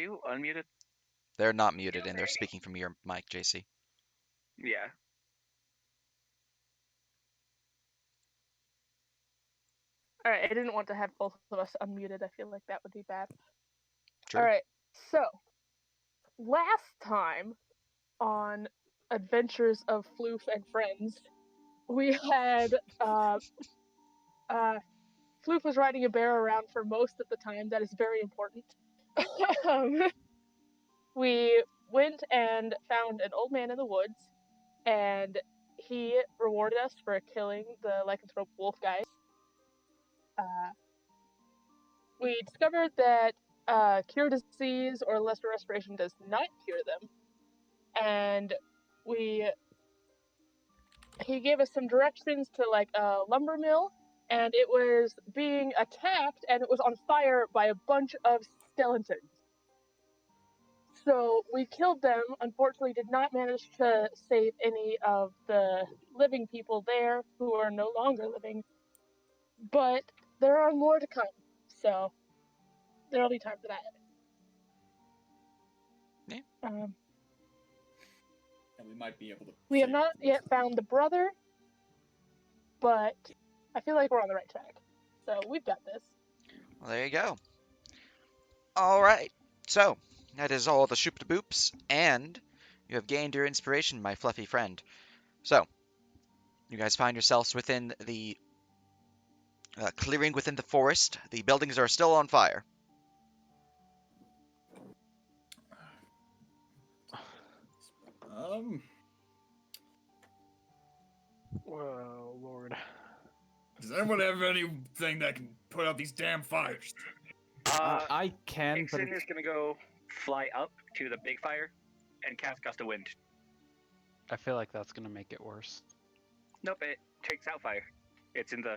you unmuted? They're not muted, and they're speaking from your mic, JC. Yeah. Alright, I didn't want to have both of us unmuted. I feel like that would be bad. True. Alright, so last time on Adventures of Floof and Friends, we had Floof was riding a bear around for most of the time. That is very important. We went and found an old man in the woods, and he rewarded us for killing the lycanthrope wolf guys. We discovered that cure disease or lesser restoration does not cure them, and he gave us some directions to like a lumber mill, and it was being attacked, and it was on fire by a bunch of skeletons. So we killed them. Unfortunately, did not manage to save any of the living people there who are no longer living, but there are more to come. So there'll be time for that. Yeah. And we might be able to. We have not yet found the brother, but I feel like we're on the right track. So we've got this. Well, there you go. All right. So that is all the shoop de boops, and you have gained your inspiration, my fluffy friend. So you guys find yourselves within the clearing within the forest. The buildings are still on fire. Whoa, Lord. Does anyone have anything that can put out these damn fires? I can, but Ixon is gonna go fly up to the big fire and cast Gust of Wind. I feel like that's gonna make it worse. Nope, it takes out fire. It's in the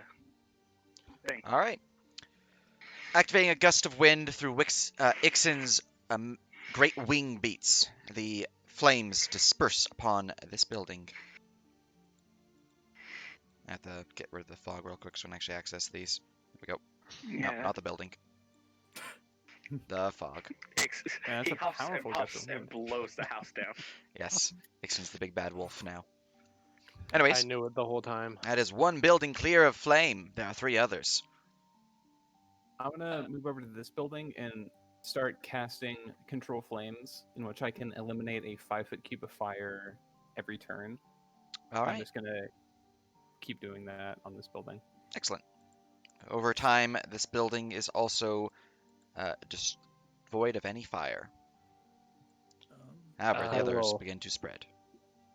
thing. All right. Activating a gust of wind through Ixon's great wing beats. The flames disperse upon this building. I have to get rid of the fog real quick so I can actually access these. There we go. Yeah. No, not the building. The fog. Yeah, He that's a huffs powerful and gust puffs of and wind. blows the house down. Yes, Ixon's the big bad wolf now. I Anyways, knew it the whole time. that is one building clear of flame. There are 3 others. I'm gonna move over to this building and start casting Control Flames, in which I can eliminate a 5-foot cube of fire every turn. All I'm right, just gonna keep doing that on this building. excellent. Over time, this building is also just void of any fire. However, the I others will- begin to spread.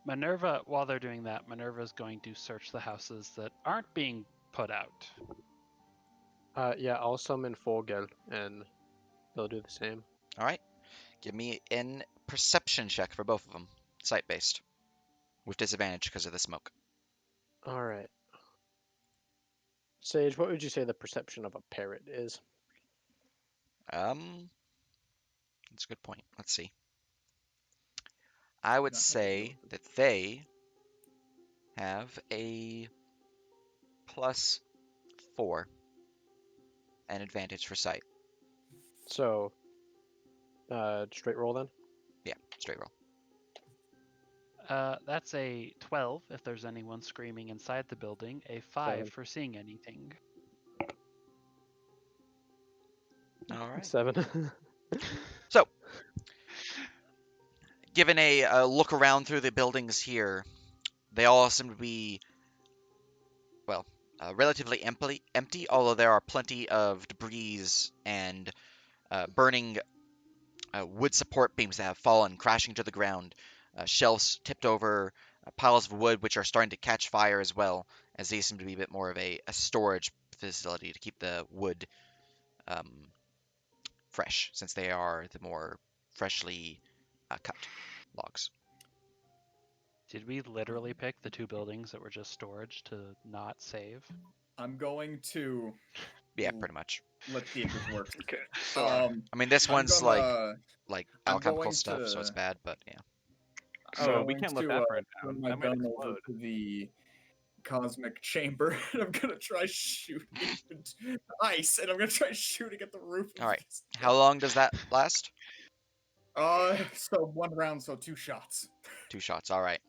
Minerva, while they're doing that, Minerva's going to search the houses that aren't being put out. Yeah, I'll summon Fogel, and they'll do the same. All right, give me an perception check for both of them, sight-based, with disadvantage because of the smoke. All right. Sage, what would you say the perception of a parrot is? That's a good point. Let's see. I would Not say that they have a +4 and advantage for sight. So, straight roll then? Yeah, straight roll. That's a 12 if there's anyone screaming inside the building, a 5 Seven. for seeing anything. All right. 7. So, given a look around through the buildings here, they all seem to be, well, relatively empty, although there are plenty of debris and burning wood support beams that have fallen, crashing to the ground, shelves tipped over, piles of wood which are starting to catch fire as well, as these seem to be a bit more of a storage facility to keep the wood fresh, since they are the more freshly cut logs. Did we literally pick the 2 buildings that were just storage to not save? I'm going to Yeah, pretty much. let the Acres work. Okay, so I mean, this I'm one's gonna- like I'm alchemical going stuff, so it's to- bad, but yeah. Oh, we going can't let to, that burn turn down. my That might gun over explode. to the cosmic chamber, and I'm gonna try shooting ice, and I'm gonna try shooting at the roof. All right. How long does that last? So 1 round, so 2 shots. 2 shots. All right.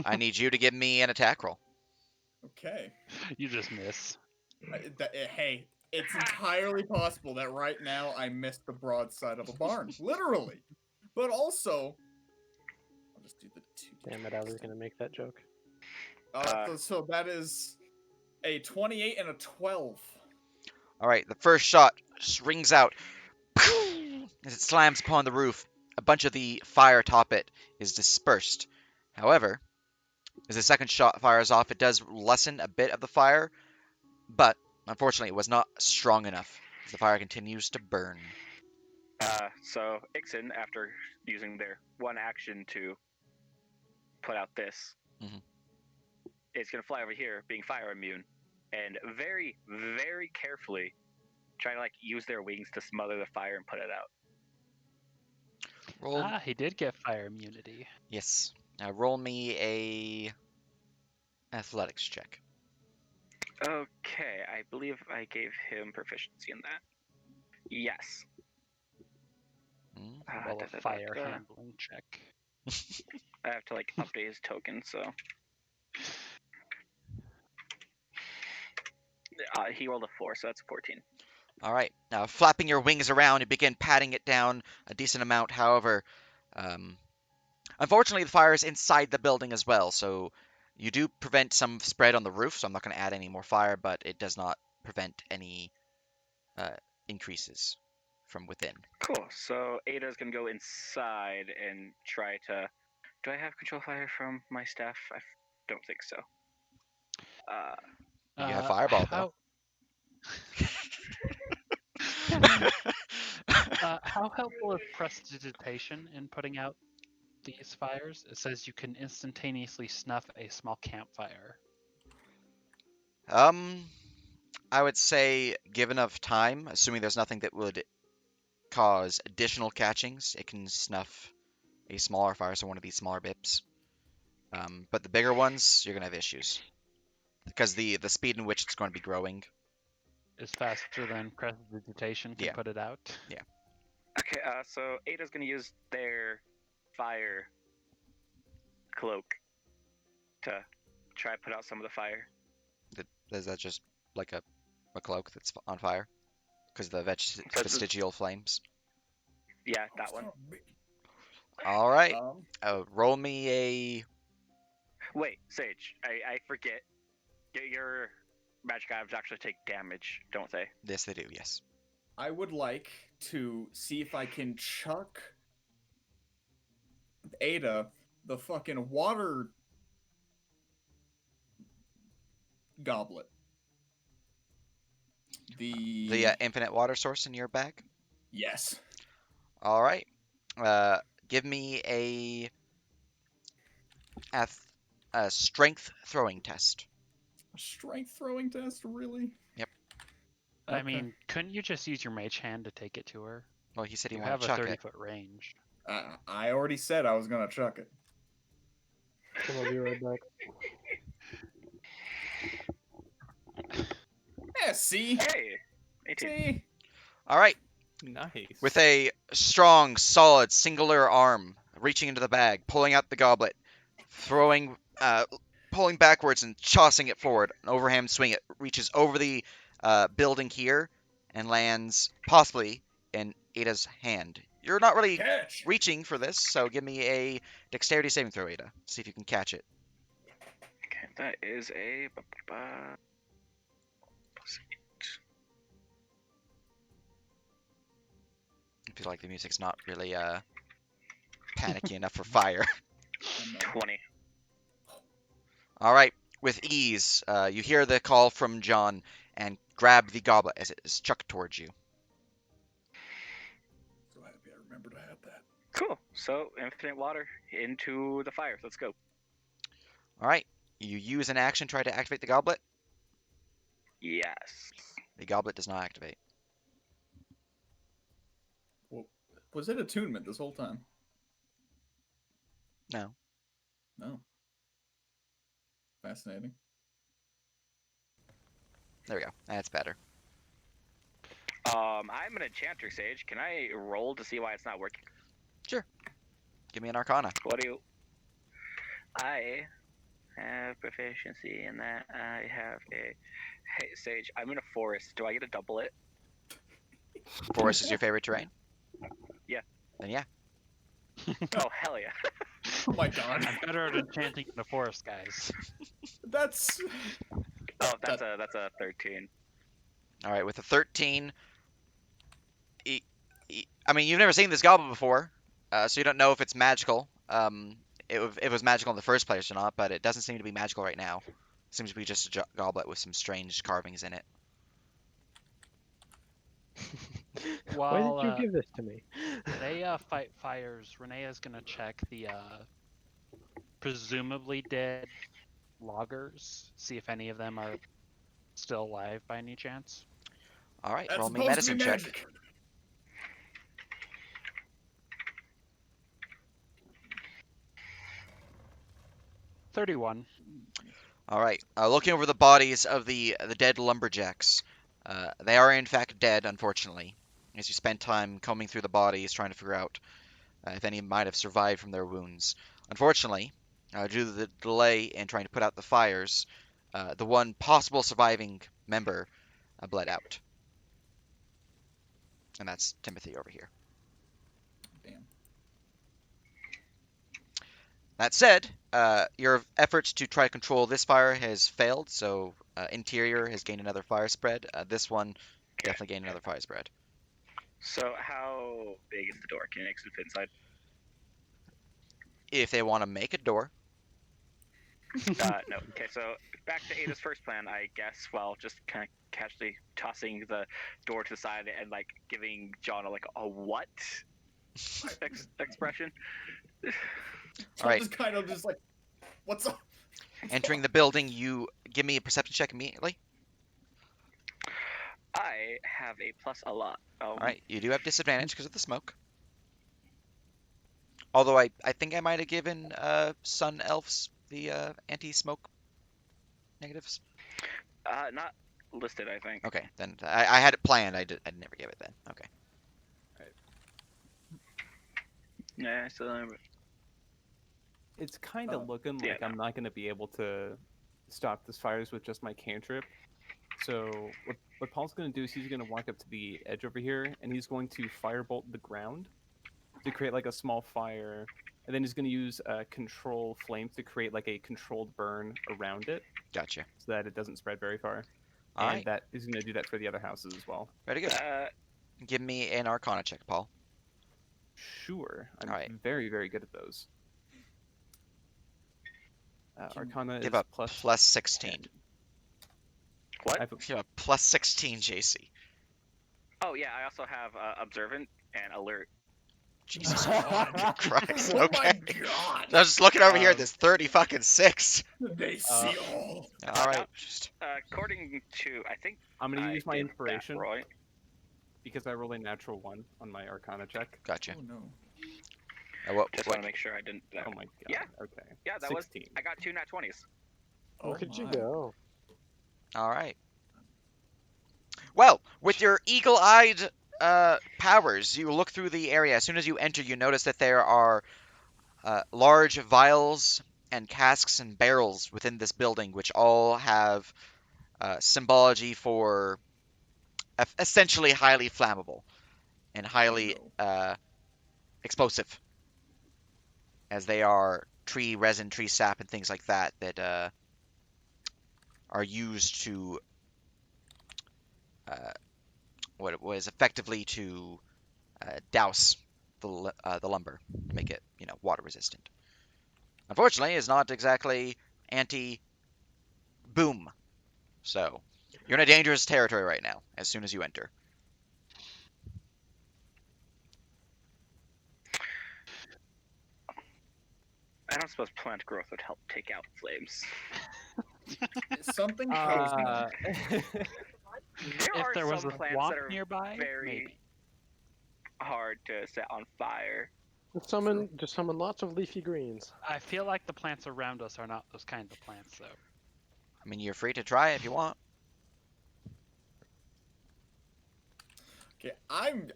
I need you to give me an attack roll. Okay. You just miss. Hey, it's entirely possible that right now I missed the broadside of a barn, literally. But also, I'll just do the 2. Damn it, I was gonna make that joke. So that is a 28 and a 12. All right. The first shot rings out as it slams upon the roof. A bunch of the fire atop it is dispersed. However, as the second shot fires off, it does lessen a bit of the fire, but unfortunately, it was not strong enough as the fire continues to burn. So Ixen, after using their one action to put out this, is going to fly over here, being fire immune, and very, very carefully try to use their wings to smother the fire and put it out. Roll. He did get fire immunity. Yes. Now roll me a athletics check. Okay, I believe I gave him proficiency in that. Yes. Roll a fire handling check. I have to update his token, so. He rolled a 4, so that's a 14. All right. Now, flapping your wings around, you begin patting it down a decent amount. However, unfortunately, the fire is inside the building as well, so you do prevent some spread on the roof. So I'm not going to add any more fire, but it does not prevent any increases from within. Cool. So Ada's going to go inside and try to. Do I have control fire from my staff? I don't think so. You have fireball, though. How helpful is prestidigitation in putting out these fires? It says you can instantaneously snuff a small campfire. I would say, given enough time, assuming there's nothing that would cause additional catchings, it can snuff a smaller fire, so one of these smaller bips. But the bigger ones, you're gonna have issues because the speed in which it's going to be growing is faster than prestidigitation can put it out. Yeah. Okay. So Ada's going to use their fire cloak to try to put out some of the fire. Is that just like a cloak that's on fire? Because the vestigial flames? Yeah, that one. All right. Roll me a... Wait, Sage, I forget. Your magic items actually take damage, don't they? Yes, they do, yes. I would like to see if I can chuck Ada the fucking water goblet. The infinite water source in your bag? Yes. All right. Give me a strength throwing test. A strength throwing test, really? Yep. I mean, couldn't you just use your mage hand to take it to her? Well, he said he you wanted to have chuck a it. 30-foot range. I already said I was gonna chuck it. I'll be right back. Yeah, see? Hey! 18. See? All right. Nice. With a strong, solid, singular arm, reaching into the bag, pulling out the goblet, pulling backwards and tossing it forward. An overhand swing. It reaches over the building here and lands possibly in Ada's hand. You're not really reaching for this, so give me a dexterity saving throw, Ada. See if you can catch it. Okay, that is a... I feel like the music's not really panicky enough for fire. 20. All right, with ease, you hear the call from John and grab the goblet as it is chucked towards you. So happy I remembered I had that. Cool. So, infinite water into the fire. Let's go. All right, you use an action to try to activate the goblet. Yes. The goblet does not activate. Well, was it attunement this whole time? No. No. Fascinating. There we go. That's better. I'm an enchanter, Sage. Can I roll to see why it's not working? Give me an Arcana. What do you? I have proficiency in that. I have a. Hey, Sage, I'm in a forest. Do I get to double it? Forest is your favorite terrain? Yeah. Then yeah. Oh, hell yeah. Oh my god. I'm better at enchanting in the forest, guys. That's. Oh, that's a 13. All right, with a 13. I mean, you've never seen this goblin before, so you don't know if it's magical. If it was magical in the first place or not, but it doesn't seem to be magical right now. It seems to be just a goblet with some strange carvings in it. Why While did you give this to me? they fight fires, Renee is gonna check the presumably dead loggers, see if any of them are still alive by any chance. All right, That's roll me supposed medicine to be check. magic. $31. All right, looking over the bodies of the dead lumberjacks, they are in fact dead, unfortunately. As you spend time combing through the bodies, trying to figure out if any might have survived from their wounds. Unfortunately, due to the delay in trying to put out the fires, the one possible surviving member bled out, and that's Timothy over here. Damn. That said, your efforts to try to control this fire has failed, so interior has gained another fire spread. This one definitely gained another fire spread. So how big is the door? Can it fit inside? If they want to make a door, No. Okay, so back to Ada's first plan, I guess. Well, just kind of casually tossing the door to the side and like giving John a what expression. All right. I'm just kind of just like, what's up? Entering the building, you give me a perception check immediately. I have a plus a lot. All right, you do have disadvantage because of the smoke. Although I think I might have given Sun Elves the anti-smoke negatives. Not listed, I think. Okay, then I had it planned. I never gave it then. Okay. Yeah, I still remember. It's kind of looking yeah, like no. I'm not going to be able to stop this fires with just my cantrip. So what Paul's going to do is he's going to walk up to the edge over here, and he's going to firebolt the ground to create like a small fire, and then he's going to use control flames to create like a controlled burn around it. Gotcha. So that it doesn't spread very far. All and right. that is going to do that for the other houses as well. Very good. Give me an Arcana check, Paul. Sure. I'm All right. very, very good at those. Arcana Give is up plus 16. 10. What? I have a- Give up plus 16, JC. Oh yeah, I also have observant and alert. Jesus fucking Christ. Oh Okay. my god! I was just looking over here at this 30 fucking 6. They see all. All right. Just According to, I think I'm going to use my did that inspiration right. because I rolled a natural 1 on my Arcana check. gotcha. Oh no. Just want to make sure I didn't. Oh my god. Yeah. Okay. Yeah, that 16. was. I got 2 nat 20s. Look at you my. go. All right. Well, with your eagle-eyed powers, you look through the area. As soon as you enter, you notice that there are large vials and casks and barrels within this building, which all have symbology for essentially highly flammable and highly explosive, as they are tree resin, tree sap, and things like that that are used to what it was effectively to douse the lumber to make it, water resistant. Unfortunately, it's not exactly anti-boom, so you're in a dangerous territory right now. As soon as you enter, I don't suppose plant growth would help take out flames. Something tells me. There If are there was some a plants swamp that are nearby, very maybe. hard to set on fire. Just summon lots of leafy greens. I feel like the plants around us are not those kinds of plants, though. I mean, you're free to try if you want. Okay, out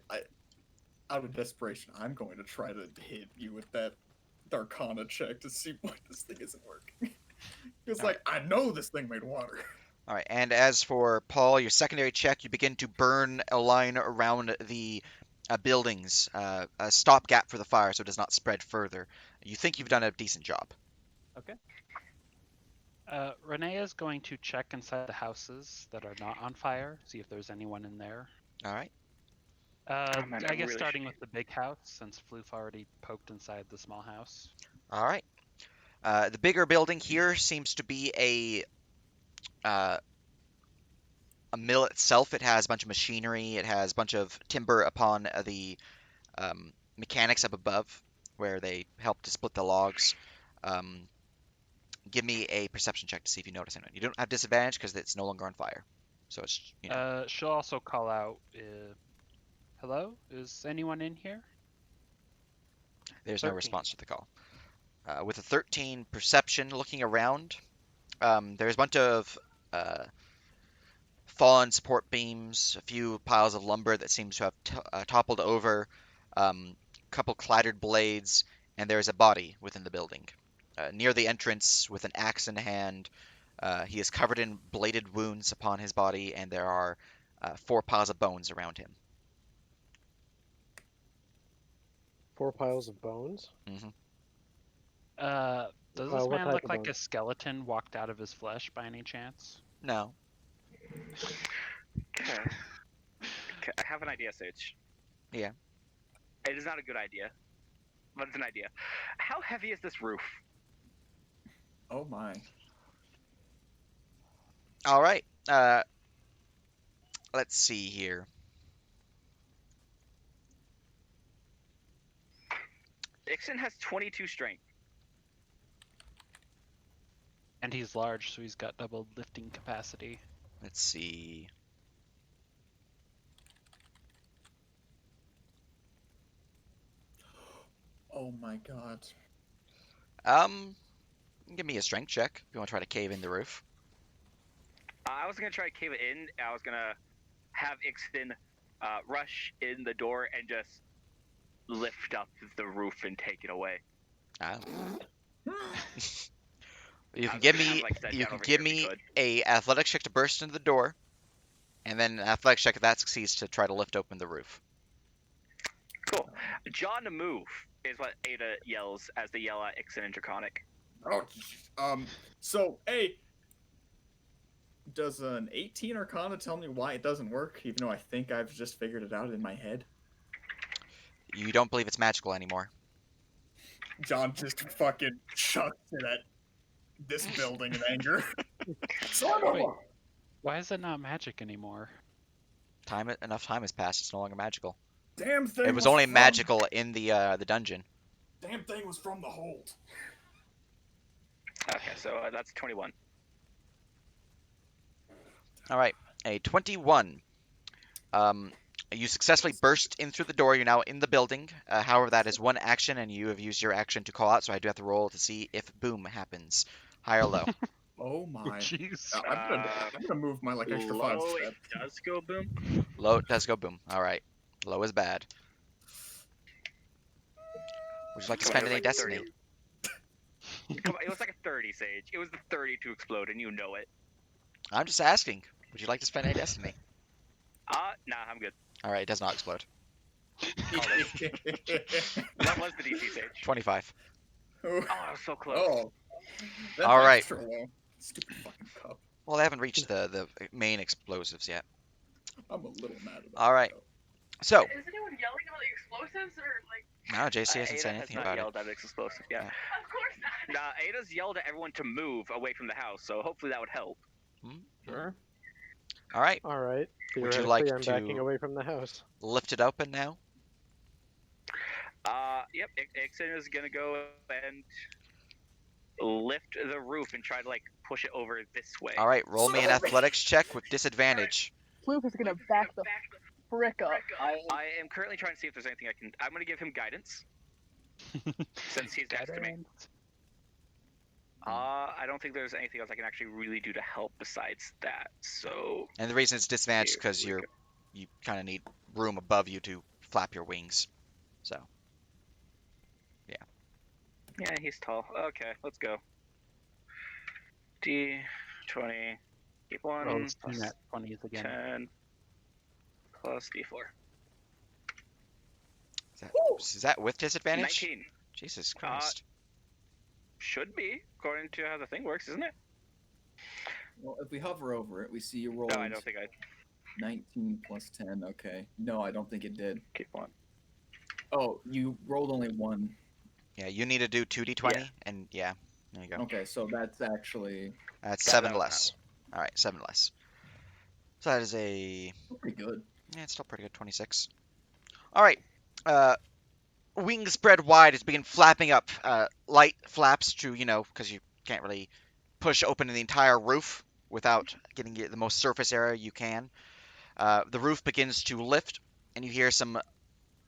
of desperation, I'm going to try to hit you with that Arcana check to see why this thing isn't working. It's like, I know this thing made water. All right, and as for Paul, your secondary check, you begin to burn a line around the buildings, a stopgap for the fire so it does not spread further. You think you've done a decent job. Okay. Renee is going to check inside the houses that are not on fire, see if there's anyone in there. All right. Man, I guess really starting with the big house, since Floof already poked inside the small house. All right. The bigger building here seems to be a mill itself. It has a bunch of machinery. It has a bunch of timber upon the mechanics up above, where they help to split the logs. Give me a perception check to see if you notice anyone. You don't have disadvantage because it's no longer on fire. So it's, you know. She'll also call out, hello? Is anyone in here? There's no 13. response to the call. With a 13 perception, looking around, there's a bunch of fallen support beams, a few piles of lumber that seems to have toppled over, a couple clattered blades, and there is a body within the building. Near the entrance, with an axe in hand, he is covered in bladed wounds upon his body, and there are 4 piles of bones around him. 4 piles of bones? Hmm. Does this what man type look of like bone? a skeleton walked out of his flesh by any chance? No. Okay. I have an idea, Sage. Yeah. It is not a good idea, but it's an idea. How heavy is this roof? Oh my. All right. Let's see here. Ixon has 22 strength. And he's large, so he's got double lifting capacity. Let's see. Oh my god. Give me a strength check if you want to try to cave in the roof. I was gonna try to cave it in. I was gonna have Ixon rush in the door and just lift up the roof and take it away. Ah. You I can was give gonna have, me like, set you down can over give here if you me could. a athletics check to burst into the door, and then an athletics check if that succeeds to try to lift open the roof. Cool. John to move is what Ada yells as they yell at Ixon and Draconic. Oh, so, hey, does an 18 Arcana tell me why it doesn't work, even though I think I've just figured it out in my head? You don't believe it's magical anymore. John just fucking chucks it at this building in anger. Son of Wait. a... Why is it not magic anymore? Enough time has passed. It's no longer magical. Damn thing It was only from... magical in the dungeon. Damn thing was from the hold. Okay, so that's 21. All right, a 21. You successfully burst in through the door. You're now in the building. However, that is one action, and you have used your action to call out, so I do have to roll to see if boom happens. High or low? Oh my. Jeez. I'm gonna move my like extra 5 Low, steps. it does go boom. Low does go boom. All right. Low is bad. Would you like to Come on, spend it was any like destiny? 30. Come on, it was like a 30, Sage. It was the 30 to explode, and you know it. I'm just asking. Would you like to spend any destiny? Nah, I'm good. All right, it does not explode. What was the DC, Sage? 25. Oh, I was so close. Oh. That's All right. extra low. Stupid fucking cup. Well, they haven't reached the main explosives yet. I'm a little mad about All right. So, Is anyone yelling about the explosives or like? no, JC hasn't said Ada anything has not about it. yelled at explosive. Yeah. Yeah. Of course not. Nah, Ada's yelled at everyone to move away from the house, so hopefully that would help. Sure. All right. All right. Would you Theoretically, like I'm backing to- away from the house. Lift it open now. Yep, Ixon is gonna go and lift the roof and try to, like, push it over this way. All right. Roll me an athletics check with disadvantage. Floof is gonna back the frick up. I am currently trying to see if there's anything I can... I'm gonna give him guidance, since he's next to me. I don't think there's anything else I can actually really do to help besides that, so... And the reason it's disadvantaged Here because we you kind of need room above you to flap your wings. So, Yeah, he's tall. Okay, let's go. D20. Keep 1 Rolls plus net 20s again. 10 plus D4. Is that with disadvantage? 19. Jesus Christ. Should be, according to how the thing works, isn't it? Well, if we hover over it, we see you rolled No, I don't think I 19 plus 10. Okay. No, I don't think it did. keep 1. Oh, you rolled only 1. Yeah, you need to do 2d20, Yeah. and yeah, there you go. Okay, so that's actually That's Yeah, 7 that was less. All right, 7 less. So that is a pretty good. yeah, it's still pretty good. 26. All right. Wings spread wide as begin flapping up. Light flaps to because you can't really push open the entire roof without getting the most surface area you can. The roof begins to lift, and you hear some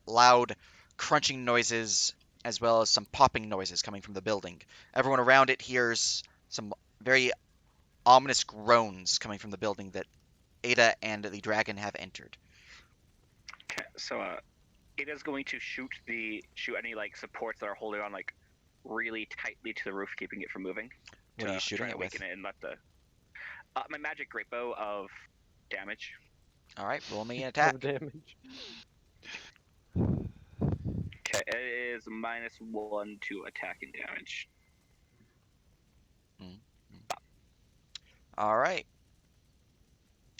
loud crunching noises as well as some popping noises coming from the building. Everyone around it hears some very ominous groans coming from the building that Ada and the dragon have entered. Okay, so Ada's going to shoot any like supports that are holding on like really tightly to the roof, keeping it from moving. What are you shooting try it with? awaken it and let the my magic great bow of damage. All right, roll me an attack. Of damage. Okay, it is -1 to attack and damage. All right.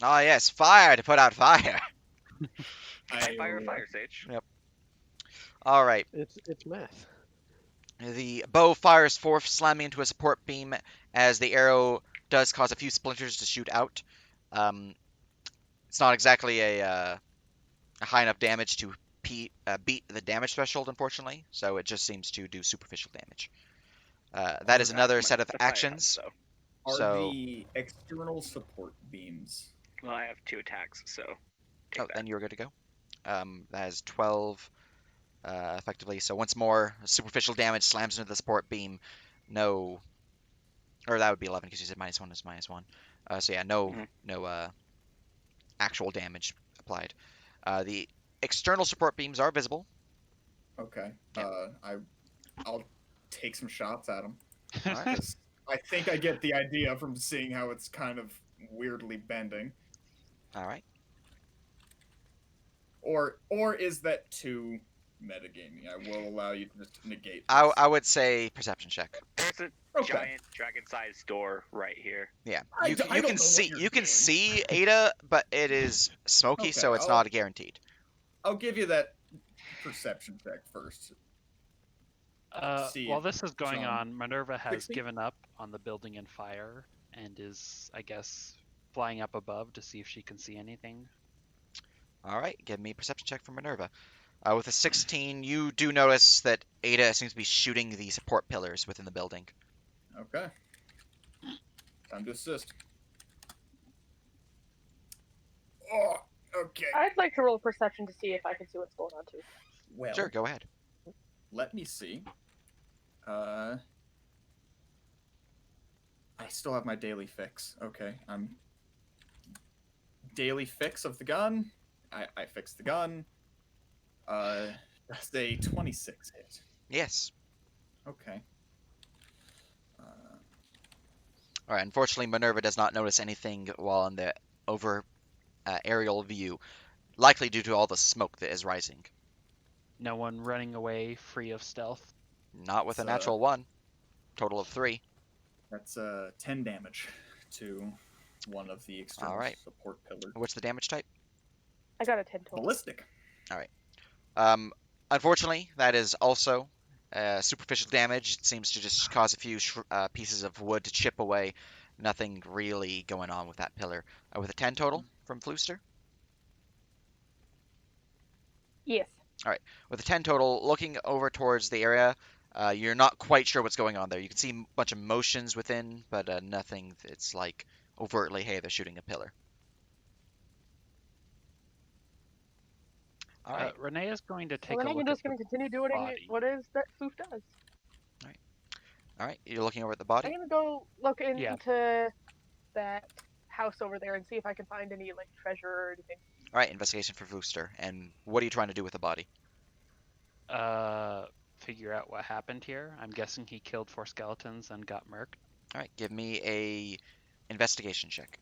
Oh yes, fire to put out fire. I fire a fire sage. Yep. All right. It's math. The bow fires forth, slamming into a support beam as the arrow does cause a few splinters to shoot out. It's not exactly a high enough damage to beat the damage threshold, unfortunately, so it just seems to do superficial damage. That is another set of actions. Are So, the external support beams? Well, I have 2 attacks, so. then you're good to go. That is 12, effectively. So once more, superficial damage slams into the support beam. No, or that would be 11 because you said -1 is -1. So yeah, no actual damage applied. The external support beams are visible. Okay. Yeah. I'll take some shots at them. All right. I think I get the idea from seeing how it's kind of weirdly bending. All right. Or is that too metagaming? I will allow you to just negate this. I would say perception check. There's a giant dragon-sized door right here. Yeah, I you don't know can what see you're can doing. see Ada, but it is smoky, Okay, so it's not guaranteed. I'll give you that perception check first. See While it, this is going John. on, Minerva has 60? given up on the building in fire and is, I guess, flying up above to see if she can see anything. All right, give me a perception check from Minerva. With a 16, you do notice that Ada seems to be shooting the support pillars within the building. Okay. Time to assist. Oh, okay. I'd like to roll perception to see if I can see what's going on too. Well, Sure, go ahead. let me see. I still have my daily fix. Okay, I'm daily fix of the gun. I fixed the gun. That's a 26 hit. Yes. Okay. All right. Unfortunately, Minerva does not notice anything while in the aerial view, likely due to all the smoke that is rising. No one running away free of stealth. Not with a So- natural 1. Total of 3. That's 10 damage to one of the external Alright. support pillars. What's the damage type? I got a 10 total. Ballistic. Unfortunately, that is also superficial damage. It seems to just cause a few pieces of wood to chip away. Nothing really going on with that pillar. With a 10 total from Flooster? Yes. With a 10 total, looking over towards the area, you're not quite sure what's going on there. You can see a bunch of motions within, but nothing that's like overtly, hey, they're shooting a pillar. All right. Renee is going to take Well, then a I'm look just at going to continue doing body. what is that Foof does. All right. You're looking over at the I'm body? going to go look Yeah. into that house over there and see if I can find any like treasure or anything. All right. Investigation for Flooster. And what are you trying to do with the body? figure out what happened here. I'm guessing he killed 4 skeletons and got murked. All right, give me a investigation check.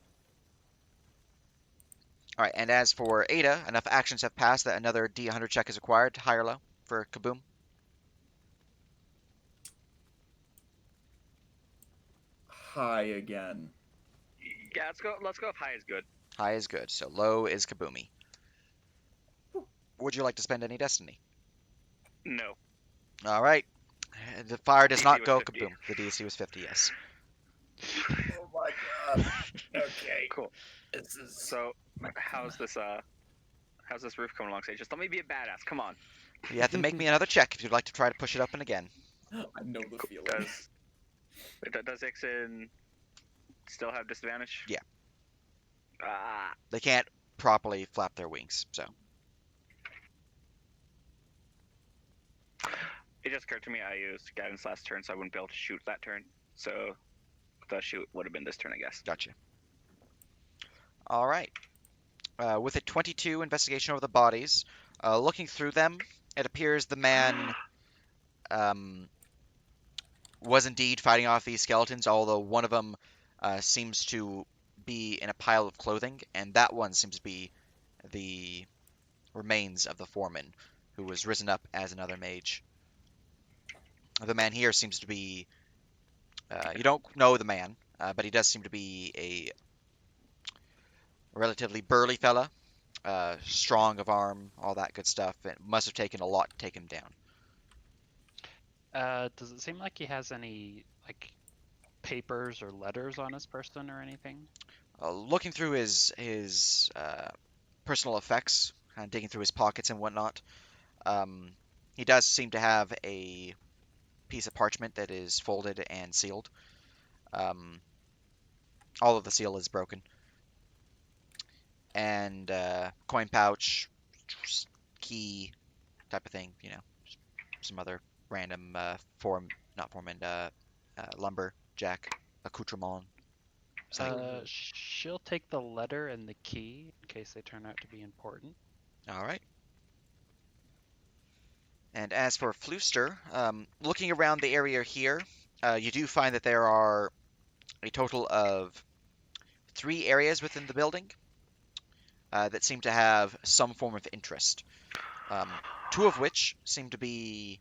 All right, and as for Ada, enough actions have passed that another D100 check is required, high or low, for Kaboom. High again. Yeah, let's go if high is good. High is good, so low is Kaboomy. Would you like to spend any destiny? No. All right. The fire does DC not was go 50. Kaboom. The DC was 50, yes. Oh my god. Okay. Cool. This is So how's this roof coming along? Say, just let me be a badass. Come on. You have to make me another check if you'd like to try to push it open again. I know the feeling. Does Ixon still have disadvantage? Yeah. Ah. They can't properly flap their wings, so. It just occurred to me I used guidance last turn, so I wouldn't be able to shoot that turn. So the shoot would have been this turn, I guess. Gotcha. All right. With a 22 investigation over the bodies, looking through them, it appears the man was indeed fighting off these skeletons, although one of them seems to be in a pile of clothing, and that one seems to be the remains of the foreman, who was risen up as another mage. The man here seems to be... you don't know the man, but he does seem to be a relatively burly fella, strong of arm, all that good stuff. It must have taken a lot to take him down. Does it seem like he has any like papers or letters on his person or anything? Looking through his personal effects, kind of digging through his pockets and whatnot, he does seem to have a piece of parchment that is folded and sealed. All of the seal is broken. And coin pouch, key type of thing, you know, some other random lumberjack accoutrement. She'll take the letter and the key in case they turn out to be important. All right. And as for Flooster, looking around the area here, you do find that there are a total of 3 areas within the building that seem to have some form of interest. 2 of which seem to be,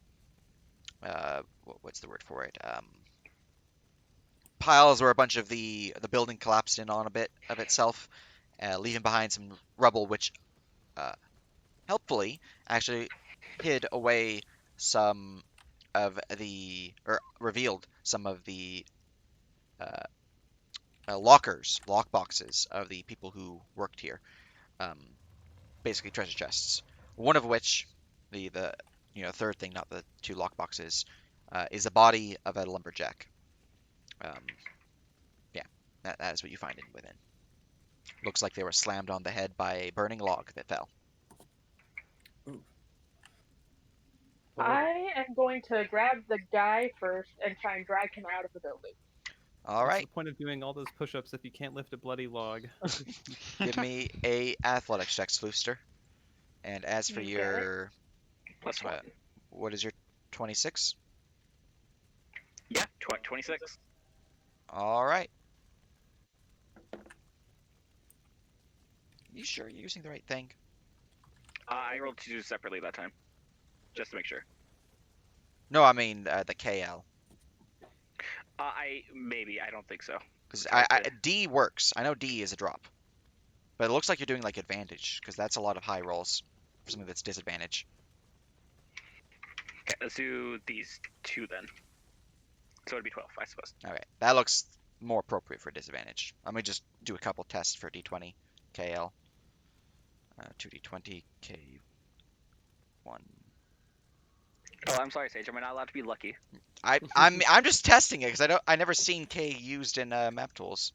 what's the word for it? Piles where a bunch of the building collapsed in on a bit of itself, leaving behind some rubble, which helpfully actually hid away some of the, or revealed some of the lock boxes of the people who worked here. Basically treasure chests. One of which, the third thing, not the 2 lock boxes, is the body of a lumberjack. Yeah, that is what you find within. Looks like they were slammed on the head by a burning log that fell. I am going to grab the guy first and try and drag him out of the building. All right. What's the point of doing all those push-ups if you can't lift a bloody log? Give me a athletics check, Flooster. And as for You your... Plus one. What is your 26? Yeah, 26. All right. You sure you're using the right thing? I rolled 2 separately that time, just to make sure. No, I mean the KL. I don't think so. Because D works. I know D is a drop. But it looks like you're doing like advantage, because that's a lot of high rolls for something that's disadvantage. Okay, let's do these 2 then. So it'd be 12, I suppose. Alright, that looks more appropriate for disadvantage. Let me just do a couple tests for D20 KL. 2D20 K1. Oh, I'm sorry, Sage. Am I not allowed to be lucky? I'm just testing it because I never seen K used in map tools.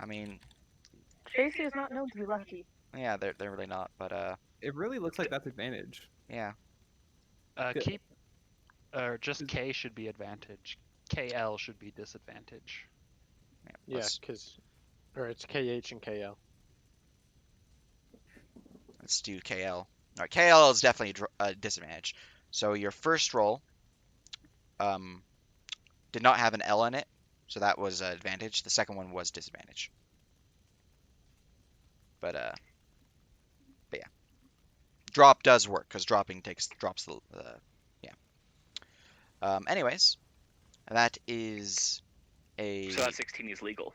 I mean, Tracy is not known to be lucky. yeah, they're really not. But It really looks like that's advantage. yeah. Keep, or just K should be advantage. KL should be disadvantage. Yeah, Let's, or it's KH and KL. let's do KL. All right, KL is definitely a disadvantage. So your first roll did not have an L in it, so that was an advantage. The second one was disadvantage. But yeah, drop does work because dropping drops the yeah. Anyways, that is a So that 16 is legal.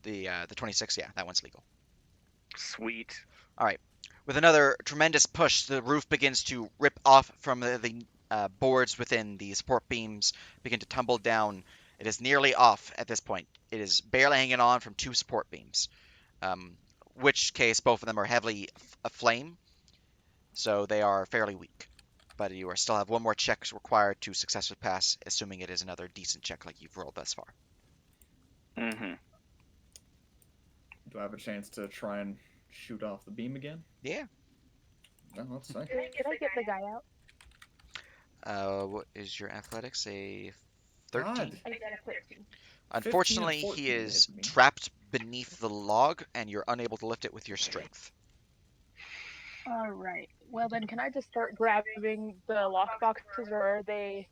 the 26. Yeah, that one's legal. Sweet. All right. With another tremendous push, the roof begins to rip off from the boards within. The support beams begin to tumble down. It is nearly off at this point. It is barely hanging on from 2 support beams, which case both of them are heavily aflame, so they are fairly weak. But you still have one more check required to successfully pass, assuming it is another decent check like you've rolled thus far. Mm-hmm. Do I have a chance to try and shoot off the beam again? Yeah. No, let's see. Can I get the guy out? What is your athletics? A God. 13? I got a 13. Unfortunately, 15 and he 14 is hit me. trapped beneath the log, and you're unable to lift it with your strength. All right. Well, then, can I just start grabbing the lock boxes, or are they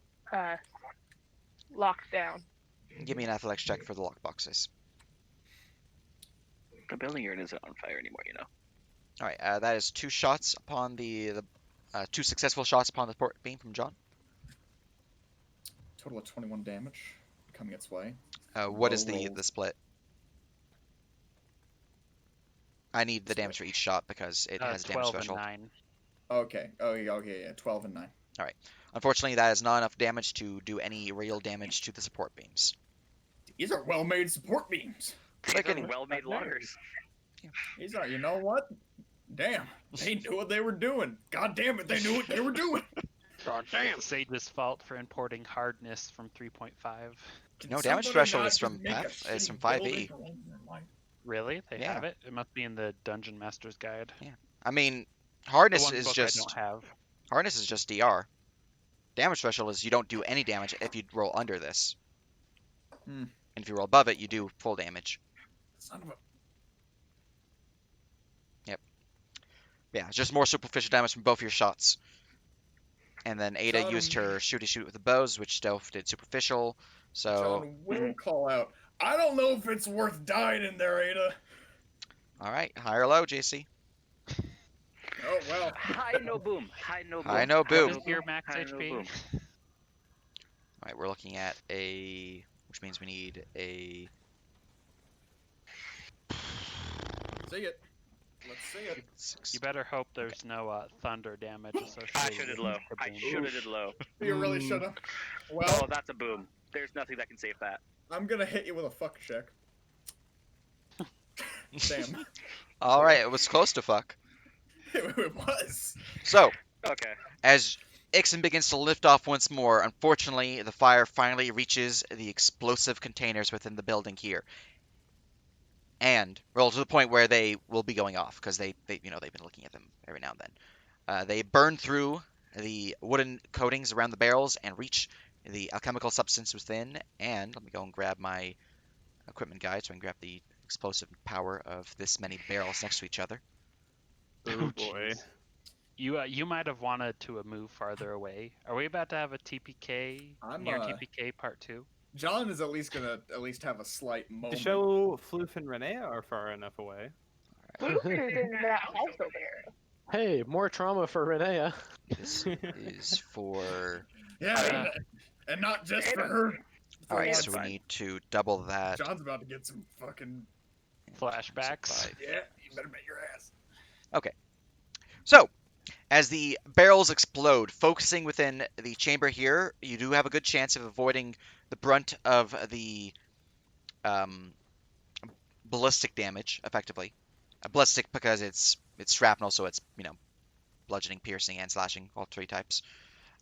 locked down? Give me an athletics check for the lockboxes. The building you're in isn't on fire anymore, you know. All right, that is 2 shots upon the 2 successful shots upon the port beam from John. Total of 21 damage coming its way. What is Low the rolls. split? I need the damage for each shot because it has a damage 12 threshold. and 9. Okay. Oh, yeah, okay, yeah. 12 and 9. Unfortunately, that is not enough damage to do any real damage to the support beams. These are well-made support beams. These Like are any- well-made loggers. These are, you know what? Damn, they knew what they were doing. God damn it, they knew what they were doing. God damn. Sage's fault for importing hardness from 3.5. No, Can damage somebody threshold not is from just make a is from shitty 5e. building for once in their life? Really? They Yeah. have it? It must be in the Dungeon Master's Guide. I mean, The hardness one is book just I don't have. hardness is just DR. Damage threshold is you don't do any damage if you roll under this. Hmm. And if you roll above it, you do full damage. Son of a... Yeah, it's just more superficial damage from both your shots. And then Ada John- used her shoot with the bows, which Stealth did superficial. So, John will call out. I don't know if it's worth dying in there, Ada. all right, high or low, JC? Oh, well. High no boom. High no boom. High no What boom. is your max High no HP? boom. All right, we're looking at which means we need a. See it. Let's see it. 6. You better hope there's no thunder damage associated I should have with low. the I beam. should have did low. You really should have. Well, Oh, that's a boom. There's nothing that can save that. I'm gonna hit you with a fuck check. Damn. All right, it was close to fuck. It was. So, Okay. as Ixon begins to lift off once more, unfortunately, the fire finally reaches the explosive containers within the building here. And, well, to the point where they will be going off, because they've been looking at them every now and then. They burn through the wooden coatings around the barrels and reach the alchemical substance within. And let me go and grab my equipment guide so I can grab the explosive power of this many barrels next to each other. Oh boy. You might have wanted to move farther away. Are we about to have a TPK I'm, near TPK part 2? John is at least gonna have a slight moment. To show Floof and Renee are far enough away. Who's in that house over there? Hey, more trauma for Renea. This is for... Yeah, and not just for her. All right, For so one we need to double that. John's about to get some fucking. Flashbacks. Yeah, you better bet your ass. So, as the barrels explode, focusing within the chamber here, you do have a good chance of avoiding the brunt of the ballistic damage, effectively. Ballistic because it's shrapnel, so it's, bludgeoning, piercing, and slashing, all 3 types.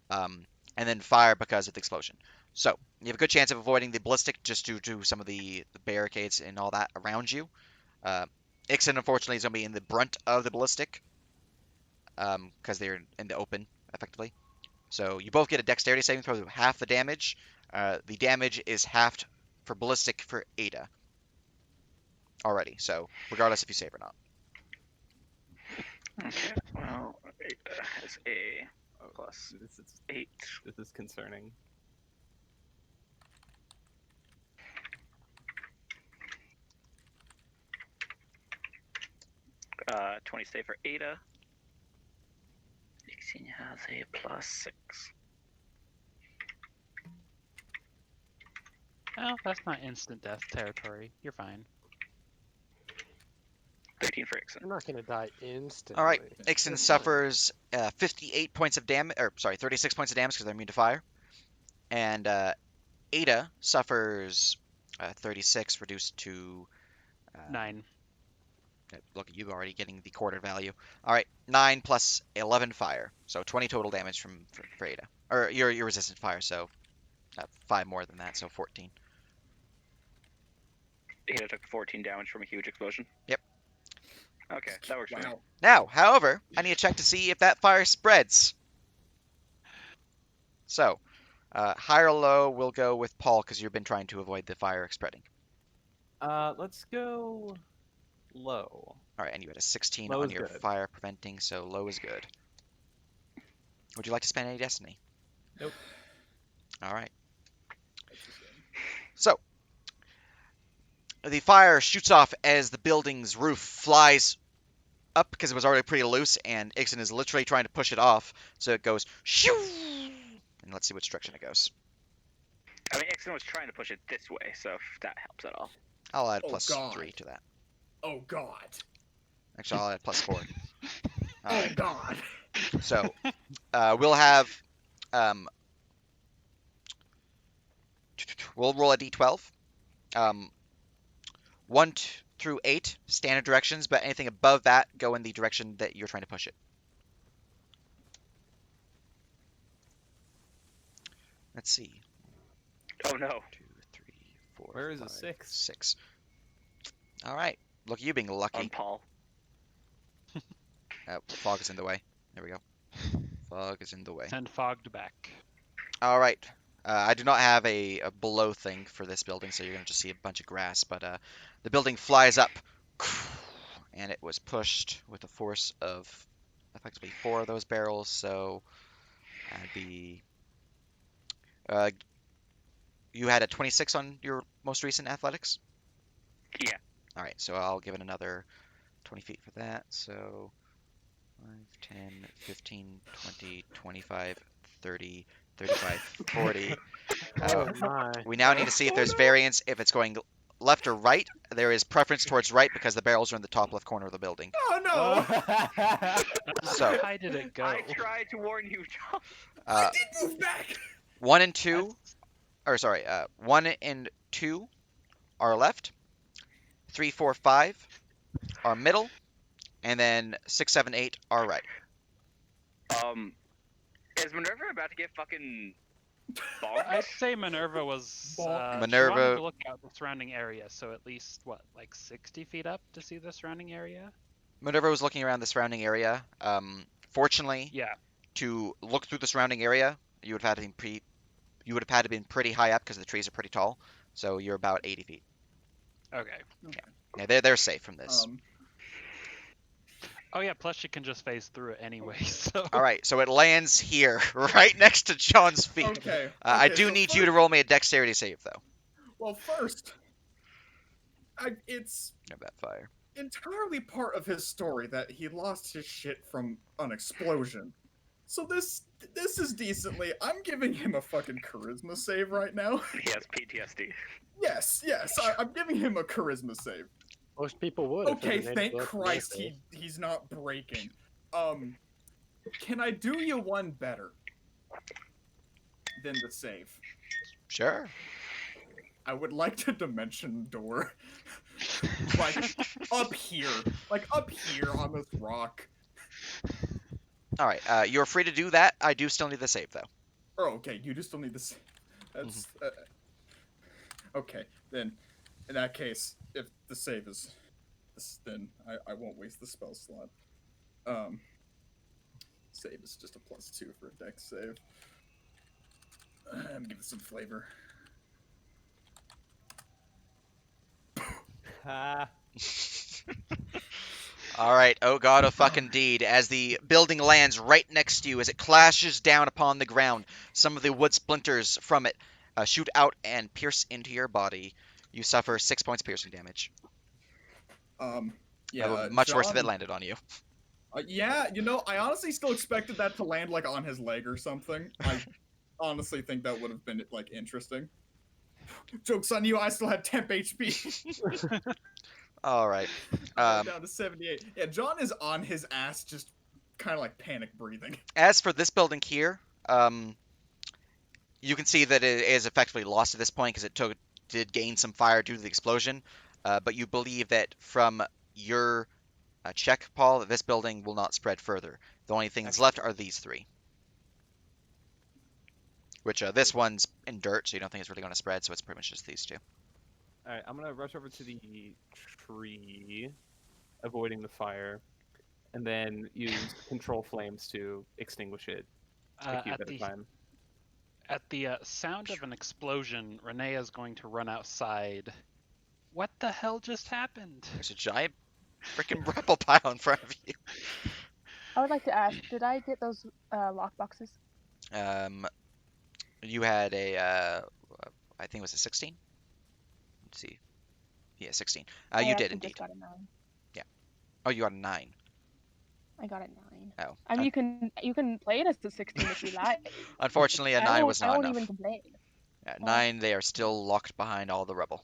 And then fire because of the explosion. So, you have a good chance of avoiding the ballistic just due to some of the barricades and all that around you. Ixon, unfortunately, is going to be in the brunt of the ballistic. Because they're in the open, effectively. So you both get a dexterity saving throw of half the damage. The damage is halved for ballistic for Ada. Already, so regardless if you save or not. Okay. Well, it has a plus This is 8. this is concerning. 20 save for Ada. Ixin has a plus 6. Oh, that's not instant death territory. You're fine. 13 for Ixin. You're not gonna die instantly. All right, Ixin suffers 58 points of damage, or sorry, 36 points of damage because they're immune to fire, and Ada suffers 36, reduced to 9. Look at you already getting the quarter value. All right, 9 plus 11 fire, so 20 total damage for Ada, or your resistant fire, so 5 more than that, so 14. Ada took 14 damage from a huge explosion. Yep. Okay, that works for me. Wow. Now, however, I need to check to see if that fire spreads. So, high or low, we'll go with Paul because you've been trying to avoid the fire spreading. Let's go low. All right, and you had a 16 Low on is your good. fire preventing, so low is good. Would you like to spend any destiny? Nope. All right. So, the fire shoots off as the building's roof flies up because it was already pretty loose, and Ixon is literally trying to push it off, so it goes shoo. And let's see which direction it goes. I mean, Ixon was trying to push it this way, so if that helps at all. I'll add Oh, plus God. 3 to that. Oh God. Actually, I'll add plus 4. Oh God. So, we'll have, we'll roll a d12. 1 through 8, standard directions, but anything above that, go in the direction that you're trying to push it. Let's see. Oh no. 2, 3, 4, Where is a 5, 6? 6. All right. Look at you being lucky. On Paul. Fog is in the way. There we go. Fog is in the way. Send fogged back. All right. I do not have a below thing for this building, so you're going to just see a bunch of grass. But the building flies up, and it was pushed with a force of effectively 4 of those barrels. So that'd be... you had a 26 on your most recent athletics? Yeah. All right, so I'll give it another 20 feet for that. So 5, 10, 15, 20, 25, 30, 35, 40. Oh my. We now need to see if there's variance, if it's going left or right. There is preference towards right because the barrels are in the top left corner of the building. Oh no. So, How did it go? I tried to warn you, John. I did move back. 1 and 2, or sorry, 1 and 2 are left. 3, 4, 5 are middle, and then 6, 7, 8 are right. Is Minerva about to get fucking bonked? I'd say Minerva was. She Minerva- wanted to look out the surrounding area, so at least what, like 60 feet up to see the surrounding area. Minerva was looking around the surrounding area. Fortunately, Yeah. to look through the surrounding area, you would have had to been pretty high up because the trees are pretty tall. So you're about 80 feet. Okay. Yeah, they're safe from this. Oh yeah. Plus, she can just phase through it anyway. So. All right, so it lands here, right next to John's feet. Okay. I okay, do so need you to roll me a dexterity save, though. Well, first, it's Of that fire. entirely part of his story that he lost his shit from an explosion. So this is decently. I'm giving him a fucking charisma save right now. He has PTSD. Yes, I'm giving him a charisma save. Most people would. if Okay, it was an thank eight-foot Christ rifle. he's not breaking. Can I do you one better than the save? Sure. I would like to dimension door. like up here on this rock. All right, you're free to do that. I do still need the save, though. Oh, okay, you just still need this. That's okay. Then, in that case, if the save is this, then I won't waste the spell slot. Save is just a +2 for a dex save. Give it some flavor. All right, oh god of fucking deed, as the building lands right next to you, as it clashes down upon the ground, some of the wood splinters from it shoot out and pierce into your body. You suffer 6 points of piercing damage. Yeah, Much worse if it John. landed on you. Yeah, I honestly still expected that to land like on his leg or something. I honestly think that would have been like interesting. Joke's on you, I still had temp HP. All right. I'm down to 78. Yeah, John is on his ass, just kind of like panic breathing. As for this building here, you can see that it is effectively lost at this point because it did gain some fire due to the explosion. But you believe that from your check, Paul, that this building will not spread further. The only things left are these three. Which this one's in dirt, so you don't think it's really going to spread, so it's pretty much just these two. Alright, I'm gonna rush over to the tree, avoiding the fire, and then use control flames to extinguish it a cube at a time. At the sound of an explosion, Renee is going to run outside. What the hell just happened? There's a giant freaking rebel pile in front of you. I would like to ask, did I get those lock boxes? You had a, I think it was a 16? Let's see. Yeah, 16. You did indeed. Just got a 9. Yeah. Oh, you got a 9. I got a 9. Oh. I mean, you can play it as the 16 if you like. Unfortunately, a 9 was not enough. I won't even complain. At 9, they are still locked behind all the rubble.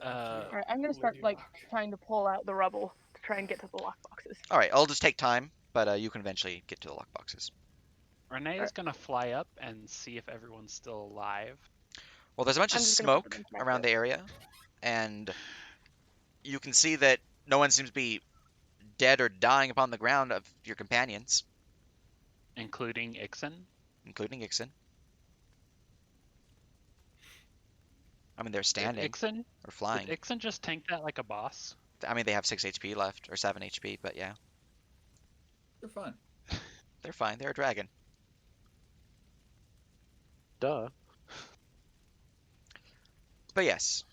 Alright, I'm gonna start trying to pull out the rubble to try and get to the lock boxes. Alright, I'll just take time, but you can eventually get to the lock boxes. Renee is gonna fly up and see if everyone's still alive. Well, there's a bunch of smoke around the area, and you can see that no one seems to be dead or dying upon the ground of your companions. Including Ixen? Including Ixen. I mean, they're standing or flying. Did Ixen just tank that like a boss? I mean, they have 6 HP left, or 7 HP, but yeah. They're fine. They're fine. They're a dragon. Duh. But yes,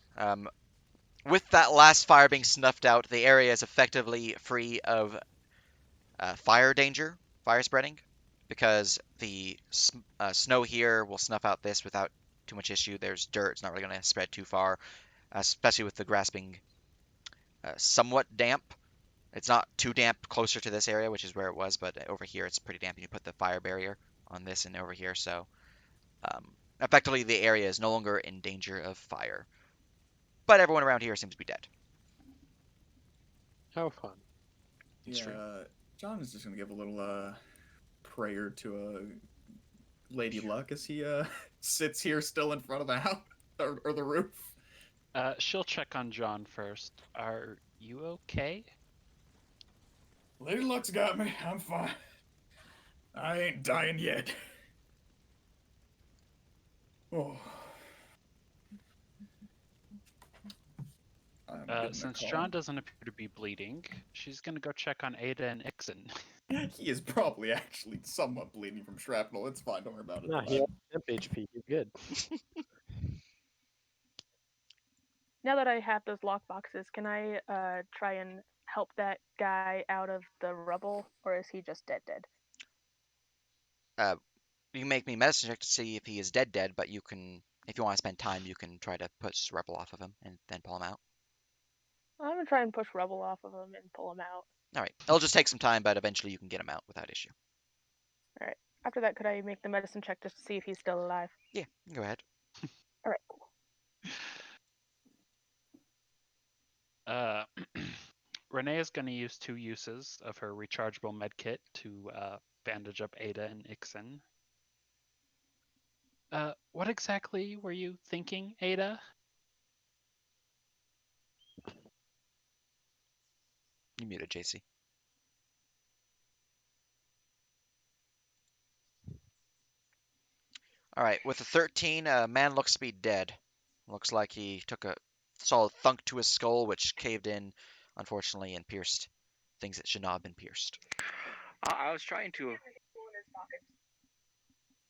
with that last fire being snuffed out, the area is effectively free of fire danger, fire spreading, because the snow here will snuff out this without too much issue. There's dirt, it's not really going to spread too far, especially with the grass being somewhat damp. It's not too damp closer to this area, which is where it was, but over here it's pretty damp. You put the fire barrier on this and over here, so effectively the area is no longer in danger of fire. But everyone around here seems to be dead. How fun. Yeah, John is just gonna give a little prayer to Lady Luck as he sits here still in front of the house or the roof. She'll check on John first. Are you okay? Lady Luck's got me. I'm fine. I ain't dying yet. Oh. Since John doesn't appear to be bleeding, she's gonna go check on Ada and Ixen. He is probably actually somewhat bleeding from shrapnel. It's fine. Don't worry about it. Nah, he has temp HP. You're good. Now that I have those lock boxes, can I try and help that guy out of the rubble, or is he just dead? You can make me medicine check to see if he is dead, but you can, if you want to spend time, you can try to push rubble off of him and then pull him out. I'm gonna try and push rubble off of him and pull him out. Alright, it'll just take some time, but eventually you can get him out without issue. Alright, after that, could I make the medicine check just to see if he's still alive? Yeah, go ahead. Alright, cool. Renee is going to use 2 uses of her rechargeable medkit to bandage up Ada and Ixen. What exactly were you thinking, Ada? You muted, JC. Alright, with a 13, man looks to be dead. Looks like he took a solid thunk to his skull, which caved in, unfortunately, and pierced things that should not have been pierced. I was trying to...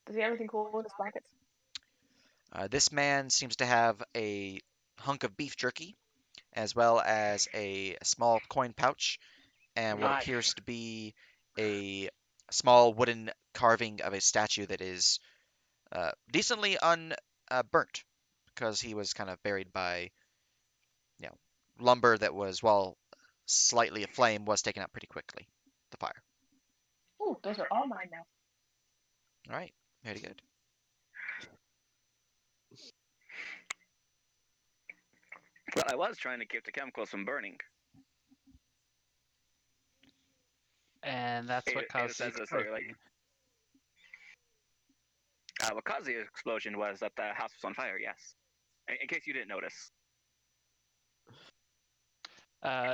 Does he have anything cool in his pockets? This man seems to have a hunk of beef jerky as well as a small coin pouch, and what Nice. appears to be a small wooden carving of a statue that is decently unburnt, because he was kind of buried by, lumber that was, while slightly aflame, was taken out pretty quickly. The fire. Ooh, those are all mine now. All right, very good. Well, I was trying to keep the chemicals from burning. And that's what It caused the says this here, explosion. what caused the explosion was that the house was on fire, yes. In case you didn't notice.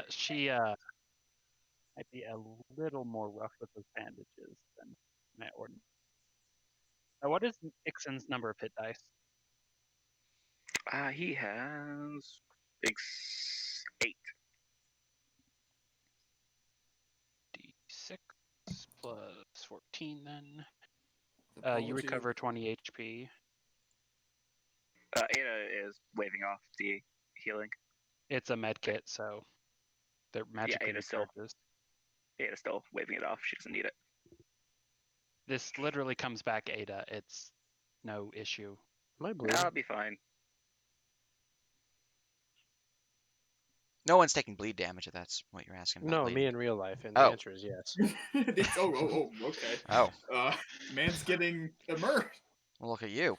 She might be a little more rough with those bandages than my ordinary. What is Ixon's number of hit dice? He has 8. D6 plus 14 then. You Apologies. recover 20 HP. Ada is waving off the healing. It's a med kit, so they're magically Ada's still- recharges. Ada's still waving it off. She doesn't need it. This literally comes back Ada. It's no issue. Am I bleeding? I'll be fine. No one's taking bleed damage, if that's what you're asking about. No, Layden. me in real life, and Oh. the answer is yes. Okay. Oh, Man's getting immersed. well, look at you.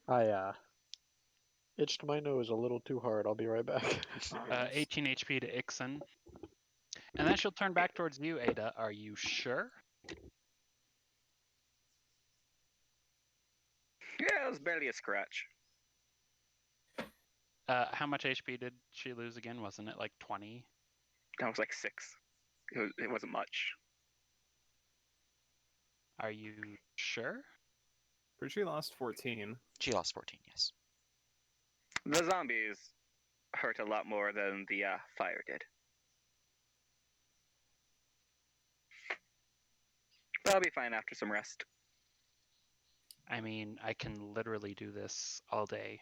I itched my nose a little too hard. I'll be right back. 18 HP to Ixon. And then she'll turn back towards you, Ada. Are you sure? Yeah, it was barely a scratch. How much HP did she lose again? Wasn't it like 20? That was like 6. It wasn't much. Are you sure? Pretty sure you lost 14. She lost 14, yes. The zombies hurt a lot more than the fire did. But I'll be fine after some rest. I mean, I can literally do this all day.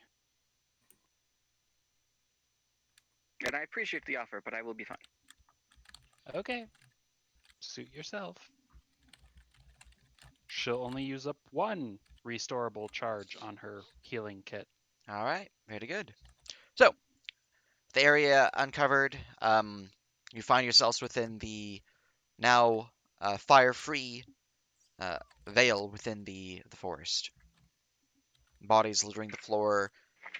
And I appreciate the offer, but I will be fine. Okay. Suit yourself. She'll only use up 1 restorable charge on her healing kit. All right, very good. So, the area uncovered, you find yourselves within the now fire-free veil within the forest. Bodies littering the floor,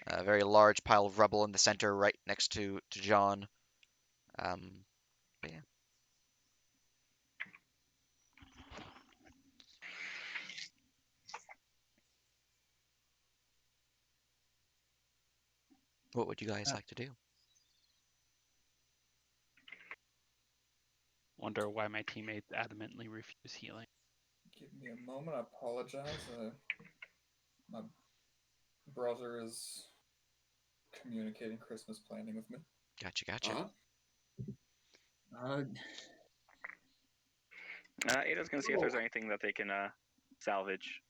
a very large pile of rubble in the center, right next to John. But yeah. What would you guys like to do? Wonder why my teammates adamantly refuse healing. Give me a moment. I apologize. My brother is communicating Christmas planning with me. Gotcha. Ada's gonna see if there's anything that they can salvage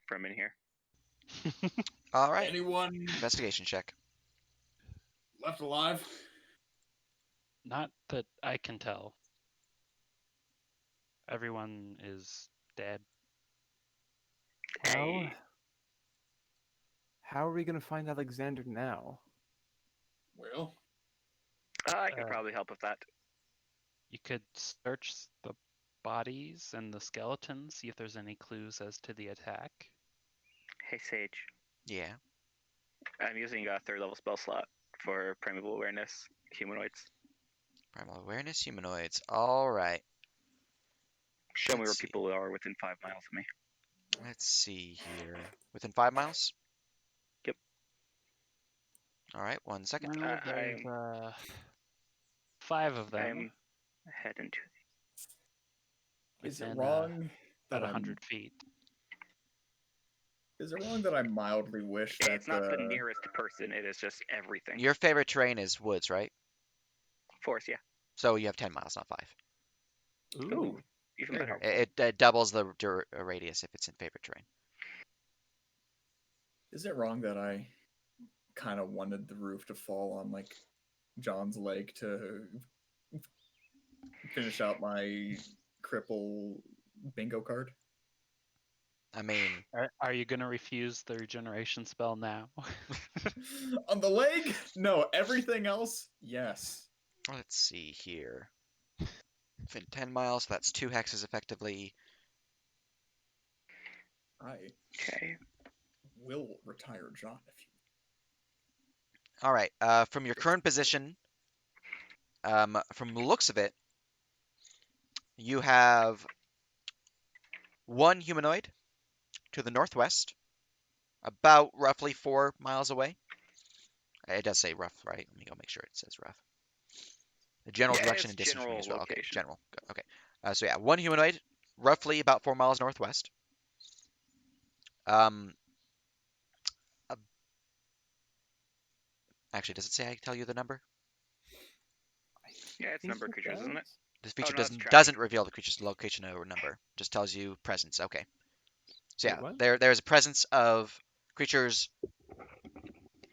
from in here. All right. Anyone Investigation check. left alive? Not that I can tell. Everyone is dead. Well, how are we going to find Alexander now? Well, I could probably help with that. You could search the bodies and the skeletons, see if there's any clues as to the attack. Hey, Sage. Yeah. I'm using a 3rd level spell slot for primeval awareness humanoids. Primal awareness humanoids. All right. Show me where Let's see. people are within 5 miles of me. Let's see here. Within 5 miles? Yep. All right, 1 second. Well, there's 5 of them. I'm heading to. is it within, wrong that about I'm 100 feet. Is it wrong that I mildly wish that It's not the nearest person. It is just everything. Your favorite terrain is woods, right? Force, yeah. So you have 10 miles, not 5. Ooh, even very better. helpful. It doubles the radius if it's in favorite terrain. Is it wrong that I kind of wanted the roof to fall on like John's leg to finish out my cripple bingo card. I mean, Are you gonna refuse the regeneration spell now? On the leg? No. Everything else? Yes. let's see here. Within 10 miles, that's 2 hexes effectively. I Okay. will retire John if you. All right. From your current position, from the looks of it, you have one humanoid to the northwest, about roughly 4 miles away. It does say rough, right? Let me go make sure it says rough. The general Yeah, direction it's and distance from you general as well. Okay, location. general. Okay. So yeah, one humanoid, roughly about 4 miles northwest. Um, actually, does it say I tell you the number? Yeah, it's think number of it creatures, isn't it? does. This feature no, it's doesn't tracking. reveal the creature's location or number. Just tells you presence. Okay. So Wait, yeah, what? there's a presence of creatures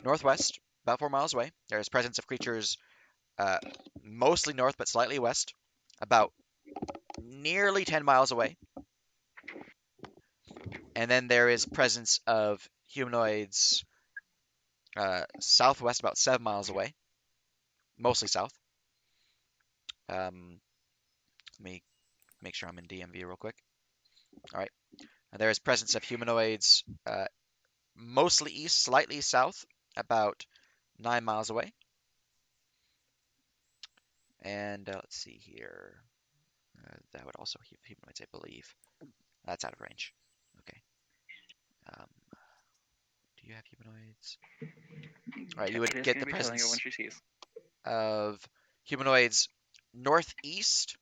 northwest, about 4 miles away. There's presence of creatures mostly north but slightly west, about nearly 10 miles away. And then there is presence of humanoids southwest, about 7 miles away, mostly south. Let me make sure I'm in DMV real quick. All right. And there is presence of humanoids mostly east, slightly south, about 9 miles away. And let's see here. That would also have humanoids, I believe. That's out of range. Okay. Do you have humanoids? All right, you would It is get going the to be telling her when presence she sees. of humanoids northeast,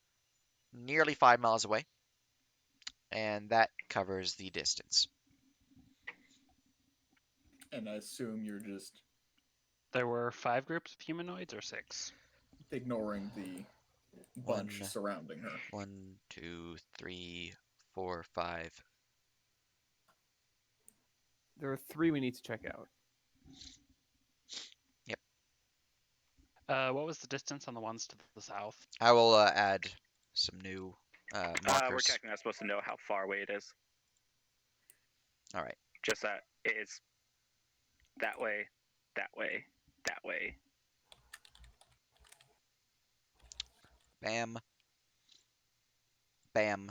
nearly 5 miles away, and that covers the distance. And I assume you're just There were 5 groups of humanoids or 6? ignoring the bunch One, surrounding her. 1, 2, 3, 4, 5. There are 3 we need to check out. Yep. What was the distance on the ones to the south? I will add some new We're markers. technically not supposed to know how far away it is. All right. Just that it's that way, that way, that way. Bam. Bam.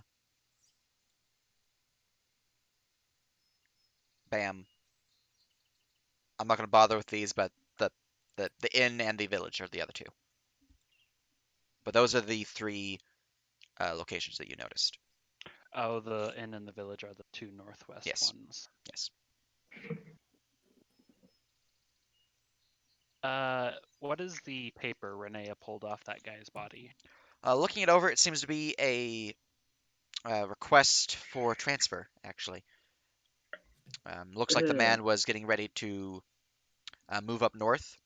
Bam. I'm not going to bother with these, but the inn and the village are the other 2. But those are the 3 locations that you noticed. Oh, the inn and the village are the 2 northwest Yes. ones. Yes. What is the paper Renea pulled off that guy's body? Looking it over, it seems to be a request for transfer, actually. Looks like the man was getting ready to move up north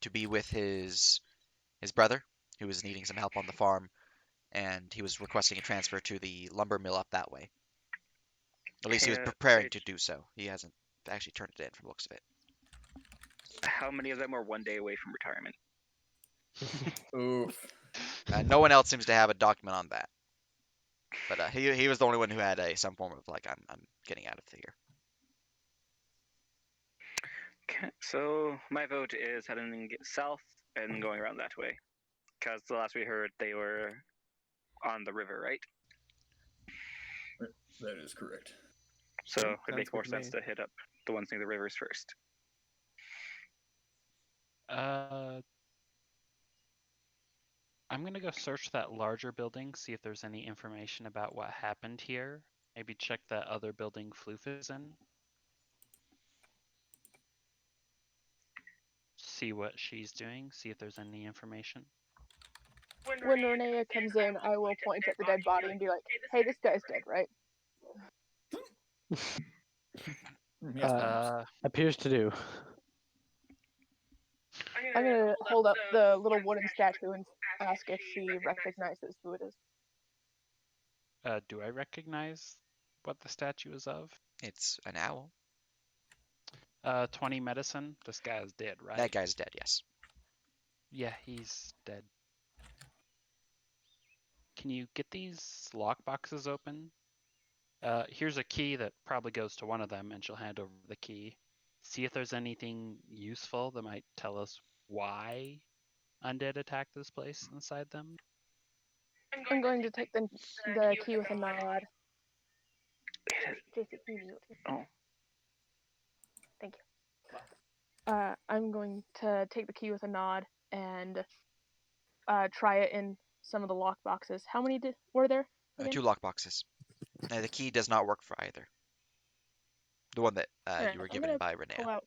to be with his brother, who was needing some help on the farm, and he was requesting a transfer to the lumber mill up that way. At least he was preparing to do so. He hasn't actually turned it in from the looks of it. How many of them are 1 day away from retirement? Oof. No one else seems to have a document on that. But he was the only one who had some form of like, I'm getting out of here. Okay, so my vote is heading south and going around that way. Because the last we heard, they were on the river, right? That is correct. So Sure, it sounds makes more good to sense me. to hit up the ones near the rivers first. I'm gonna go search that larger building, see if there's any information about what happened here. Maybe check that other building Floof is in. See what she's doing, see if there's any information. When Renea comes in, I will point at the dead body and be like, "Hey, this guy's dead, right?" Yes, Appears to do. I'm gonna hold up the little wooden statue and ask if she recognizes who it is. Do I recognize what the statue is of? It's an owl. 20 medicine. This guy is dead, right? That guy's dead, yes. Yeah, he's dead. Can you get these lock boxes open? Here's a key that probably goes to one of them, and she'll hand over the key. See if there's anything useful that might tell us why undead attacked this place inside them. I'm going to take the key with a nod. JC, can you mute? Oh. Thank you. I'm going to take the key with a nod and try it in some of the lock boxes. How many were there? 2 lock boxes. The key does not work for either. The one that Right, you were given by Renea.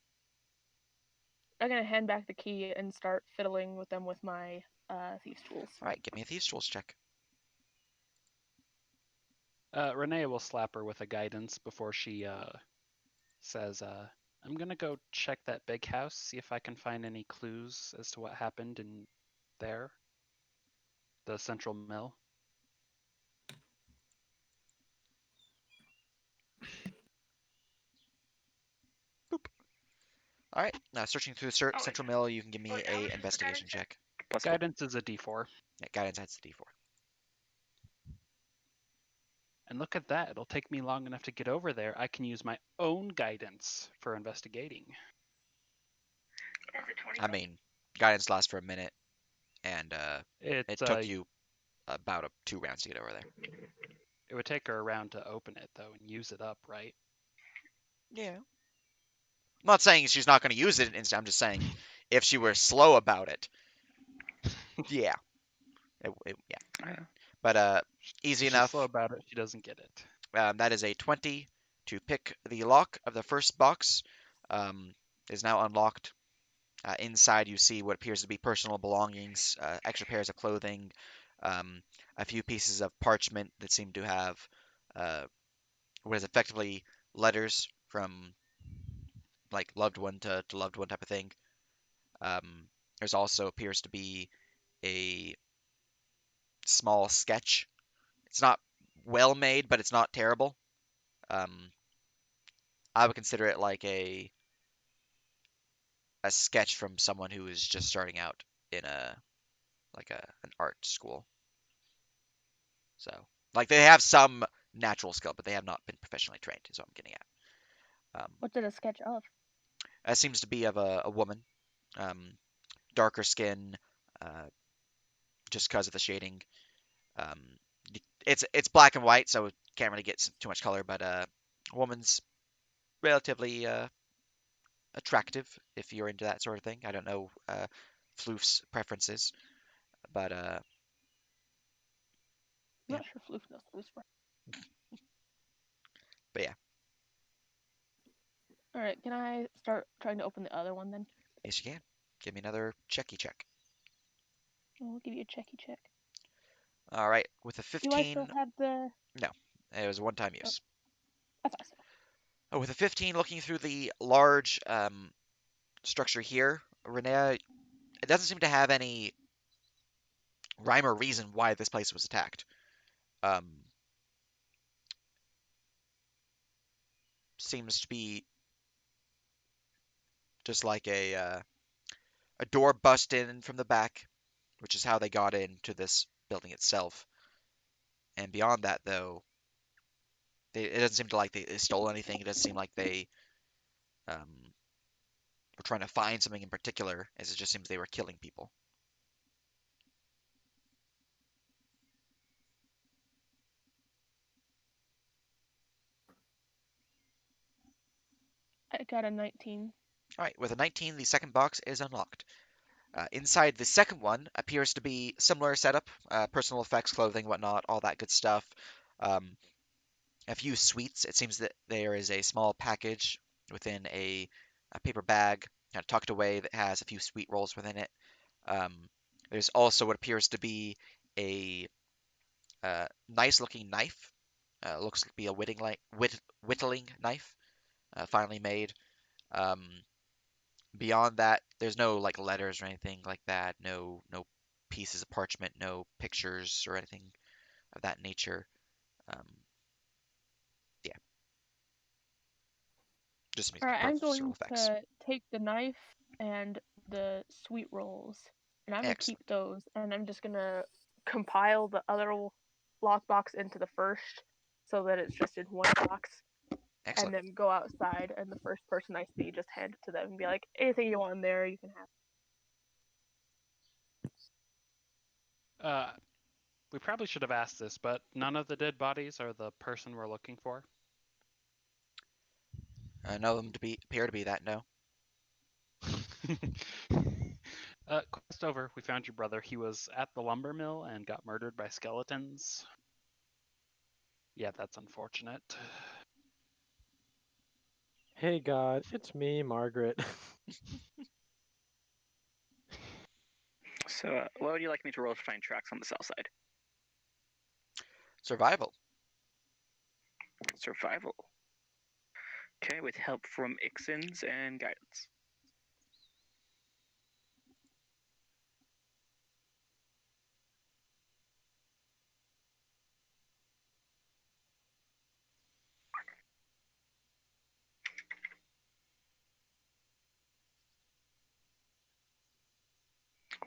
I'm gonna hand back the key and start fiddling with them with my thieves' tools. All right, give me a thieves' tools check. Renee will slap her with a guidance before she says, I'm gonna go check that big house, see if I can find any clues as to what happened in there. The central mill. All right, now searching through the central mill, you can give me a investigation check. Plus Guidance is a D4. Yeah, guidance adds the D4. And look at that, it'll take me long enough to get over there. I can use my own guidance for investigating. I mean, guidance lasts for a minute, and it took you about 2 rounds to get over there. It would take her a round to open it, though, and use it up, right? Yeah. I'm not saying she's not going to use it instant. I'm just saying if she were slow about it, yeah. Yeah. But easy If enough. she's slow about it, she doesn't get it. That is a 20 to pick the lock of the first box. Is now unlocked. Inside, you see what appears to be personal belongings, extra pairs of clothing, a few pieces of parchment that seem to have what is effectively letters from like loved one to loved one type of thing. There's also appears to be a small sketch. It's not well made, but it's not terrible. I would consider it like a sketch from someone who is just starting out in an art school. So like they have some natural skill, but they have not been professionally trained. Is what I'm getting at. What's it a sketch of? It seems to be of a woman, darker skin, just because of the shading. It's black and white, so can't really get too much color. But a woman's relatively attractive if you're into that sort of thing. I don't know Floof's preferences, but I'm not sure Floof knows Floof's preferences. But yeah. All right, can I start trying to open the other one then? Yes, you can. Give me another checky check. I'll give you a checky check. All right, with a 15. Do I still have the? No, it was a one-time use. I thought so. With a 15, looking through the large structure here, Renea, it doesn't seem to have any rhyme or reason why this place was attacked. Seems to be just like a door bust in from the back, which is how they got into this building itself. And beyond that, though, it doesn't seem to like they stole anything. It doesn't seem like they were trying to find something in particular, as it just seems they were killing people. I got a 19. All right, with a 19, the second box is unlocked. Inside the second one appears to be similar setup, personal effects, clothing, whatnot, all that good stuff. A few sweets. It seems that there is a small package within a paper bag kind of tucked away that has a few sweet rolls within it. There's also what appears to be a nice-looking knife. Looks to be a whittling knife, finely made. Beyond that, there's no like letters or anything like that. No pieces of parchment, no pictures or anything of that nature. Yeah. Just All right, I'm superficial going effects. to take the knife and the sweet rolls And I'm gonna Excellent. keep those, and I'm just gonna compile the other lockbox into the first, so that it's just in one box, Excellent. and then go outside, and the first person I see, just hand it to them and be like, anything you want in there, you can have. We probably should have asked this, but none of the dead bodies are the person we're looking for. None of them appear to be that, no. Quest over. We found your brother. He was at the lumber mill and got murdered by skeletons. Yeah, that's unfortunate. Hey God, it's me, Margaret. So, what would you like me to roll to find tracks on the south side? Survival. Survival. Okay, with help from Ixins and guidance.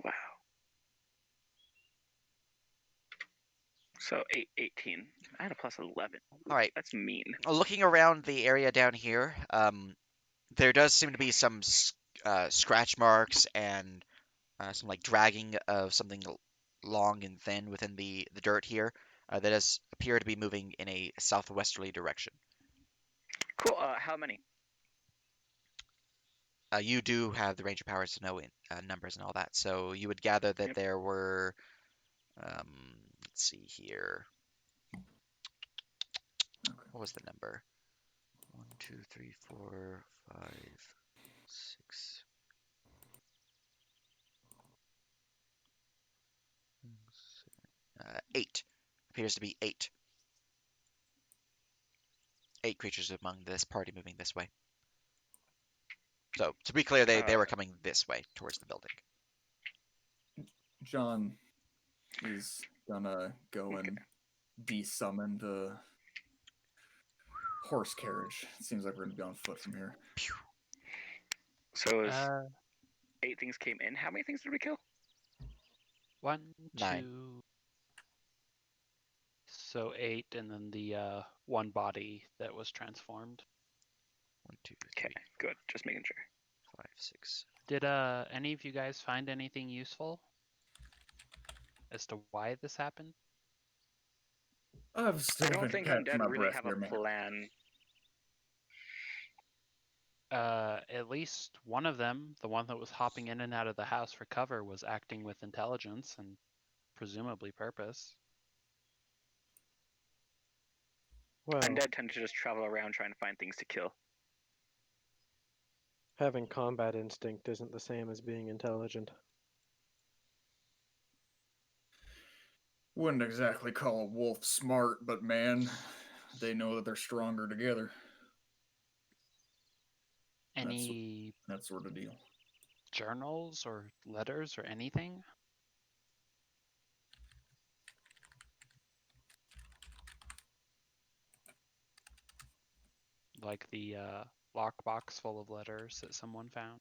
Wow. So 18. I had a plus 11. All right. That's mean. Looking around the area down here, there does seem to be some scratch marks and some like dragging of something long and thin within the dirt here that does appear to be moving in a southwesterly direction. Cool. How many? You do have the ranger powers to know numbers and all that, so you would gather that there were, let's see here. What was the number? 1, 2, 3, 4, 5, 6. 8. Appears to be 8. 8 creatures among this party moving this way. So, to be clear, they were coming this way, towards the building. John is gonna go and de-summon the horse carriage. It seems like we're gonna be on foot from here. So it was 8 things came in. How many things did we kill? 1, 9. 2. So 8, and then the one body that was transformed. 1, 2, 3. Okay, good. Just making sure. 5, 6. Did any of you guys find anything useful as to why this happened? I've still I don't been think catching Undead my really breath have here, a man. plan. At least one of them, the one that was hopping in and out of the house for cover, was acting with intelligence and presumably purpose. Well, Undead tend to just travel around trying to find things to kill. having combat instinct isn't the same as being intelligent. Wouldn't exactly call a wolf smart, but man, they know that they're stronger together. Any That sort of deal. journals or letters or anything? Like the lockbox full of letters that someone found?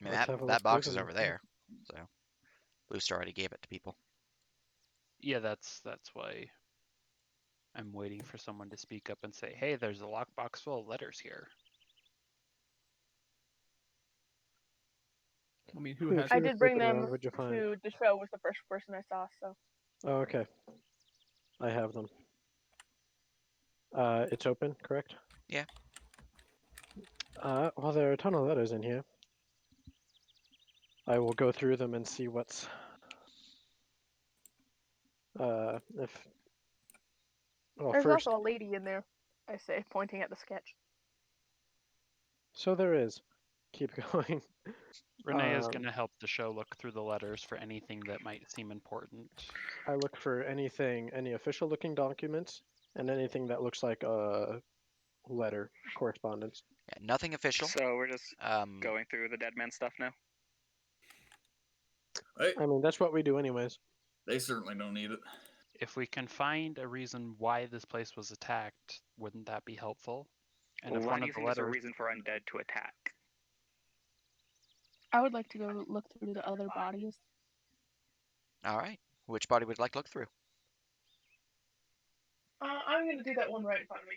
I mean, Let's have a that look box through is them. over there. So, Blue Star already gave it to people. Yeah, that's why I'm waiting for someone to speak up and say, hey, there's a lockbox full of letters here. I mean, who Who has? I you did were bring sleeping them around, what'd you find? to the show. Was the first person I saw, so. Oh, okay. I have them. It's open, correct? Yeah. Well, there are a ton of letters in here. I will go through them and see what's if. Well, There's first, also a lady in there, I say, pointing at the sketch. so there is. Keep going. Renee is going to help the show look through the letters for anything that might seem important. I look for any official looking documents, and anything that looks like a letter, correspondence. Yeah, nothing official. So we're just going through the dead man stuff now? I mean, that's what we do anyways. They certainly don't need it. If we can find a reason why this place was attacked, wouldn't that be helpful? And if Why one do of you the think there's a letters, reason for Undead to attack? I would like to go look through the other bodies. All right. Which body would you like to look through? I'm gonna do that one right in front of me.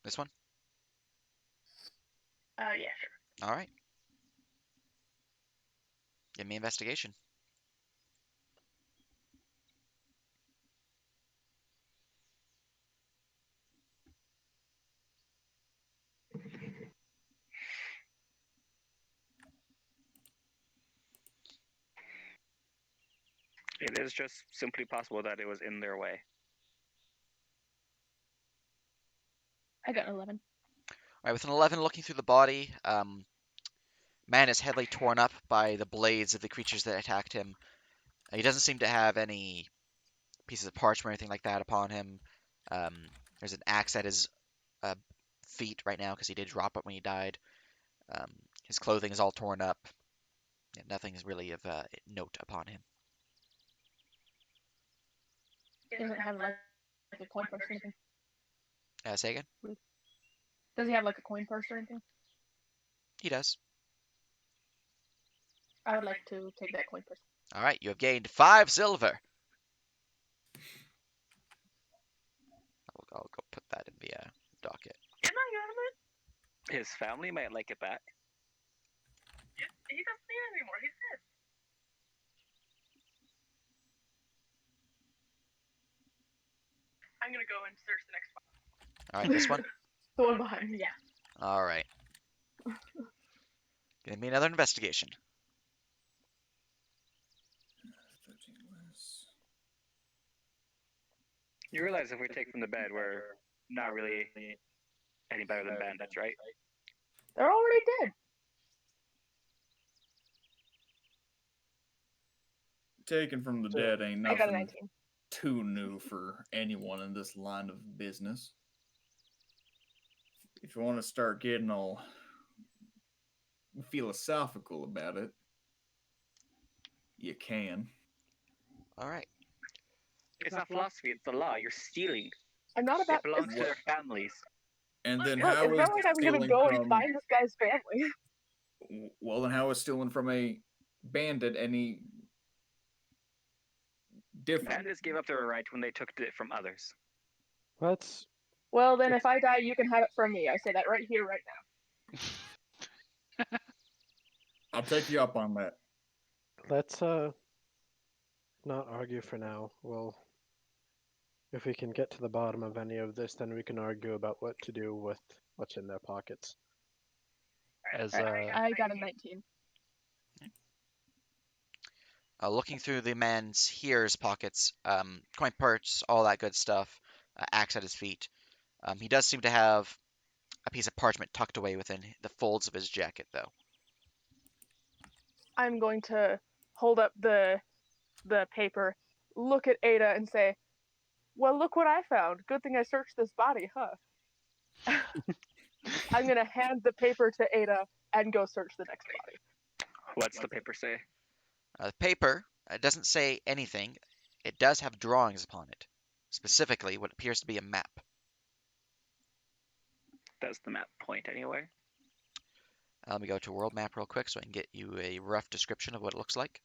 This one? Yeah, sure. All right. Give me investigation. It is just simply possible that it was in their way. I got 11. All right, with an 11 looking through the body, man is heavily torn up by the blades of the creatures that attacked him. He doesn't seem to have any pieces of parchment or anything like that upon him. There's an axe at his feet right now because he did drop it when he died. His clothing is all torn up. Yeah, nothing is really of note upon him. He doesn't have like a coin purse or anything. Say again? Does he have like a coin purse or anything? He does. I would like to take that coin purse. All right, you have gained 5 silver. I'll go put that in the docket. Am I on it? His family might like it back. He doesn't need it anymore. He's dead. I'm gonna go and search the next one. All right, this one? The one behind me, yeah. All right. Give me another investigation. 13 less. You realize if we take from the bed, we're not really any better than bandits, right? They're already dead. Taken from the dead ain't I got a nothing 19. too new for anyone in this line of business. If you want to start getting all philosophical about it, you can. All right. It's not philosophy, it's the law. You're stealing. I'm not about. It belongs to their families. And then Look, how it's is not like I'm gonna stealing go from? and find this guy's family. Well, then how is stealing from a bandit any different? Bandits gave up their right when they took it from others. Let's Well, then if I die, you can have it from me. I say that right here, right now. I'll take you up on that. let's not argue for now. Well, if we can get to the bottom of any of this, then we can argue about what to do with what's in their pockets. As I got a 19. Looking through the man's here's pockets, coin purse, all that good stuff, axe at his feet. He does seem to have a piece of parchment tucked away within the folds of his jacket, though. I'm going to hold up the paper, look at Ada, and say, "Well, look what I found. Good thing I searched this body, huh?" I'm gonna hand the paper to Ada and go search the next body. What's the paper say? The paper doesn't say anything. It does have drawings upon it, specifically what appears to be a map. Does the map point anywhere? Let me go to world map real quick so I can get you a rough description of what it looks like.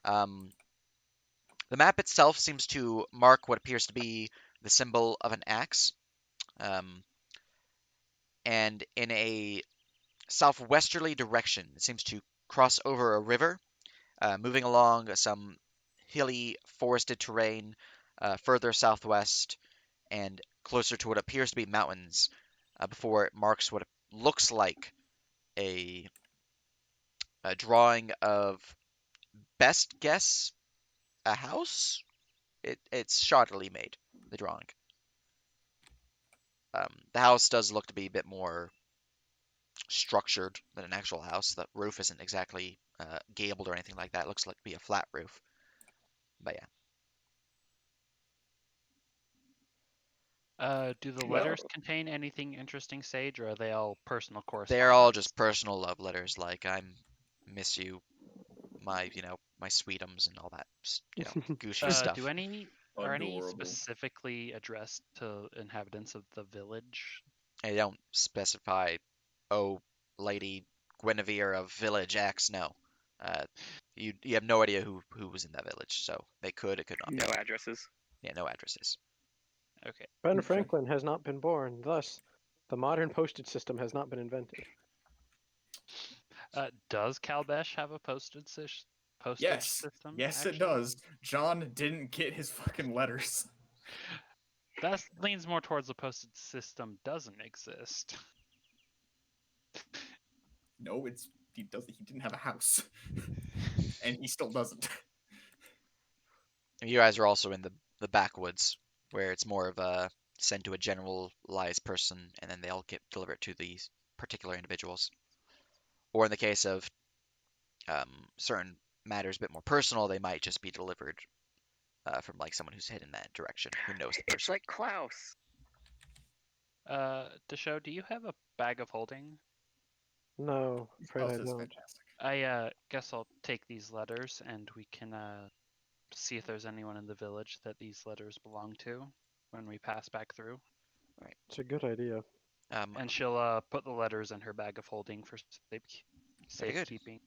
The map itself seems to mark what appears to be the symbol of an axe. And in a southwesterly direction, it seems to cross over a river, moving along some hilly, forested terrain further southwest and closer to what appears to be mountains before it marks what looks like a drawing of, best guess, a house? It's shoddily made, the drawing. The house does look to be a bit more structured than an actual house. The roof isn't exactly gabled or anything like that. It looks like to be a flat roof. But yeah. Do the letters contain anything interesting, Sage, or are they all personal correspondence? They're all just personal love letters, like "I'm miss you, my my sweetums" and all that gooshy stuff. Are any Adorable. specifically addressed to inhabitants of the village? They don't specify, "Oh, lady, Guinevere of Village X, no. You have no idea who was in that village, so it could not No be. addresses. Yeah, no addresses. Okay. Ben Okay. Franklin has not been born, thus, the modern postage system has not been invented. Does Calbesh have a postage Yes. system? Yes, it actually? does. John didn't get his fucking letters. That leans more towards the postage system doesn't exist. No, he didn't have a house. And he still doesn't. You guys are also in the backwoods, where it's more of a send to a generalized person, and then they all get delivered to these particular individuals. Or in the case of certain matters a bit more personal, they might just be delivered from like someone who's heading that direction, who knows the It's person. like Klaus. Desho, do you have a bag of holding? No, afraid Oh, I this is don't. fantastic. I guess I'll take these letters and we can see if there's anyone in the village that these letters belong to when we pass back through. It's a good idea. And she'll put the letters in her bag of holding for Very good. safekeeping.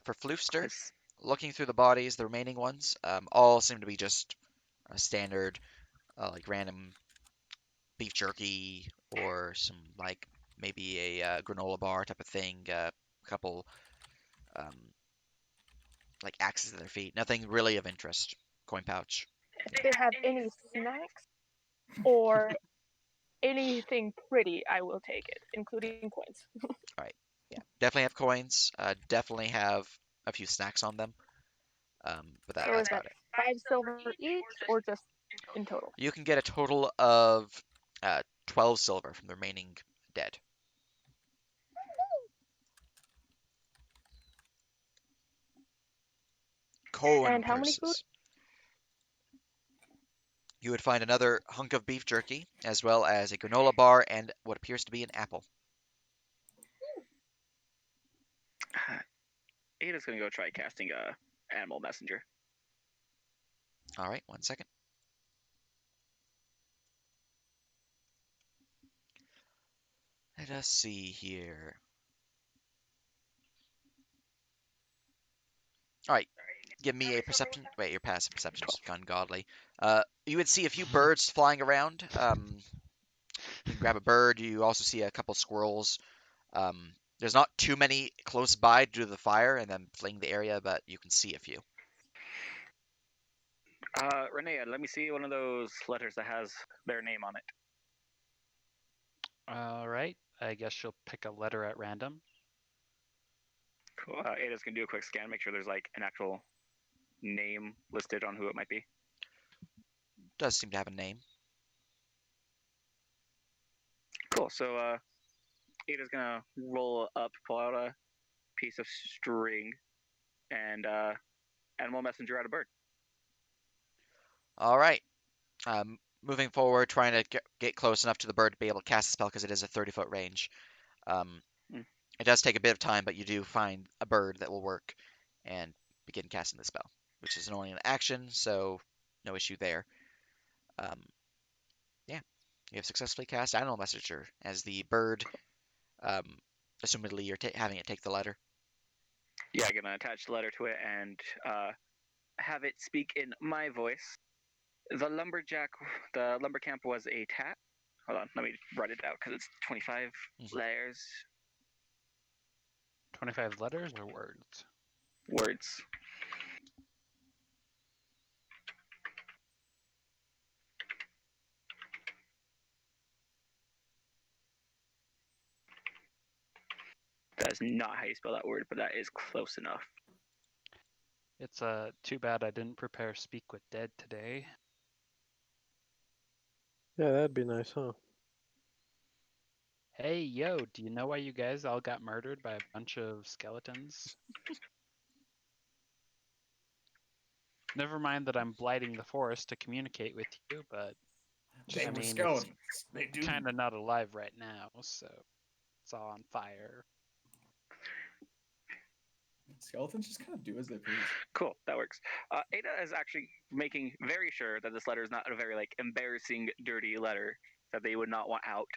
For Floofster, 'Cause looking through the bodies, the remaining ones, all seem to be just standard, like random beef jerky or some like maybe a granola bar type of thing. A couple like axes at their feet. Nothing really of interest. Coin pouch. If they have any snacks or anything pretty, I will take it, including coins. All right. Yeah. Definitely have coins. Definitely have a few snacks on them. But Or that's is that about it. 5 silver each, or just in total? You can get a total of 12 silver from the remaining dead. Coin And how many food? purses. You would find another hunk of beef jerky, as well as a granola bar and what appears to be an apple. Ada's gonna go try casting animal messenger. All right, 1 second. Let us see here. All right, give me a perception. Wait, your passive perception's ungodly. You would see a few birds flying around. You can grab a bird. You also see a couple squirrels. There's not too many close by due to the fire and then fleeing the area, but you can see a few. Renee, let me see one of those letters that has their name on it. All right. I guess she'll pick a letter at random. Cool. Ada's gonna do a quick scan, make sure there's like an actual name listed on who it might be. Does seem to have a name. Cool. So Ada's gonna roll up, pull out a piece of string, and animal messenger out a bird. All right. Moving forward, trying to get close enough to the bird to be able to cast the spell because it is a 30-foot range. It does take a bit of time, but you do find a bird that will work and begin casting the spell, which is only an action, so no issue there. Yeah, you have successfully cast Animal Messenger as the bird. Assumedly, you're having it take the letter. Yeah, I'm gonna attach the letter to it and have it speak in my voice. The lumber camp was a tat. Hold on, let me write it out because it's 25 layers. 25 letters or words? Words. That is not how you spell that word, but that is close enough. It's too bad I didn't prepare Speak with Dead today. Yeah, that'd be nice, huh? Hey, yo, do you know why you guys all got murdered by a bunch of skeletons? Never mind that I'm blighting the forest to communicate with you, but They I were mean, skeletons. They do. it's kind of not alive right now, so it's all on fire. Skeletons just kind of do as they please. Cool, that works. Ada is actually making very sure that this letter is not a very like embarrassing, dirty letter that they would not want out.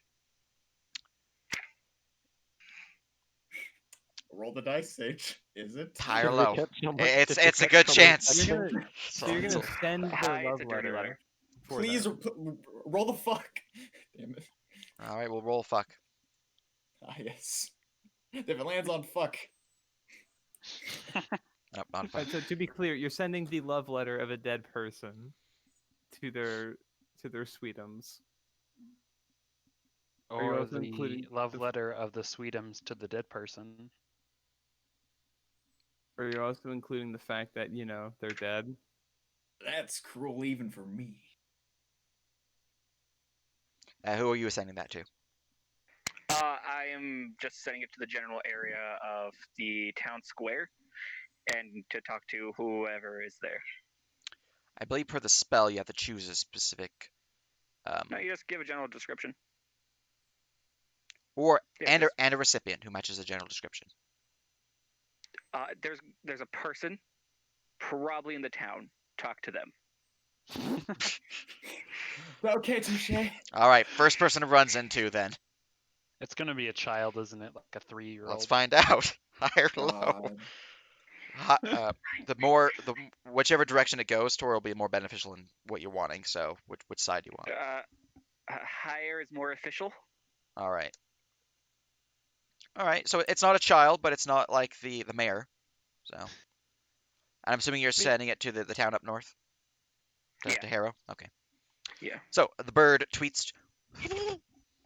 Roll the dice, Sage. Is it? High or Should we low? catch someone- It's should we it's a catch good someone chance. You're texting? gonna, So, so you're so- gonna send Hi, their it's love a dirty letter. letter. For Please them. roll the fuck. Damn it. all right, we'll roll fuck. Ah, yes. If it lands on fuck. Nope, not fuck. Right, so to be clear, you're sending the love letter of a dead person to their sweetums. Are you Or also the including love the- letter of the Sweetums to the dead person. Or you're also including the fact that, they're dead. That's cruel even for me. Who are you sending that to? I am just sending it to the general area of the town square, and to talk to whoever is there. I believe per the spell you have to choose a specific, No, you just give a general description. or Yeah, and just- a recipient who matches the general description. There's a person, probably in the town. Talk to them. Okay, touche. All right, first person it runs into then. It's gonna be a child, isn't it? Like a 3-year-old. Let's find out. High or low. God. Whichever direction it goes toward will be more beneficial in what you're wanting. So which side do you want? Higher is more official. All right. All right. So it's not a child, but it's not like the mayor. So I'm assuming you're sending it to the town up north. To Harrow. Okay. Yeah. So the bird tweets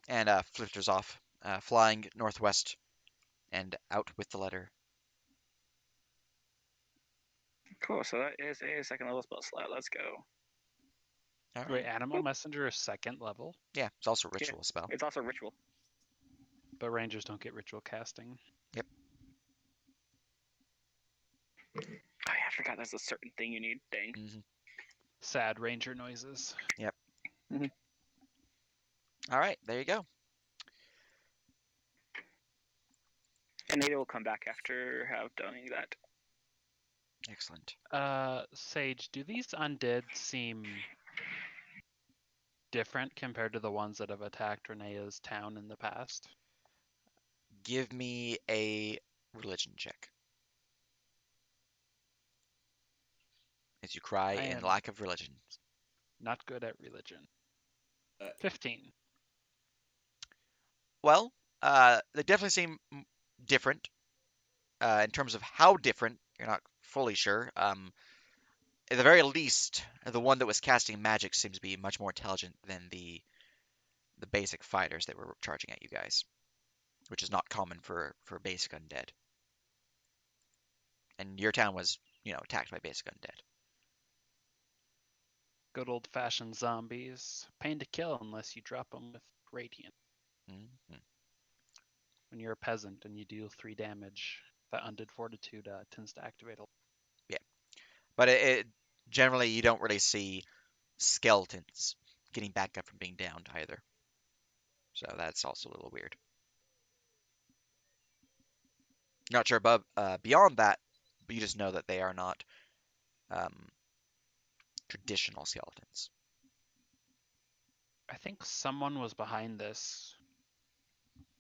and flitters off, flying northwest and out with the letter. Cool. So that is a second level spell slot. Let's go. All right. Wait, Animal Messenger is 2nd level, Yeah, it's also a ritual spell. It's also ritual. but Rangers don't get ritual casting. Yep. Oh, yeah, I forgot that's a certain thing you need. Dang. Mm-hmm. Sad Ranger noises. Yep. Mm-hmm. All right, there you go. And maybe we'll come back after have done that. Excellent. Sage, do these undead seem different compared to the ones that have attacked Renea's town in the past? Give me a religion check. As you cry I in am- lack of religion. Not good at religion. Uh, 15. Well, they definitely seem different. In terms of how different, you're not fully sure. At the very least, the one that was casting magic seems to be much more intelligent than the basic fighters that were charging at you guys, which is not common for basic undead. And your town was, attacked by basic undead. Good old-fashioned zombies. Pain to kill unless you drop them with Radiant. Mm-hmm. When you're a peasant and you deal 3 damage, that Undead Fortitude tends to activate a lot. But it generally you don't really see skeletons getting back up from being downed either. So that's also a little weird. Not sure above beyond that, but you just know that they are not traditional skeletons. I think someone was behind this.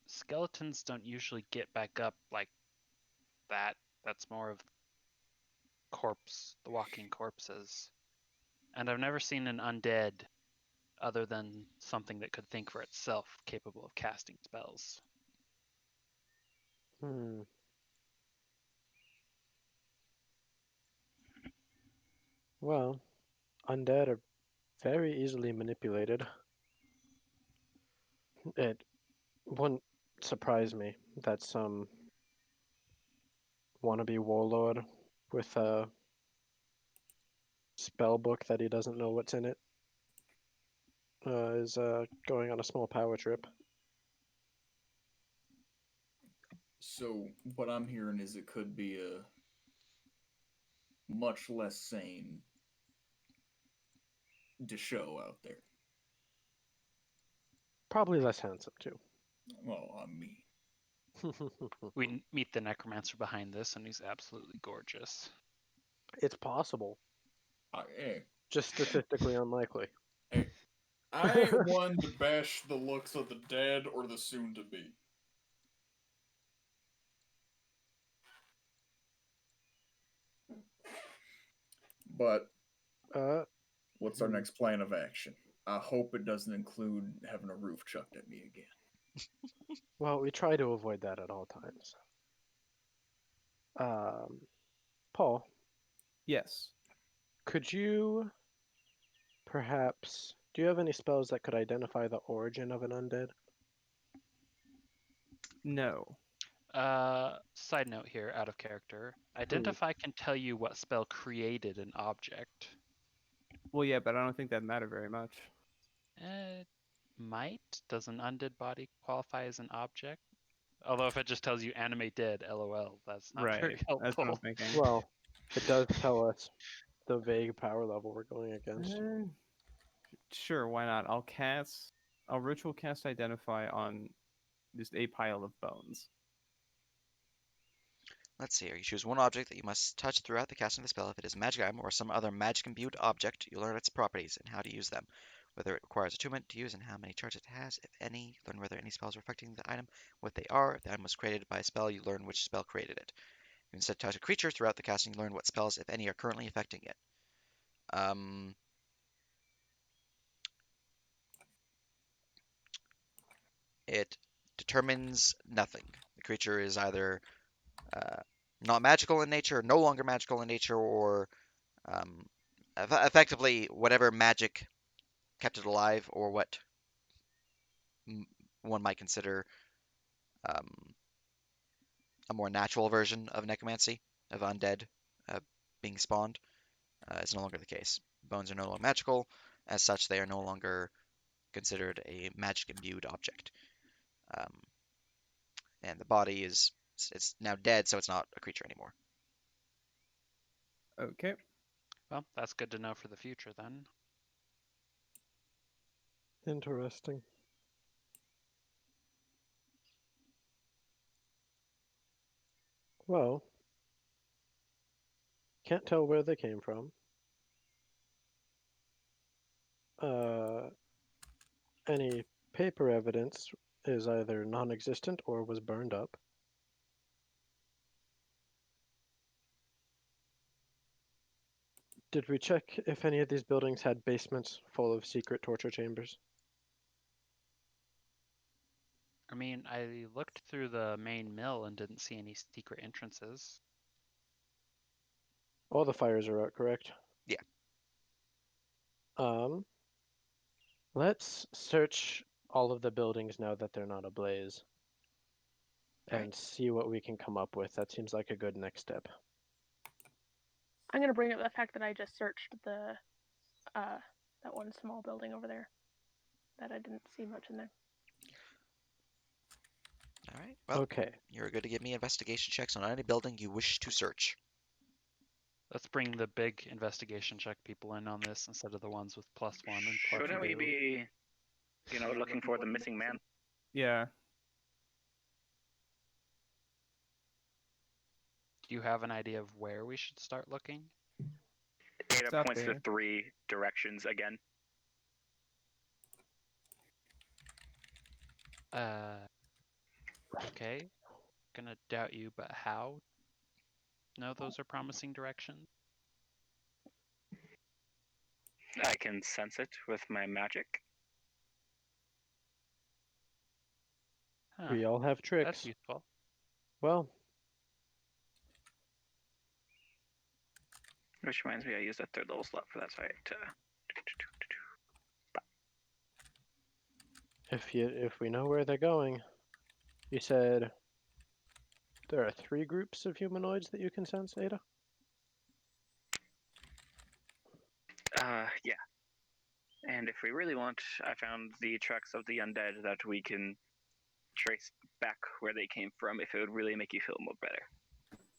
Skeletons don't usually get back up like that. That's more of the walking corpses. And I've never seen an undead other than something that could think for itself, capable of casting spells. Well, undead are very easily manipulated. It wouldn't surprise me that some wannabe warlord with a spell book that he doesn't know what's in it is going on a small power trip. So what I'm hearing is it could be a much less sane show out there. Probably less handsome too. Well, I mean, We meet the necromancer behind this, and he's absolutely gorgeous. It's possible, hey, just statistically unlikely. I ain't one to bash the looks of the dead or the soon-to-be. But Uh, what's our next plan of action? I hope it doesn't include having a roof chucked at me again. well, we try to avoid that at all times. Paul, Yes. could you perhaps do you have any spells that could identify the origin of an undead? No. Side note here, out of character. Identify can tell you what spell created an object. Well, yeah, but I don't think that mattered very much. It might. Does an undead body qualify as an object? Although if it just tells you animate dead, lol, that's not very Right. That's what I'm helpful. thinking. Well, it does tell us the vague power level we're going against. Sure, why not? I'll ritual cast identify on just a pile of bones. Let's see here. You choose one object that you must touch throughout the casting of the spell. If it is a magic item or some other magic-imbued object, you learn its properties and how to use them, whether it requires attunement to use and how many charges it has, if any. You learn whether any spells are affecting the item, what they are. If the item was created by a spell, you learn which spell created it. You instead touch a creature throughout the casting, you learn what spells, if any, are currently affecting it. It determines nothing. The creature is either not magical in nature, no longer magical in nature, or effectively whatever magic kept it alive, or what one might consider a more natural version of necromancy, of undead being spawned, is no longer the case. Bones are no longer magical. As such, they are no longer considered a magic-imbued object. And the body it's now dead, so it's not a creature anymore. Okay. Well, that's good to know for the future then. Interesting. Well, can't tell where they came from. Any paper evidence is either non-existent or was burned up. Did we check if any of these buildings had basements full of secret torture chambers? I mean, I looked through the main mill and didn't see any secret entrances. All the fires are out, correct? Yeah. Let's search all of the buildings now that they're not ablaze and see what we can come up with. That seems like a good next step. I'm gonna bring up the fact that I just searched the that one small building over there. That I didn't see much in there. All right. Well, okay. You're good to give me investigation checks on any building you wish to search. Let's bring the big investigation check people in on this instead of the ones with +1 and +2. Shouldn't we be, looking for the missing man? Yeah. Do you have an idea of where we should start looking? Ada Stop points there. to 3 directions again. Okay. Gonna doubt you, but how? No, those are promising directions. I can sense it with my magic. We all have tricks. That's useful. Well, Which reminds me, I used a 3rd level slot for that site. if we know where they're going, you said there are 3 groups of humanoids that you can sense, Ada? Yeah. And if we really want, I found the tracks of the undead that we can trace back where they came from if it would really make you feel more better.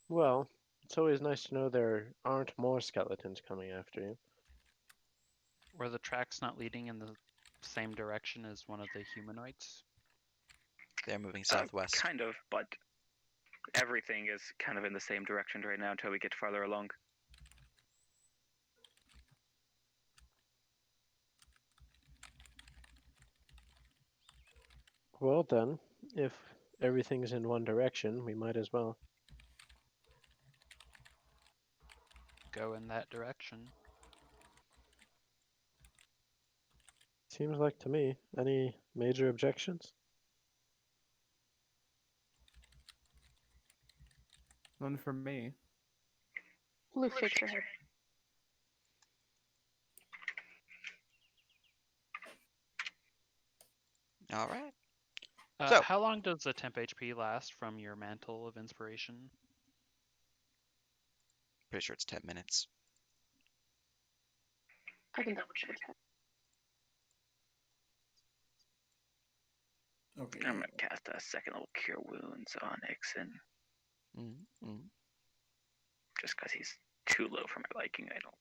Well, it's always nice to know there aren't more skeletons coming after you. Were the tracks not leading in the same direction as one of the humanoids? They're moving southwest. Kind of, but everything is kind of in the same direction right now until we get farther along. Well then, if everything's in one direction, we might as well. go in that direction. Seems like to me. Any major objections? None for me. Blue shakes her head. All right. So, how long does the temp HP last from your Mantle of Inspiration? Pretty sure it's 10 minutes. I can double check that. Okay. I'm gonna cast a second level Cure Wounds on Ixon. Mm-hmm. Just because he's too low for my liking, I don't.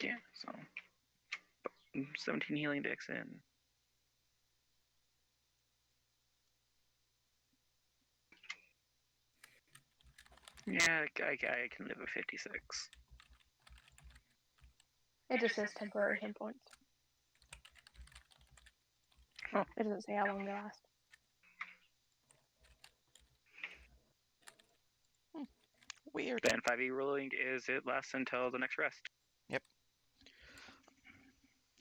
Yeah, so 17 healing to Ixon. Yeah, I can live at 56. It just says temporary hit points. Oh. It doesn't say how long they last. Weird. Then 5e ruling is it lasts until the next rest. Yep.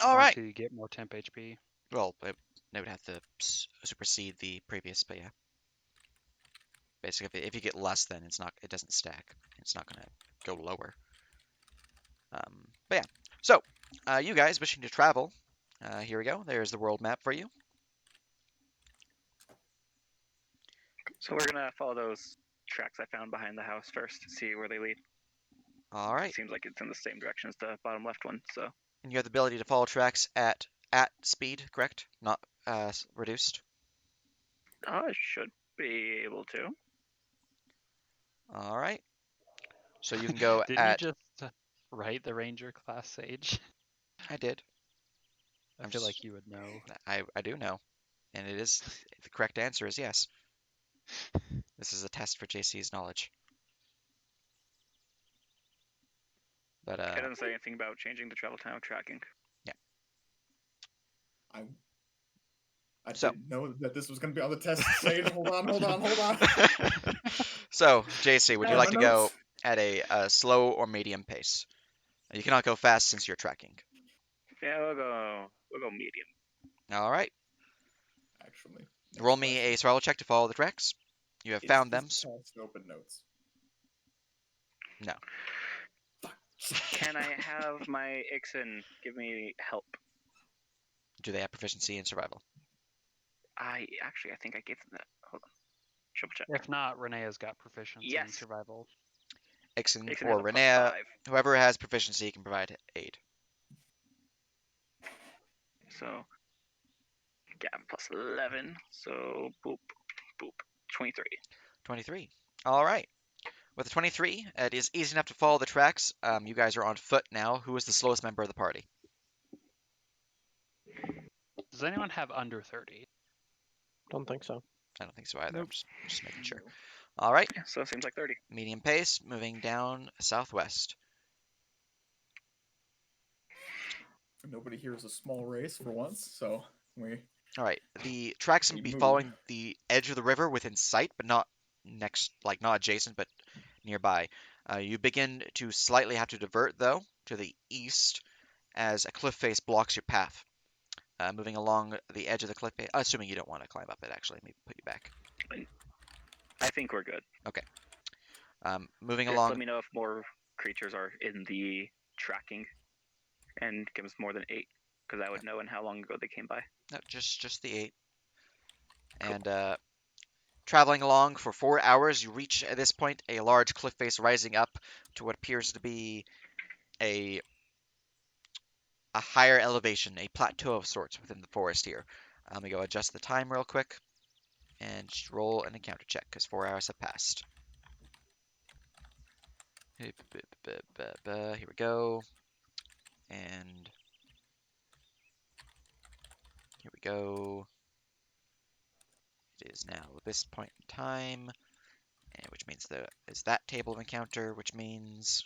All right. Until you get more temp HP. Well, it would have to supersede the previous, but yeah. Basically, if you get less, then it doesn't stack. It's not gonna go lower. But yeah. So, you guys wishing to travel, here we go. There's the world map for you. So we're gonna follow those tracks I found behind the house first to see where they lead. All right. It seems like it's in the same direction as the bottom left one, so. And you have the ability to follow tracks at speed, correct? Not reduced. I should be able to. All right. So you can go Didn't at. you just write the Ranger class Sage? I did. I feel like you would know. I do know, and it is the correct answer is yes. This is a test for JC's knowledge. But It doesn't say anything about changing the travel time of tracking. Yeah. I didn't know that this was going to be on the test. Sage, hold on. So, JC, would you Yeah, like my to go notes. at a slow or medium pace? You cannot go fast since you're tracking. Yeah, we'll go medium. All right. Actually. Roll me a survival check to follow the tracks. You have found them. Test open notes. No. Can I have my Ixon give me help? Do they have proficiency in survival? I think I gave them that. Hold on. Triple check. If not, Renea's got proficiency in Yes. survival. Ixon Ixon or has a Renea, +5. whoever has proficiency can provide aid. So, yeah, +11. So, boop, 23. 23. All right. With a 23, it is easy enough to follow the tracks. You guys are on foot now. Who is the slowest member of the party? Does anyone have under 30? Don't think so. I don't think so either. Nope. I'm just making sure. All right. Yeah, so it seems like 30. Medium pace, moving down southwest. Nobody here is a small race for once, so we. All right. The tracks will We be move. following the edge of the river within sight, but not next, like not adjacent, but nearby. You begin to slightly have to divert, though, to the east as a cliff face blocks your path. Moving along the edge of the cliff face, assuming you don't want to climb up it, actually. Let me put you back. I think we're good. Moving Just along. let me know if more creatures are in the tracking and give us more than 8, because I would know in how long ago they came by. No, just the 8. And traveling along for 4 hours, you reach at this point a large cliff face rising up to what appears to be a higher elevation, a plateau of sorts within the forest here. Let me go adjust the time real quick and just roll an encounter check because 4 hours have passed. Here we go. And here we go. It is now this point in time, and which means there is that table of encounter, which means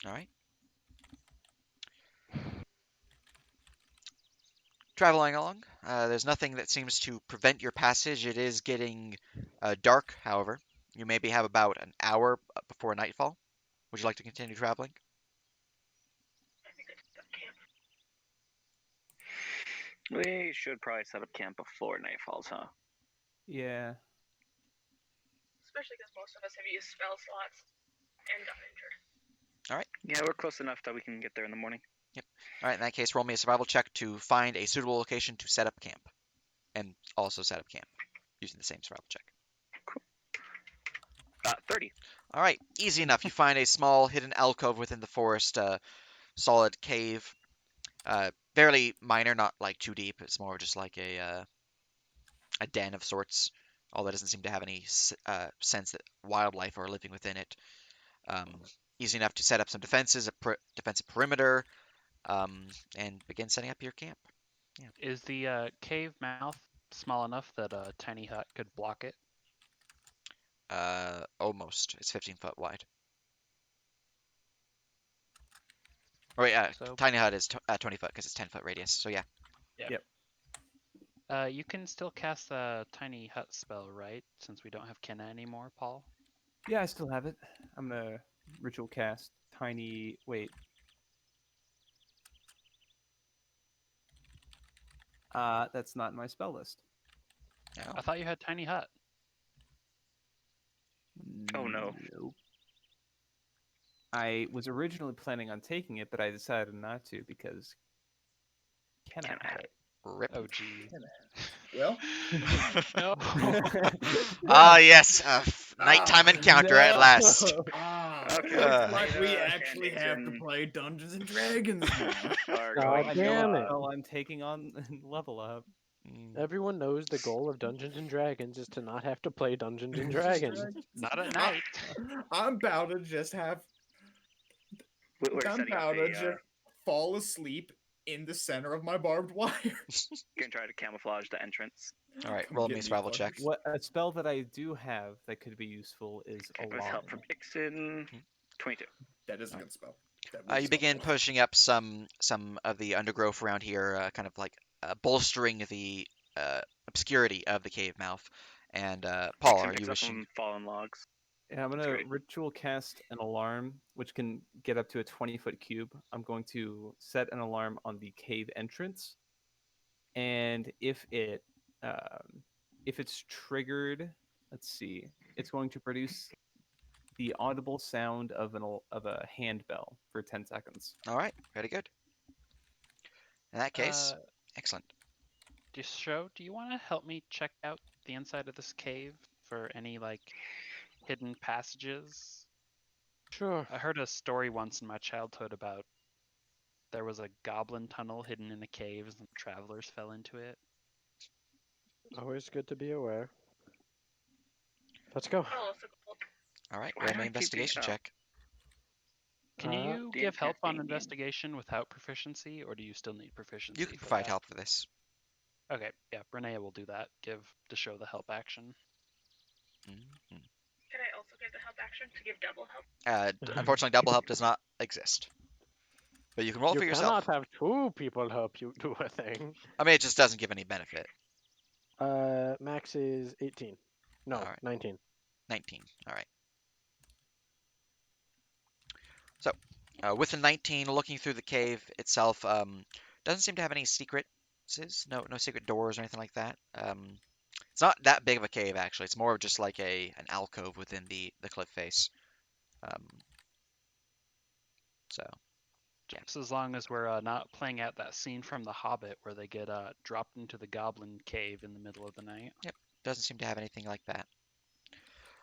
all right. traveling along. There's nothing that seems to prevent your passage. It is getting dark, however. You maybe have about an hour before nightfall. Would you like to continue traveling? We should probably set up camp before night falls, huh? Yeah. Especially because most of us have used spell slots and got injured. All right. Yeah, we're close enough that we can get there in the morning. All right, in that case, roll me a survival check to find a suitable location to set up camp. And also set up camp using the same survival check. 30. All right, easy enough. You find a small hidden alcove within the forest, solid cave. Fairly minor, not like too deep. It's more just like a den of sorts. Although it doesn't seem to have any sense that wildlife are living within it. Easy enough to set up some defenses, a defensive perimeter, and begin setting up your camp. Yeah. Is the cave mouth small enough that a tiny hut could block it? Almost. It's 15 foot wide. Or wait, So- tiny hut is 20 foot because it's 10 foot radius. So yeah. You can still cast the tiny hut spell, right? Since we don't have Kenna anymore, Paul. Yeah, I still have it. I'm gonna ritual cast tiny. Wait. That's not in my spell list. No. I thought you had tiny hut. Oh, no. Nope. I was originally planning on taking it, but I decided not to because Kenna had it. Rip. Oh, gee. Well, No. Ah, yes. Nighttime encounter at last. Okay. Looks like we and actually have to Ixen play Dungeons and Dragons now. are God going damn to, it. Well, I'm taking on level up. Everyone knows the goal of Dungeons and Dragons is to not have to play Dungeons and Dragons. Not at night. I'm about to just have. we're I'm setting up about to a, just fall asleep in the center of my barbed wire. gonna try to camouflage the entrance. All right, Come roll get me a me, survival check. fuckers. What a spell that I do have that could be useful is Okay, with help from alarm. Ixen, 22. That is a good spell. That You really begin spell. pushing up some of the undergrowth around here, kind of like bolstering the obscurity of the cave mouth. And Paul, Ixen are picks you up some wishing? fallen logs. Yeah, I'm That's gonna great. ritual cast an alarm, which can get up to a 20-foot cube. I'm going to set an alarm on the cave entrance, and if it's triggered, let's see, it's going to produce the audible sound of a handbell for 10 seconds. All right, very good. In that case, Uh, excellent. do you want to help me check out the inside of this cave for any like hidden passages? Sure. I heard a story once in my childhood about there was a goblin tunnel hidden in a cave and some travelers fell into it. Always good to be aware. Let's go. Oh, so cool. All right, Why roll do me I keep the- investigation oh. check. Can you The give help on Incantation. investigation without proficiency, or do you still need proficiency? You can for provide that? help for this. Okay, yeah, Renee will do that. Give to show the help action. Mhm. Can I also give the help action to give double help? Unfortunately, double help does not exist. But you can roll You for yourself. cannot have two people help you do a thing. I mean, it just doesn't give any benefit. Max is 18. No, All right. 19. 19. All right. So, with the 19, looking through the cave itself, doesn't seem to have any secrets. No secret doors or anything like that. It's not that big of a cave, actually. It's more of just like an alcove within the cliff face. So, Just as long as we're not playing out that scene from The Hobbit where they get dropped into the goblin cave in the middle of the night. doesn't seem to have anything like that.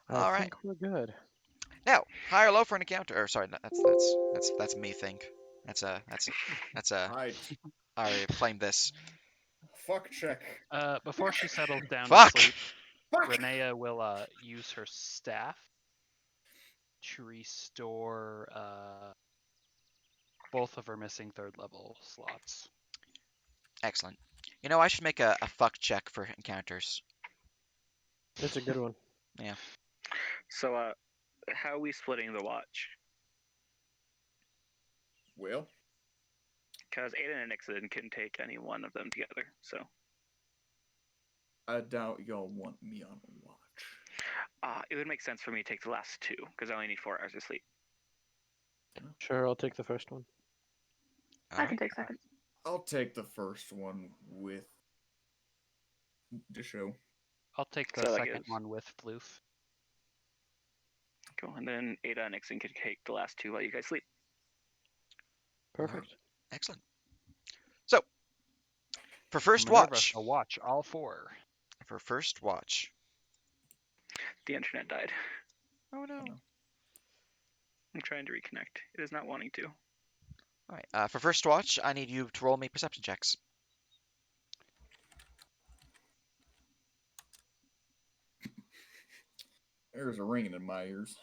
I All right. think we're good. Now, high or low for an encounter? Or sorry, that's me think. That's a. Right. I already claimed this. Fuck check. Before she settles down Fuck! to sleep, Fuck. Renea will use her staff to restore both of her missing third level slots. Excellent. You know, I should make a fuck check for encounters. It's a good one. So, how are we splitting the watch? Well, Because Aiden and Nixon can take any one of them together. So I doubt y'all want me on watch. it would make sense for me to take the last two because I only need 4 hours of sleep. Sure, I'll take the first one. All I right. can take second. I'll take the first one with the show. I'll take the So that second gives- one with Floof. Cool. And then Ada and Nixon can take the last two while you guys sleep. Perfect. Excellent. So, for first Minerva watch. shall watch all 4. For first watch. The internet died. Oh no. I'm trying to reconnect. It is not wanting to. All right. For first watch, I need you to roll me perception checks. There's a ringing in my ears.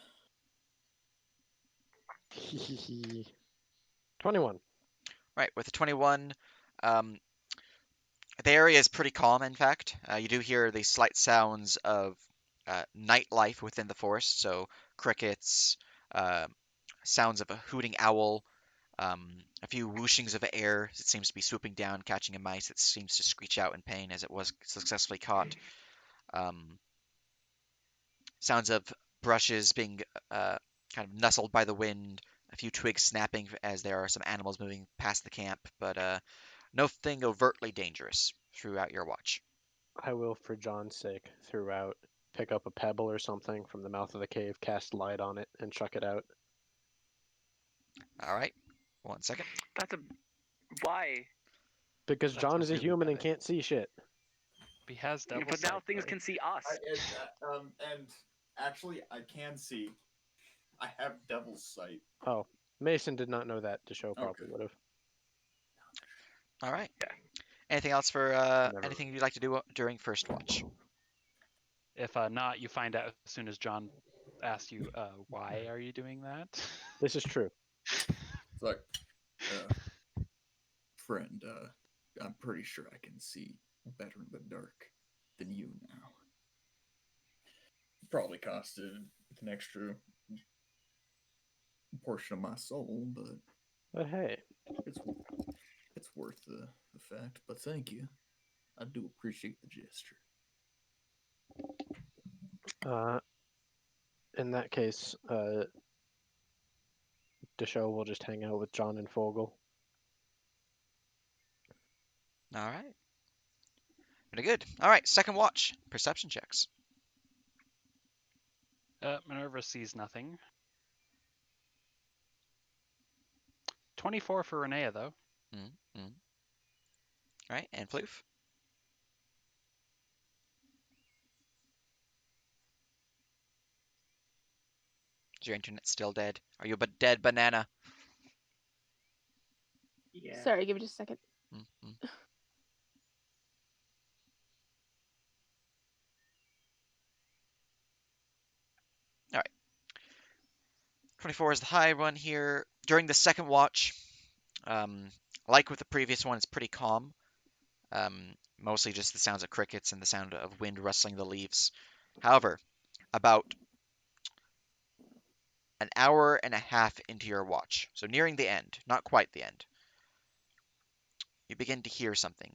21. Right. With a 21, the area is pretty calm. In fact, you do hear the slight sounds of nightlife within the forest. So crickets, sounds of a hooting owl. A few whooshings of air. It seems to be swooping down, catching a mice that seems to screech out in pain as it was successfully caught. Sounds of brushes being kind of nestled by the wind. A few twigs snapping as there are some animals moving past the camp, but nothing overtly dangerous throughout your watch. I will, for John's sake, throughout, pick up a pebble or something from the mouth of the cave, cast light on it, and chuck it out. All right. 1 second. That's a why. Because That's John a is a really human bad and can't see shit. He has double But now sight, things though. can see us. And actually, I can see. I have devil's sight. Oh, Mason did not know that. Deshow probably Okay. would have. All right. Yeah. Anything else for Never. anything you'd like to do during first watch? If not, you find out as soon as John asks you, why are you doing that? This is true. It's like, friend, I'm pretty sure I can see better in the dark than you now. Probably costed an extra portion of my soul, but But hey, it's worth the fact. But thank you. I do appreciate the gesture. in that case, Deshow will just hang out with John and Fogel. All right. Pretty good. All right. Second watch. Perception checks. Minerva sees nothing. 24 for Renea, though. Mm-hmm. All right. And Floof. Is your internet still dead? Are you a dead banana? Yeah. Sorry, give me just a second. Mm-hmm. 24 is the high one here. During the second watch, like with the previous one, it's pretty calm. Mostly just the sounds of crickets and the sound of wind rustling the leaves. However, about an hour and a half into your watch, so nearing the end, not quite the end, you begin to hear something.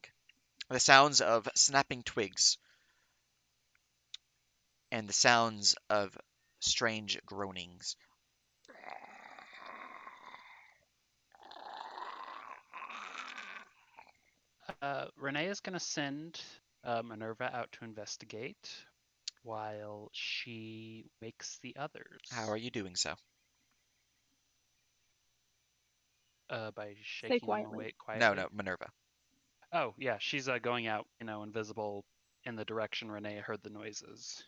The sounds of snapping twigs and the sounds of strange groanings. Renee is going to send Minerva out to investigate while she wakes the others. How are you doing so? By shaking them quietly. awake quietly. No, Minerva. Oh, yeah, she's going out, invisible in the direction Renee heard the noises.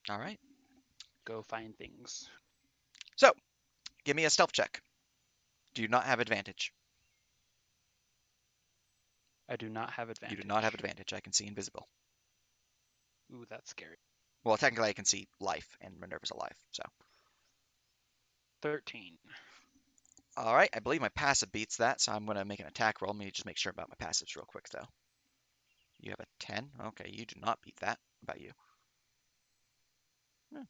All right. Go find things. So, give me a stealth check. Do you not have advantage? I do not have advantage. You do not have advantage. I can see invisible. Ooh, that's scary. Well, technically I can see life, and Minerva's alive, so. 13. All right, I believe my passive beats that, so I'm going to make an attack roll. Let me just make sure about my passives real quick, though. You have a 10? Okay, you do not beat that. How about you? No.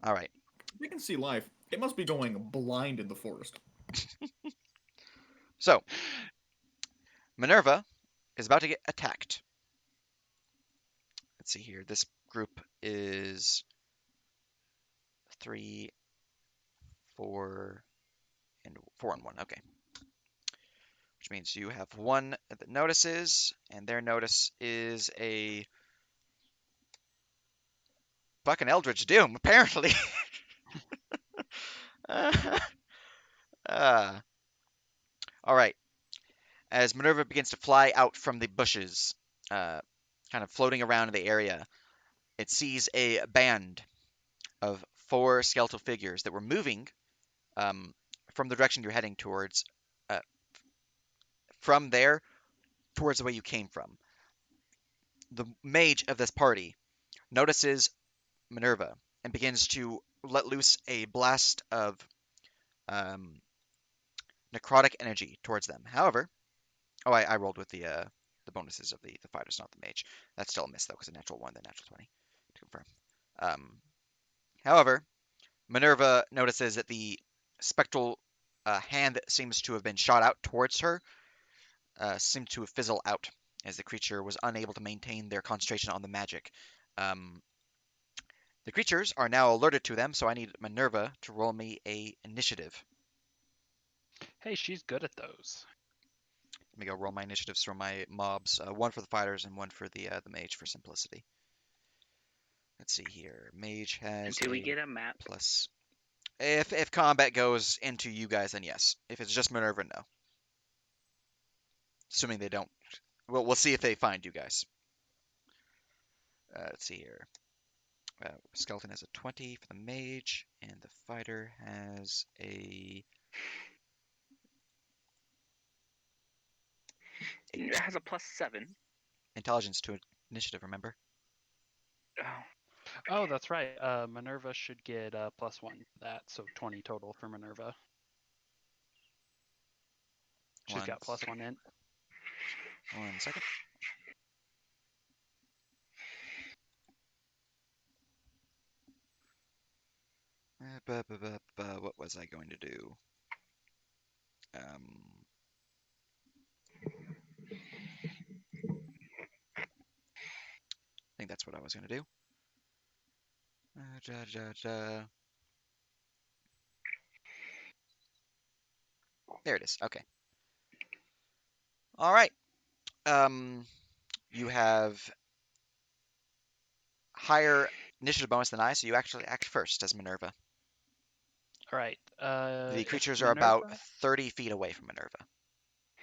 All right. They can see life. It must be going blind in the forest. So, Minerva is about to get attacked. Let's see here. This group is 3, 4, and 4 and 1. Okay. Which means you have one that notices, and their notice is a fucking Eldritch Doom, apparently. uh, all right. As Minerva begins to fly out from the bushes, kind of floating around in the area, it sees a band of 4 skeletal figures that were moving from the direction you're heading towards, uh, from there towards the way you came from. The mage of this party notices Minerva and begins to let loose a blast of necrotic energy towards them. However, I rolled with the bonuses of the fighters, not the mage. That's still a miss though, because a natural 1, then natural 20 to confirm. However, Minerva notices that the spectral hand that seems to have been shot out towards her seemed to fizzle out as the creature was unable to maintain their concentration on the magic. The creatures are now alerted to them, so I need Minerva to roll me a initiative. Hey, she's good at those. Let me go roll my initiatives for my mobs. 1 for the fighters and 1 for the mage for simplicity. Let's see here. Mage has Do we get a map? plus. If combat goes into you guys, then yes. If it's just Minerva, no. Assuming they don't. We'll see if they find you guys. Let's see here. Skeleton has a 20 for the mage, and the fighter has a 8. It has a +7. Intelligence to initiative, remember? Oh. Oh, that's right. Minerva should get +1 for that, so 20 total for Minerva. She's got +1 in. 1 second. What was I going to do? I think that's what I was going to do. There it is. Okay. All right. You have higher initiative bonus than I, so you actually act first as Minerva. All right. The if creatures are about Minerva- 30 feet away from Minerva.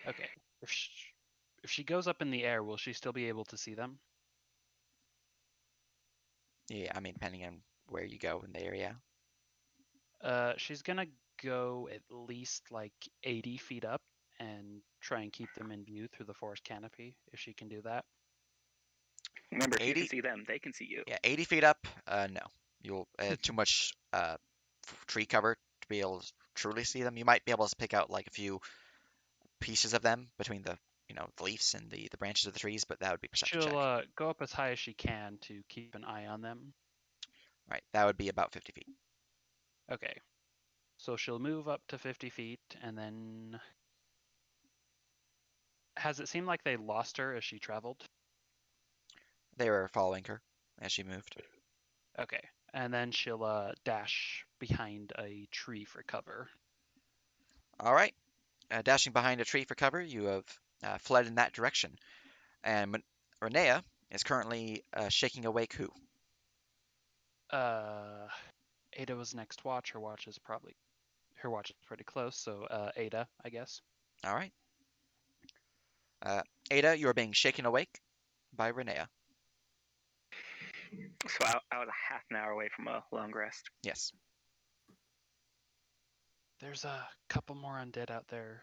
Okay. If she goes up in the air, will she still be able to see them? Yeah, I mean, depending on where you go in the area. She's gonna go at least like 80 feet up and try and keep them in view through the forest canopy, if she can do that. Remember, if you 80? can see them, they can see you. Yeah, 80 feet up. No, you'll too much tree cover to be able to truly see them. You might be able to pick out like a few pieces of them between the the leaves and the branches of the trees, but that would be perception check. She'll go up as high as she can to keep an eye on them. Right, that would be about 50 feet. Okay. So she'll move up to 50 feet, and then... Has it seemed like they lost her as she traveled? They were following her as she moved. Okay. And then she'll dash behind a tree for cover. All right. Dashing behind a tree for cover, you have fled in that direction. And Renea is currently shaking awake who? Ada was next watch. Her watch is pretty close, so Ada, I guess. All right. Ada, you are being shaken awake by Renea. So I was a half an hour away from a long rest. Yes. There's a couple more undead out there.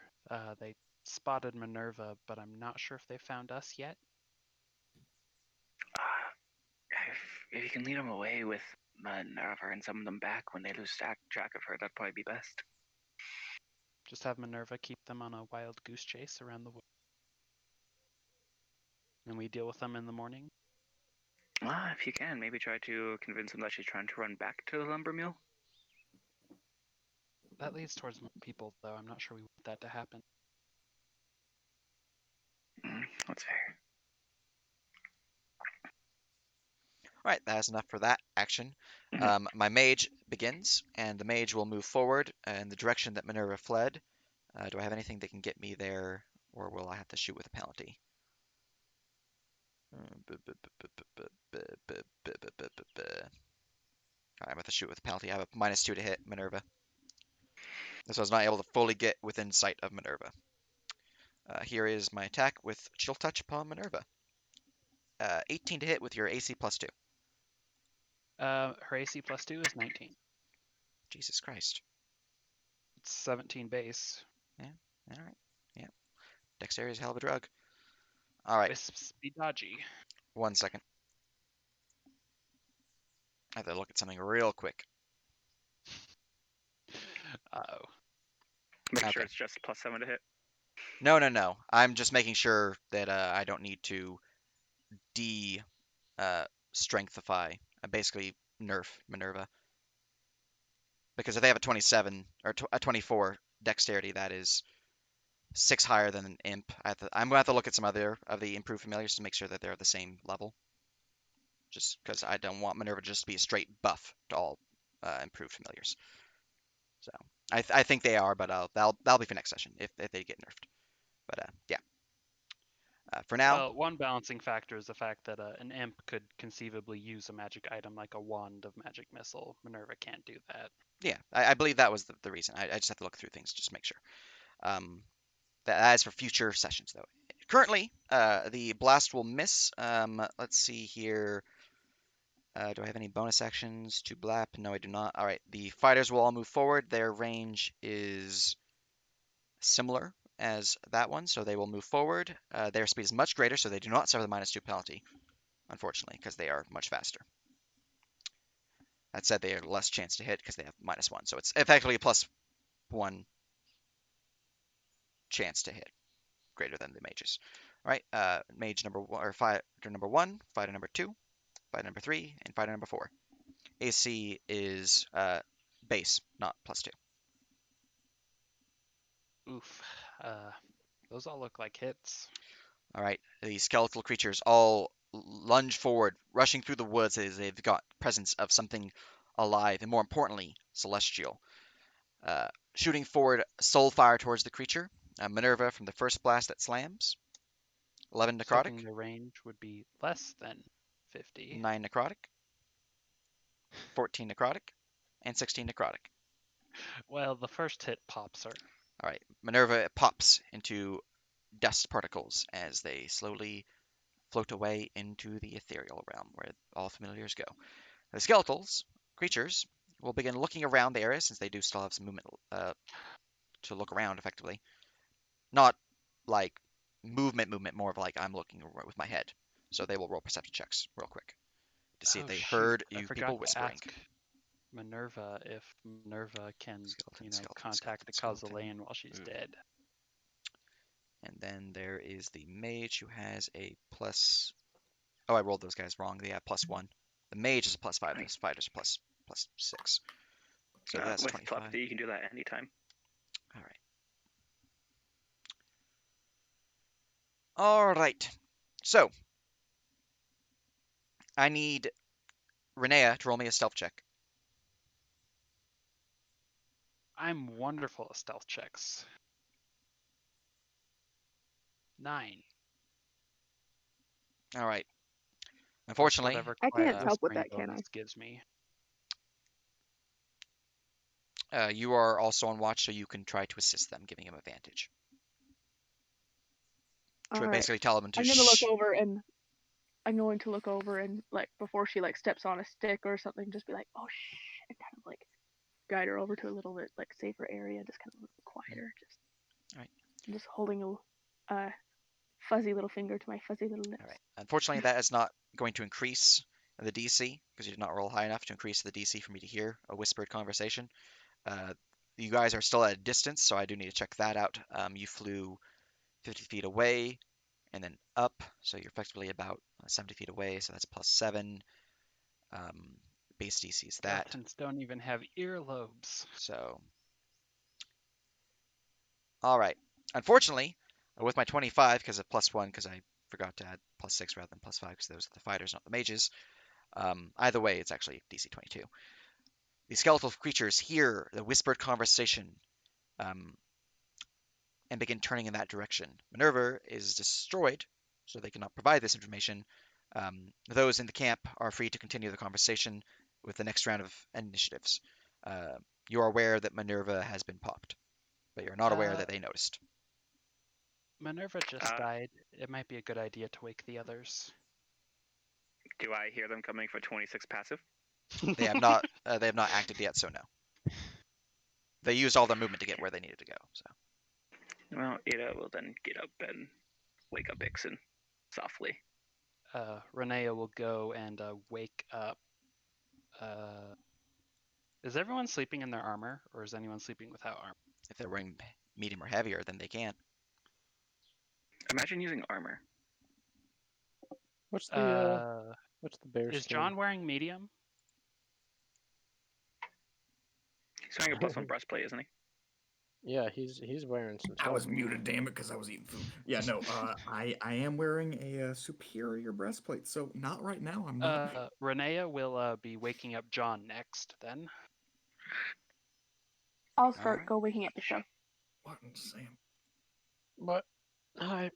They spotted Minerva, but I'm not sure if they found us yet. If you can lead them away with Minerva and summon them back when they lose track of her, that'd probably be best. Just have Minerva keep them on a wild goose chase around the wood. And we deal with them in the morning. If you can, maybe try to convince him that she's trying to run back to the lumber mill. That leads towards more people, though. I'm not sure we want that to happen. That's fair. Alright, that's enough for that action. My mage begins, and the mage will move forward in the direction that Minerva fled. Do I have anything that can get me there, or will I have to shoot with a penalty? I'm going to shoot with a penalty. I have a -2 to hit Minerva. So I was not able to fully get within sight of Minerva. Here is my attack with Chill Touch upon Minerva. 18 to hit with your AC +2. Her AC +2 is 19. Jesus Christ. It's 17 base. Yeah, alright. Yeah. Dexterity is a hell of a drug. Alright. Wisps be dodgy. 1 second. I have to look at something real quick. Uh-oh. Make Okay. sure it's just +7 to hit. No. I'm just making sure that I don't need to strengthify. Basically nerf Minerva. Because if they have a 27 or a 24 dexterity, that is 6 higher than an imp. I'm going to have to look at some other of the improved familiars to make sure that they're at the same level. Just because I don't want Minerva just to be a straight buff to all improved familiars. So I think they are, but that'll be for next session if they get nerfed. But yeah. For now. Well, one balancing factor is the fact that an imp could conceivably use a magic item like a wand of magic missile. Minerva can't do that. Yeah, I believe that was the reason. I just have to look through things just to make sure. That is for future sessions, though. Currently, the blast will miss. Let's see here. Do I have any bonus actions to blap? No, I do not. All right, the fighters will all move forward. Their range is similar as that one, so they will move forward. Their speed is much greater, so they do not suffer the -2 penalty, unfortunately, because they are much faster. That said, they have less chance to hit because they have -1, so it's effectively a +1 chance to hit, greater than the mages. All right, mage number one, or fighter number 1, fighter number 2, fighter number 3, and fighter number 4. AC is base, not +2. Oof. Those all look like hits. All right, the skeletal creatures all lunge forward, rushing through the woods as they've got presence of something alive, and more importantly, celestial. Shooting forward, soul fire towards the creature. Minerva from the first blast that slams. 11 necrotic. The range would be less than 50. 9 necrotic. 14 necrotic. And 16 necrotic. Well, the first hit pops her. All right, Minerva pops into dust particles as they slowly float away into the ethereal realm where all familiars go. The skeletals, creatures, will begin looking around the area since they do still have some movement to look around effectively. Not like movement, more of like I'm looking with my head. So they will roll perception checks real quick to see if they heard you people whispering. Minerva if Minerva can contact the Causalane while she's dead. And then there is the mage who has a plus. Oh, I rolled those guys wrong. They have +1. The mage is a +5. The fighters are +6. So that's with 25. +3, you can do that anytime. All right. All right. So I need Renea to roll me a stealth check. I'm wonderful at stealth checks. 9. All right. Unfortunately, I can't help with that, can I? Gives me. You are also on watch, so you can try to assist them, giving them advantage. So basically tell them to I'm going to look over and like before she like steps on a stick or something, just be like, oh shh, and kind of like guide her over to a little bit like safer area, just kind of a little quieter. Just all right. I'm just holding a fuzzy little finger to my fuzzy little lips. All right. Unfortunately, that is not going to increase the DC because you did not roll high enough to increase the DC for me to hear a whispered conversation. You guys are still at a distance, so I do need to check that out. You flew 50 feet away, and then up. So you're effectively about 70 feet away. So that's +7. Base DC is that. Skeletons don't even have earlobes. So, all right. Unfortunately, with my 25, because of +1, because I forgot to add +6 rather than +5, because those are the fighters, not the mages. Either way, it's actually DC 22. The skeletal creatures hear the whispered conversation and begin turning in that direction. Minerva is destroyed, so they cannot provide this information. Those in the camp are free to continue the conversation with the next round of initiatives. You are aware that Minerva has been popped, but you're not aware that they noticed. Minerva just died. It might be a good idea to wake the others. Do I hear them coming for 26 passive? They have not. They have not acted yet, so no. They used all their movement to get where they needed to go. So. Well, Ada will then get up and wake up Ixon softly. Renea will go and wake up. Is everyone sleeping in their armor, or is anyone sleeping without armor? If they're wearing medium or heavier, then they can. Imagine using armor. What's the bear Is skin? John wearing medium? He's wearing a +1 breastplate, isn't he? Yeah, he's wearing some stuff. I was muted, damn it, because I was eating food. Yeah, no, I am wearing a superior breastplate, so not right now. I'm not. Renea will be waking up John next, then. I'll start go waking up the show. What in Sam? What? Hi.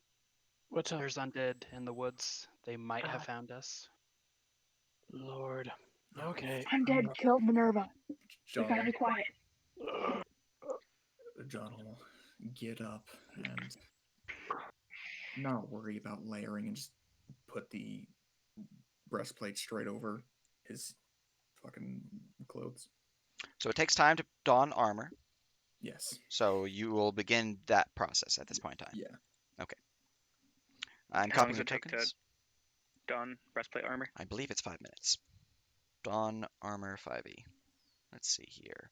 What's up? There's undead in the woods. They might have found us. Lord. Okay. Undead killed Minerva. John, We gotta be quiet. John will get up and not worry about layering and just put the breastplate straight over his fucking clothes. So it takes time to don armor. Yes. So you will begin that process at this point in time. Yeah. Okay. I'm How long copying does the it take tokens. to don breastplate armor? I believe it's 5 minutes. Don armor 5e. Let's see here.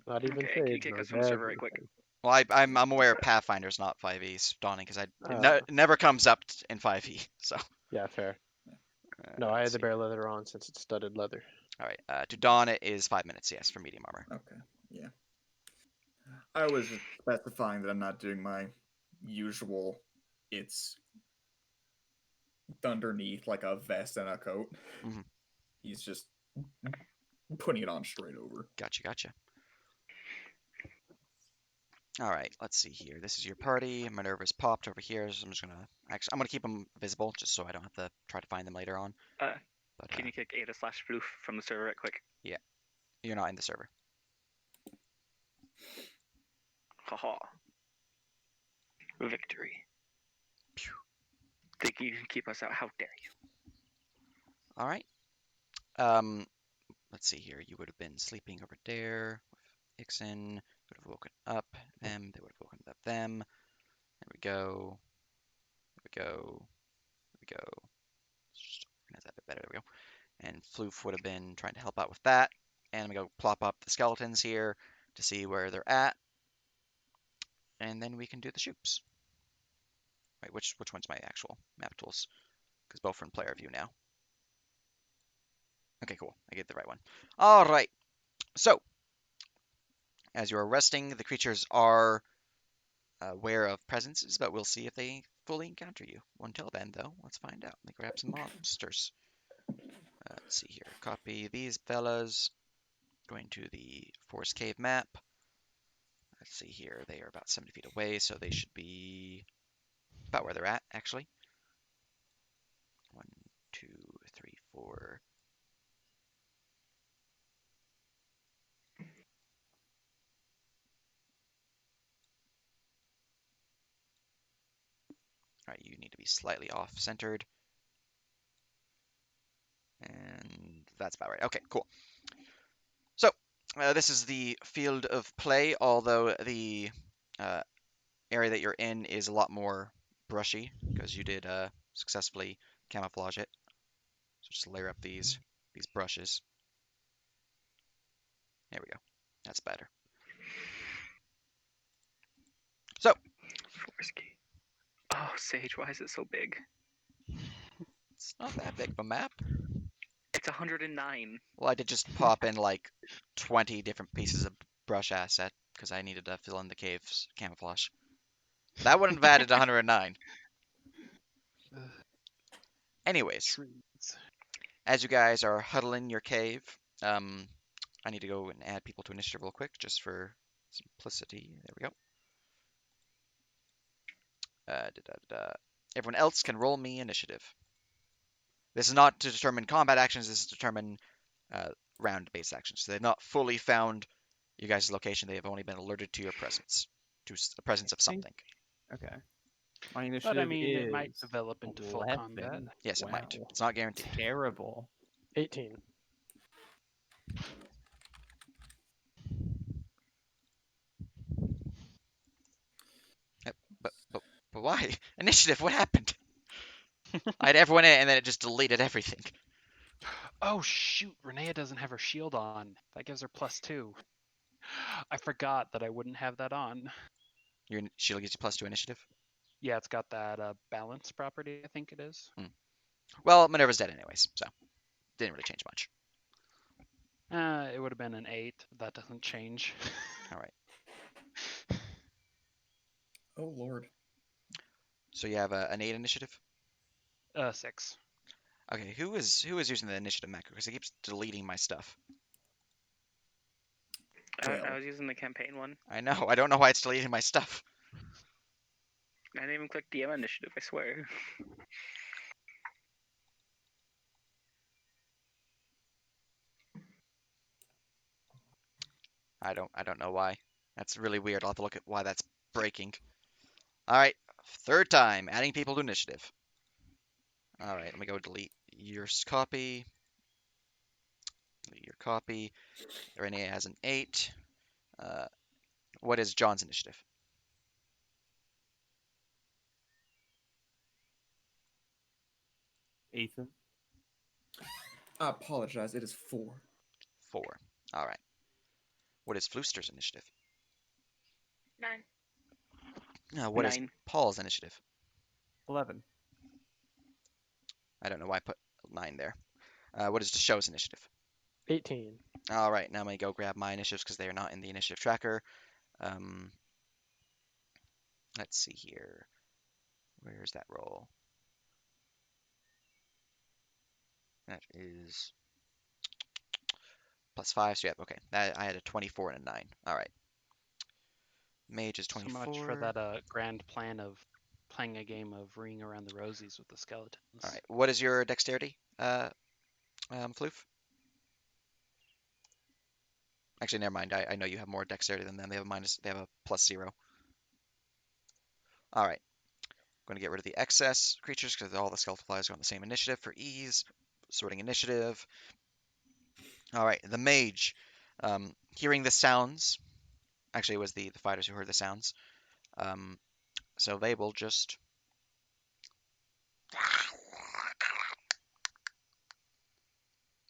Not even Okay, can you fade, kick no us from the server right everything. quick? Well, I'm aware of Pathfinder's not 5e donning because Oh. never comes up in 5e. So. Yeah, fair. No, I had the bare leather on since it's studded leather. All right. To don it is 5 minutes. Yes, for medium armor. Okay. Yeah. I was specifying that I'm not doing my usual. It's underneath like a vest and a coat. Mm-hmm. He's just putting it on straight over. Gotcha. All right, let's see here. This is your party. Minerva's popped over here, so I'm gonna keep them visible just so I don't have to try to find them later on. But, can you kick Ada/Floof from the server right quick? Yeah, you're not in the server. Haha. Victory. Phew. Think you can keep us out? How dare you? All right. Let's see here. You would have been sleeping over there with Ixon. Would have woken up them. They would have woken up them. There we go. Just organize that a bit better. There we go. And Floof would have been trying to help out with that. And I'm going to go plop up the skeletons here to see where they're at. And then we can do the shoops. Wait, which one's my actual map tools? Because both are in player view now. Okay, cool. I get the right one. All right. So, as you're resting, the creatures are aware of presences, but we'll see if they fully encounter you. Until then, though, let's find out. Let me grab some monsters. Let's see here. Copy these fellas. Going to the Forest Cave map. Let's see here. They are about 70 feet away, so they should be about where they're at, actually. 1, 2, 3, 4. All right, you need to be slightly off-centered. And that's about right. Okay, cool. So, this is the field of play, although the area that you're in is a lot more brushy, because you did successfully camouflage it. So just layer up these brushes. There we go. That's better. So, Oh, Sage, why is it so big? It's not that big of a map. It's 109. Well, I did just pop in like 20 different pieces of brush asset because I needed to fill in the cave's camouflage. That wouldn't have added 109. Anyways, Trees. as you guys are huddling your cave, I need to go and add people to initiative real quick just for simplicity. There we go. Everyone else can roll me initiative. This is not to determine combat actions. This is to determine round-based actions. So they've not fully found you guys' location. They have only been alerted to your presence, to the presence of something. Okay. My initiative But I mean, is it might develop into full 11. combat. Yes, it Wow. might. It's not guaranteed. Terrible. 18. But why? Initiative, what happened? I had everyone in it, and then it just deleted everything. Oh shoot, Renea doesn't have her shield on. That gives her +2. I forgot that I wouldn't have that on. Your shield gives you +2 initiative. Yeah, it's got that balance property, I think it is. Well, Minerva's dead anyways, so didn't really change much. It would have been an 8. That doesn't change. All right. Oh lord. So you have an 8 initiative. 6. Okay, who is using the initiative macro? Because it keeps deleting my stuff. I was using the campaign one. I know. I don't know why it's deleting my stuff. I didn't even click DM initiative, I swear. I don't know why. That's really weird. I'll have to look at why that's breaking. All right, third time, adding people to initiative. All right, let me go delete your copy. Delete your copy. Renee has an 8. What is John's initiative? Ethan. I apologize. It is 4. 4. All right. What is Flooster's initiative? 9. What is 9. Paul's initiative? 11. I don't know why I put 9 there. What is Deshow's initiative? 18. All right, now I'm going to go grab my initiatives because they are not in the initiative tracker. Let's see here. Where's that roll? That is +5, so yeah, okay. I had a 24 and a 9. All right. Mage is 24. So much for that grand plan of playing a game of Ring Around the Rosies with the skeletons. All right. What is your dexterity, Floof? Actually, never mind. I know you have more dexterity than them. They have a +0. All right. I'm going to get rid of the excess creatures because all the skeletal flies are on the same initiative for ease. Sorting initiative. All right. The mage, hearing the sounds. Actually, it was the fighters who heard the sounds. So they will just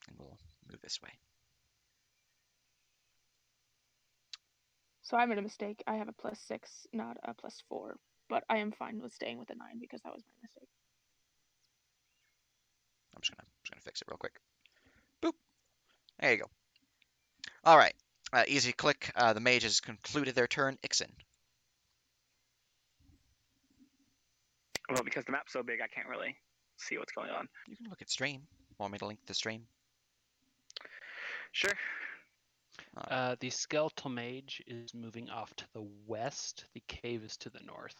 and we'll move this way. So I made a mistake. I have a +6, not a +4. But I am fine with staying with a 9 because that was my mistake. I'm just gonna fix it real quick. Boop. There you go. All right. Easy click. The mage has concluded their turn. Ixen. Well, because the map's so big, I can't really see what's going on. You can look at stream. Want me to link the stream? Sure. The skeletal mage is moving off to the west. The cave is to the north.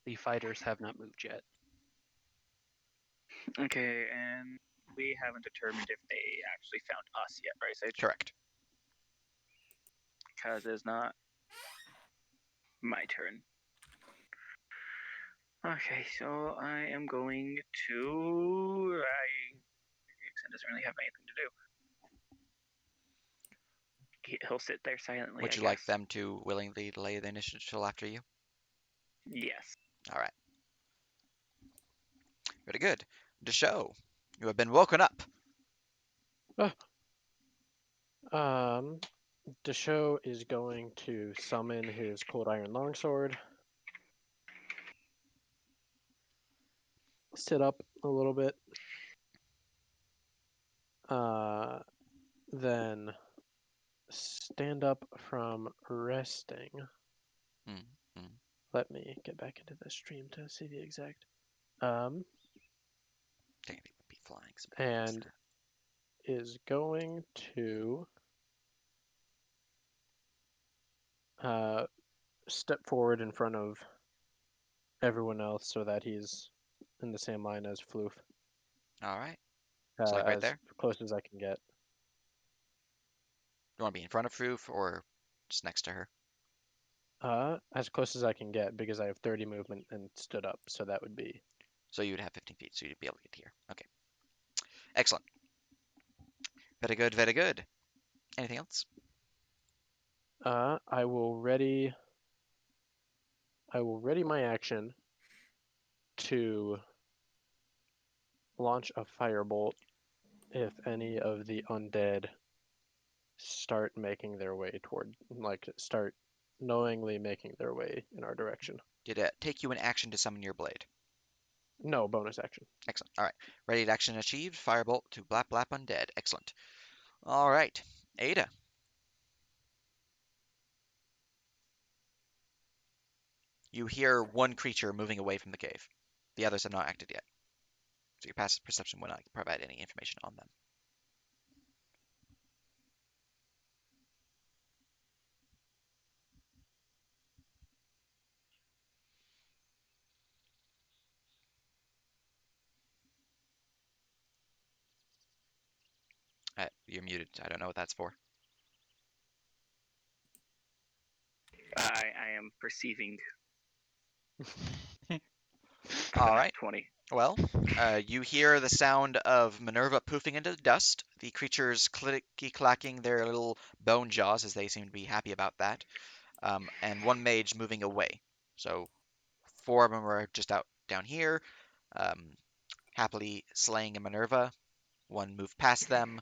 The fighters have not moved yet. Okay, and we haven't determined if they actually found us yet, right, Sage? Correct. Because it's not my turn. Okay, so I am going to... Ixen doesn't really have anything to do. He'll sit there silently. Would you like them to willingly delay the initiative till after you? Yes. All right. Very good. Deshow, you have been woken up. Deshow is going to summon his Cold Iron Longsword. sit up a little bit. Then stand up from resting. Mm-hmm. Let me get back into the stream to see the exact. Technically, would be flying. And is going to step forward in front of everyone else so that he's in the same line as Floof. All right. So like right as there? close as I can get. You want to be in front of Froof or just next to her? As close as I can get because I have 30 movement and stood up, so that would be. So you would have 15 feet, so you'd be able to get here. Okay. Excellent. Very good, very good. Anything else? I will ready my action to launch a firebolt if any of the undead start making their way toward, start knowingly making their way in our direction. Did it take you an action to summon your blade? No, bonus action. Excellent. All right. Ready action achieved. Firebolt to blap blap undead. Excellent. All right. Ada. You hear one creature moving away from the cave. The others have not acted yet. So your passive perception will not provide any information on them. You're muted. I don't know what that's for. I am perceiving. All right. 20. Well, you hear the sound of Minerva poofing into dust, the creatures clicky-clacking their little bone jaws as they seem to be happy about that, and one mage moving away. So 4 of them are just out down here, happily slaying a Minerva. One moved past them.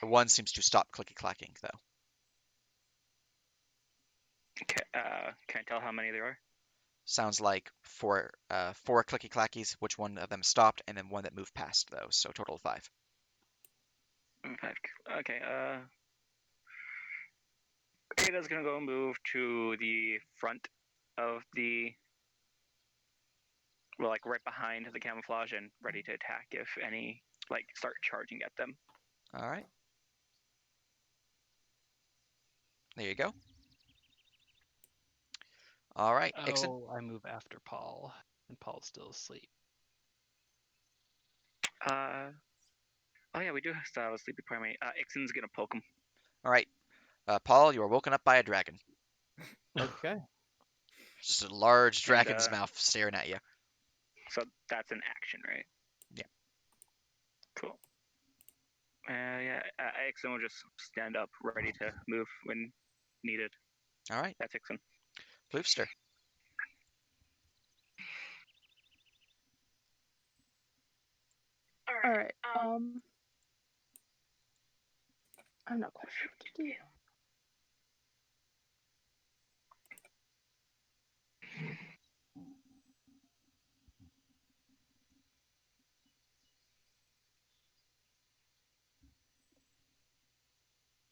One seems to stop clicky-clacking, though. Okay, can I tell how many there are? Sounds like 4 clicky-clackies, which one of them stopped, and then one that moved past those, so total of 5. 5. Okay, Ada's gonna go move to the front of the, well, like right behind the camouflage and ready to attack if any, like, start charging at them. All right. There you go. All right, Ixon. Oh, I move after Paul, and Paul's still asleep. Oh yeah, we do still have a sleepy primate. Ixon's gonna poke him. All right, Paul, you are woken up by a dragon. Okay. Just a large dragon's mouth staring at you. So that's an action, right? Yeah. Cool. Yeah, Ixon will just stand up, ready to move when needed. All right. That's Ixon. Floofster. All right. I'm not quite sure what to do.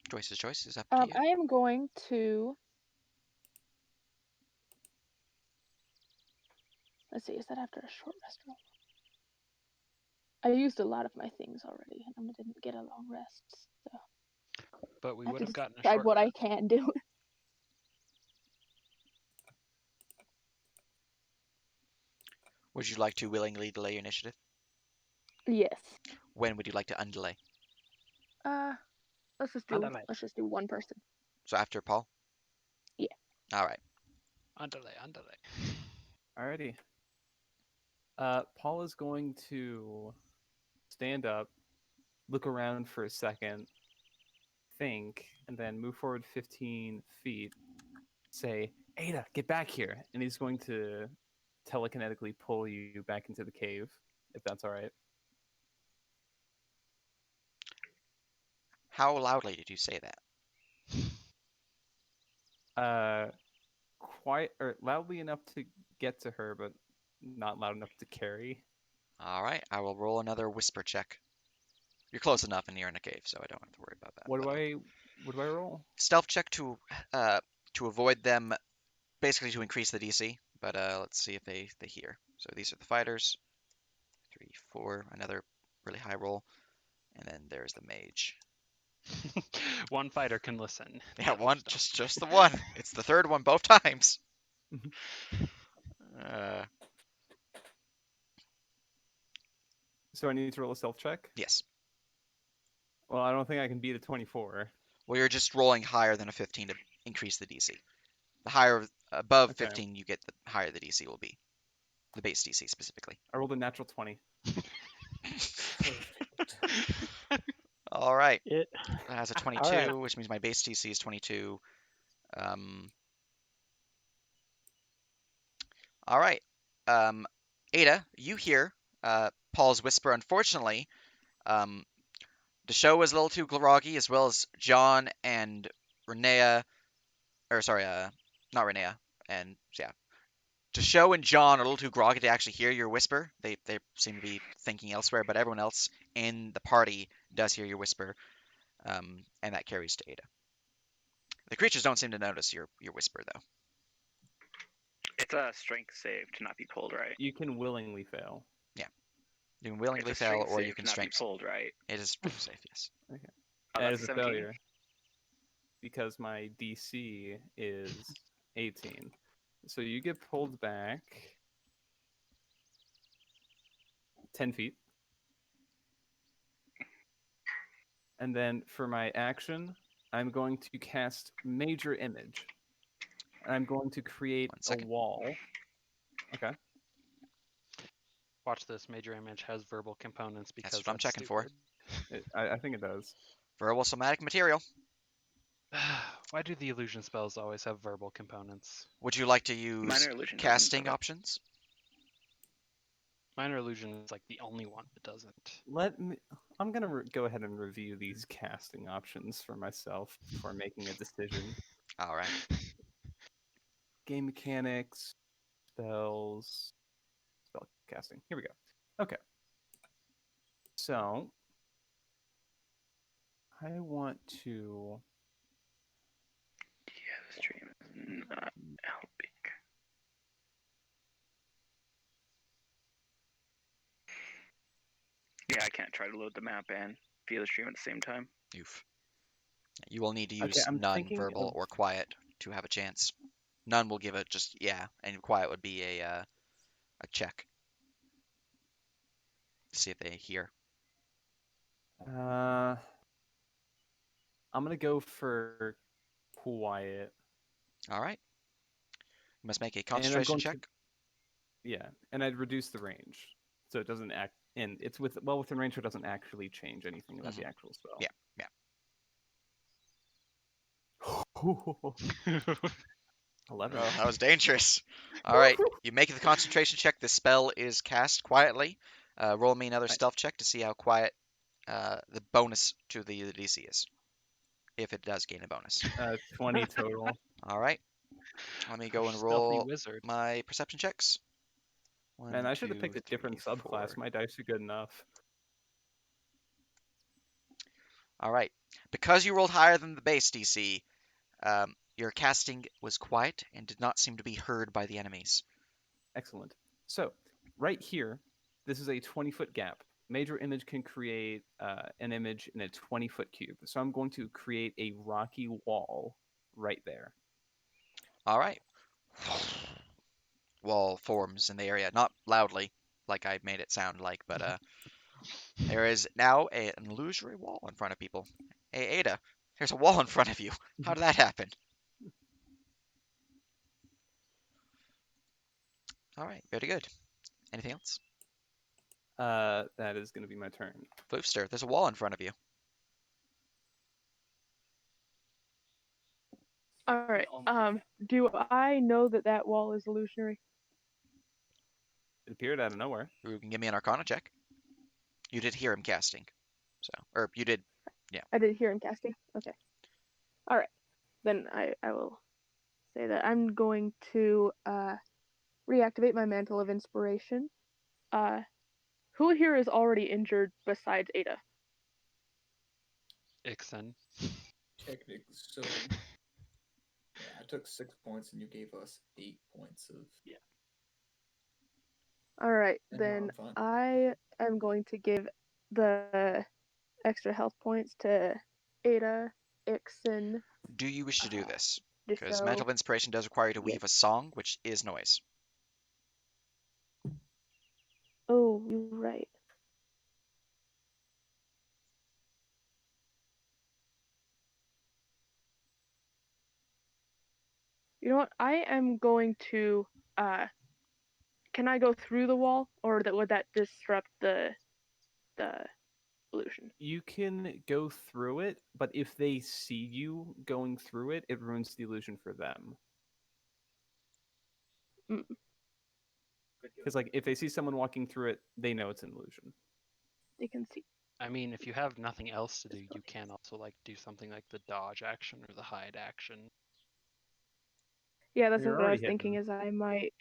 Choice is up to you. I am going to. Let's see. Is that after a short rest roll? I used a lot of my things already, and I didn't get a long rest. So. But we would have gotten a decide short what I rest. can do. Would you like to willingly delay your initiative? Yes. When would you like to undelay? Let's just do one person. So after Paul? Yeah. All right. Undelay. Alrighty. Paul is going to stand up, look around for a second, think, and then move forward 15 feet, say, Ada, get back here. And he's going to telekinetically pull you back into the cave, if that's all right. How loudly did you say that? Loudly enough to get to her, but not loud enough to carry. All right, I will roll another whisper check. You're close enough and you're in a cave, so I don't have to worry about that. What but, do I roll? Stealth check to avoid them, basically to increase the DC. But let's see if they hear. So these are the fighters. 3, 4, another really high roll, and then there's the mage. One fighter can listen. Yeah, one, just the one. It's the third one both times. So I need to roll a stealth check? Yes. Well, I don't think I can beat a 24. Well, you're just rolling higher than a 15 to increase the DC. The higher above Okay. 15 you get, the higher the DC will be. The base DC specifically. I rolled a natural 20. All right. It has a 22, right. which means my base DC is 22. All right. Ada, you hear Paul's whisper. Unfortunately, the show was a little too groggy, as well as John and Renea, or sorry, not Renea, and yeah. Deshow and John are a little too groggy to actually hear your whisper. They seem to be thinking elsewhere, but everyone else in the party does hear your whisper, and that carries to Ada. The creatures don't seem to notice your whisper, though. It's a strength save to not be pulled, right? You can willingly fail. You can willingly It's a fail, strength or save you can to not be strength. pulled, right? It is strength safe, yes. Okay. Oh, That that's is a 17. failure. Because my DC is 18. So you get pulled back 10 feet. And then for my action, I'm going to cast Major Image. And I'm going to create a wall. Okay. Watch this. Major Image has verbal components because That's what I'm checking for. I think it does. Verbal somatic material. Why do the illusion spells always have verbal components? Would you like to use Minor illusion casting doesn't have it. options? Minor illusion is like the only one that doesn't. I'm gonna go ahead and review these casting options for myself before making a decision. All right. Game mechanics, spells, spell casting. Here we go. Okay. So I want to. Yeah, the stream is not helping. Yeah, I can't try to load the map and view the stream at the same time. Oof. You will need to Okay, use I'm none, thinking verbal, of- or quiet to have a chance. None will give it just yeah, and quiet would be a check. See if they hear. I'm gonna go for quiet. All right. You must make a concentration check. Yeah, and I'd reduce the range so it doesn't act. And it's within range, so it doesn't actually change anything about the actual spell. Yeah. 11. Oh, that was dangerous. All right, you make the concentration check. The spell is cast quietly. Roll me another stealth check to see how quiet the bonus to the DC is, if it does gain a bonus. 20 total. All right. Let me go and Stealthy roll wizard. my perception checks. Man, I should have 2, picked a different 3, subclass. 4. My dice are good enough. All right. Because you rolled higher than the base DC, your casting was quiet and did not seem to be heard by the enemies. Excellent. So, right here, this is a 20-foot gap. Major Image can create an image in a 20-foot cube. So I'm going to create a rocky wall right there. All right. Wall forms in the area, not loudly, like I made it sound like, but there is now an illusory wall in front of people. Hey, Ada, there's a wall in front of you. How did that happen? All right, very good. Anything else? That is going to be my turn. Floofster, there's a wall in front of you. All right. Do I know that wall is illusionary? It appeared out of nowhere. You can give me an Arcana check. You did hear him casting, or you did, yeah. I did hear him casting. Okay. All right. Then I will say that I'm going to reactivate my Mantle of Inspiration. Who here is already injured besides Ada? Ixen. Technically, so yeah, I took 6 points and you gave us 8 points of. Yeah. All right, And no, then I'm fine. I am going to give the extra health points to Ada, Ixen, Do you wish to do this? just Because so. Mantle of Inspiration does require you to Yeah. weave a song, which is noise. Oh, you're right. You know what? I am going to. Can I go through the wall, or would that disrupt the illusion? You can go through it, but if they see you going through it, it ruins the illusion for them. Mm. Because like if they see someone walking through it, they know it's an illusion. They can see. I mean, if you have nothing else to do, you can also like do something like the dodge action or the hide action. Yeah, that's You're what I was already thinking. hidden. Is I might.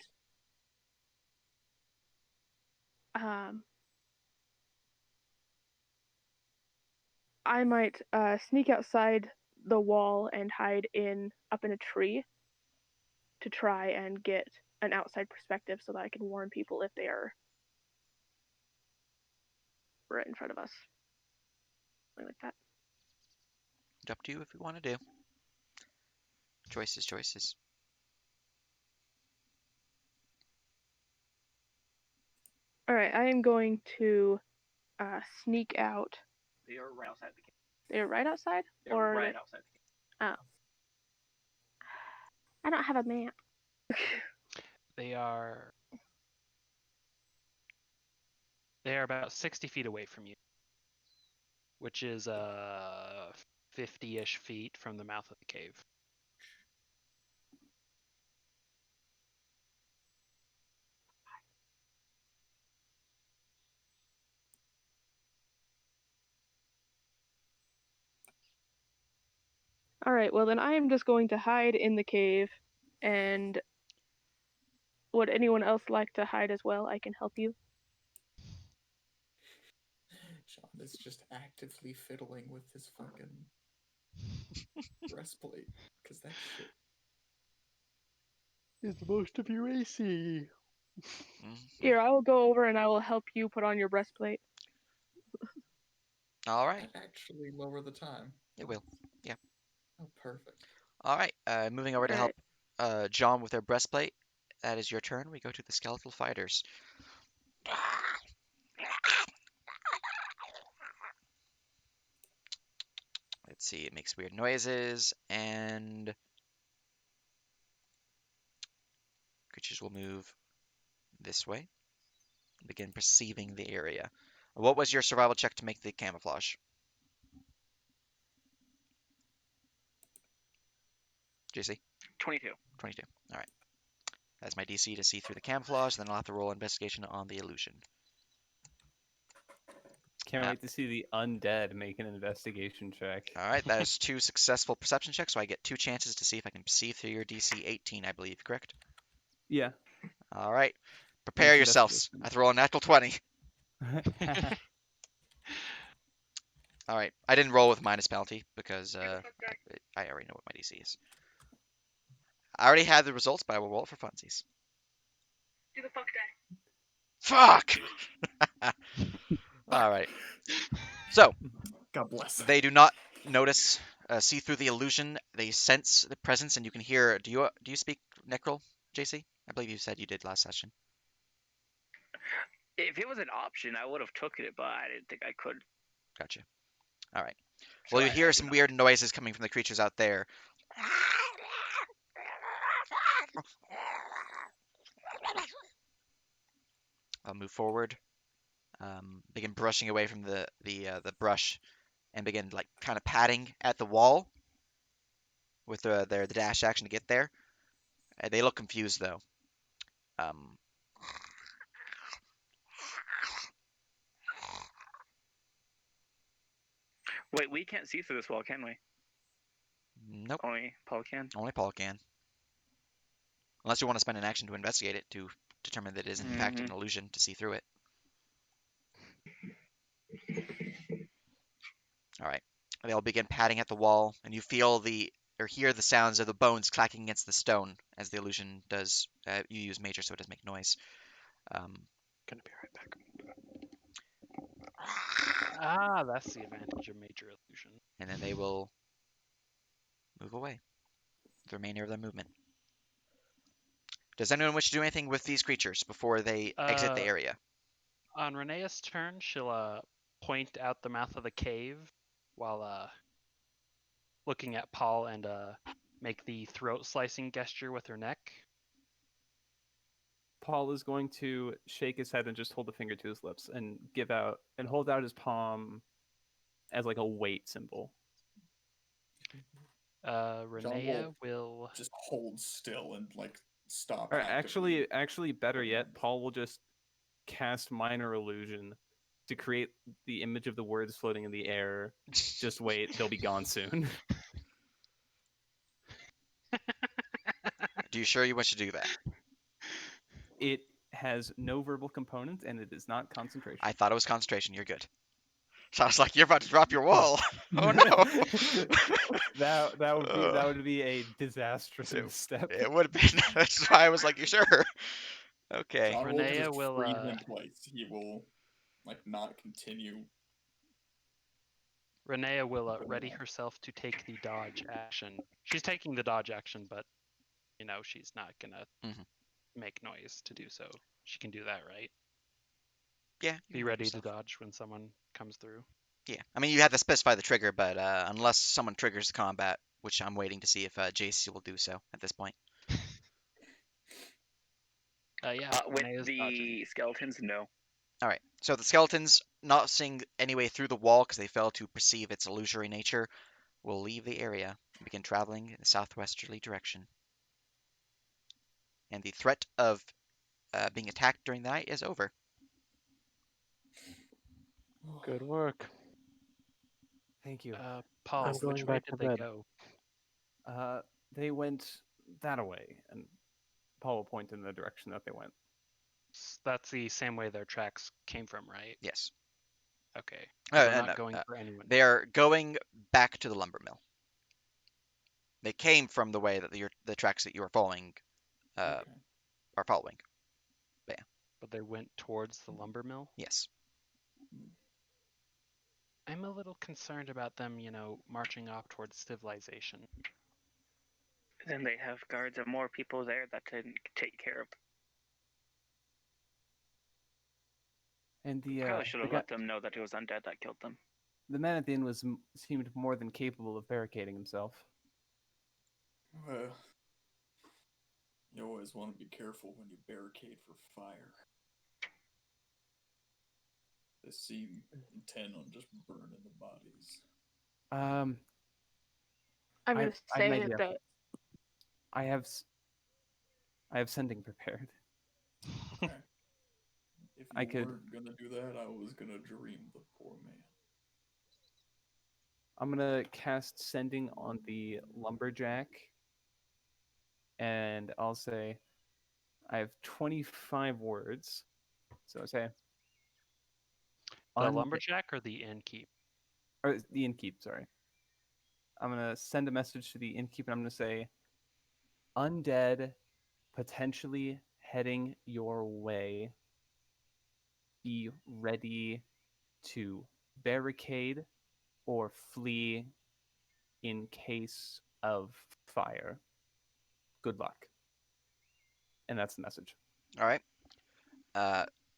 I might sneak outside the wall and hide up in a tree to try and get an outside perspective so that I can warn people if they are right in front of us. Something like that. It's up to you if you want to do. Choices. Alright, I am going to sneak out. They are right outside the cave. They're right outside? They're or right outside the cave. Oh. I don't have a map. They are about 60 feet away from you, which is 50-ish feet from the mouth of the cave. Alright, well then I am just going to hide in the cave, and would anyone else like to hide as well? I can help you. Sean is just actively fiddling with his fucking breastplate because that shit. It's most of your AC. Here, I will go over and I will help you put on your breastplate. All right. That actually lower the time. It will. Yeah. Oh, perfect. All right. Moving over to help Alright. John with their breastplate. That is your turn. We go to the skeletal fighters. Let's see. It makes weird noises, and creatures will move this way. Begin perceiving the area. What was your survival check to make the camouflage? JC? 22. 22. All right. That's my DC to see through the camouflage. Then I'll have to roll investigation on the illusion. Can't wait to see the undead make an investigation check. All right. That is 2 successful perception checks, so I get 2 chances to see if I can see through your DC 18, I believe. Correct? Yeah. All right. Prepare yourselves. I throw a natural 20. All right. I didn't roll with minus penalty because I already know what my DC is. I already had the results, but I will roll it for funsies. Do the fuck Fuck! All right. So, God bless. they do not notice, see through the illusion. They sense the presence, and you can hear. Do you speak Necrol, JC? I believe you said you did last session. If it was an option, I would have taken it, but I didn't think I could. Gotcha. All right. So Well, you I hear do some not. weird noises coming from the creatures out there. I'll move forward. Begin brushing away from the brush, and begin like kind of patting at the wall with the dash action to get there. They look confused though. Wait, we can't see through this wall, can we? Nope. Only Paul can. Only Paul can. Unless you want to spend an action to investigate it to determine that it is in fact an illusion to see through it. All right. They all begin patting at the wall, and you feel or hear the sounds of the bones clacking against the stone as the illusion does. You use major, so it does make noise. Gonna be right back. Ah, that's the advantage of major illusion. And then they will move away. The remainder of their movement. Does anyone wish to do anything with these creatures before they exit the area? On Renea's turn, she'll point out the mouth of the cave while looking at Paul and make the throat slicing gesture with her neck. Paul is going to shake his head and just hold a finger to his lips and hold out his palm as like a wait symbol. Renea will just hold still and like stop. Or actually, better yet, Paul will just cast minor illusion to create the image of the words floating in the air. Just wait, they'll be gone soon. Do you sure you wish to do that? It has no verbal component and it is not concentration. I thought it was concentration. You're good. So I was like, you're about to drop your wall. Oh no. that would be a disastrous step. It would have been. That's why I was like, you sure? Okay. John Renea will will freeze in place. He will like not continue. Renea will ready herself to take the dodge action. She's taking the dodge action, but she's not gonna make noise to do so. She can do that, right? Yeah. Be ready to dodge when someone comes through. Yeah. I mean, you have to specify the trigger, but unless someone triggers the combat, which I'm waiting to see if JC will do so at this point. Yeah. With the skeletons, no. All right. So the skeletons, not seeing any way through the wall because they fail to perceive its illusory nature, will leave the area and begin traveling in a southwesterly direction. And the threat of being attacked during the night is over. Good work. Thank you. Paul, I'm going which way back did to they bed. go? They went that way, and Paul will point in the direction that they went. That's the same way their tracks came from, right? Yes. Okay. They're not going for anyone. They are going back to the lumber mill. They came from the way that the tracks that you are following are following. But yeah. But they went towards the lumber mill? Yes. I'm a little concerned about them, marching off towards civilization. Then they have guards and more people there that can take care of. And Probably should have let them know that it was undead that killed them. The man at the inn seemed more than capable of barricading himself. Well, you always want to be careful when you barricade for fire. They seem intent on just burning the bodies. I'm gonna say that I have sending prepared. Okay. If you weren't gonna do that, I was gonna dream the poor man. I'm gonna cast sending on the lumberjack, and I'll say I have 25 words. So I say the lumberjack or the innkeep? Or the innkeep, sorry. I'm gonna send a message to the innkeep, and I'm gonna say, undead, potentially heading your way. Be ready to barricade or flee in case of fire. Good luck. And that's the message. All right.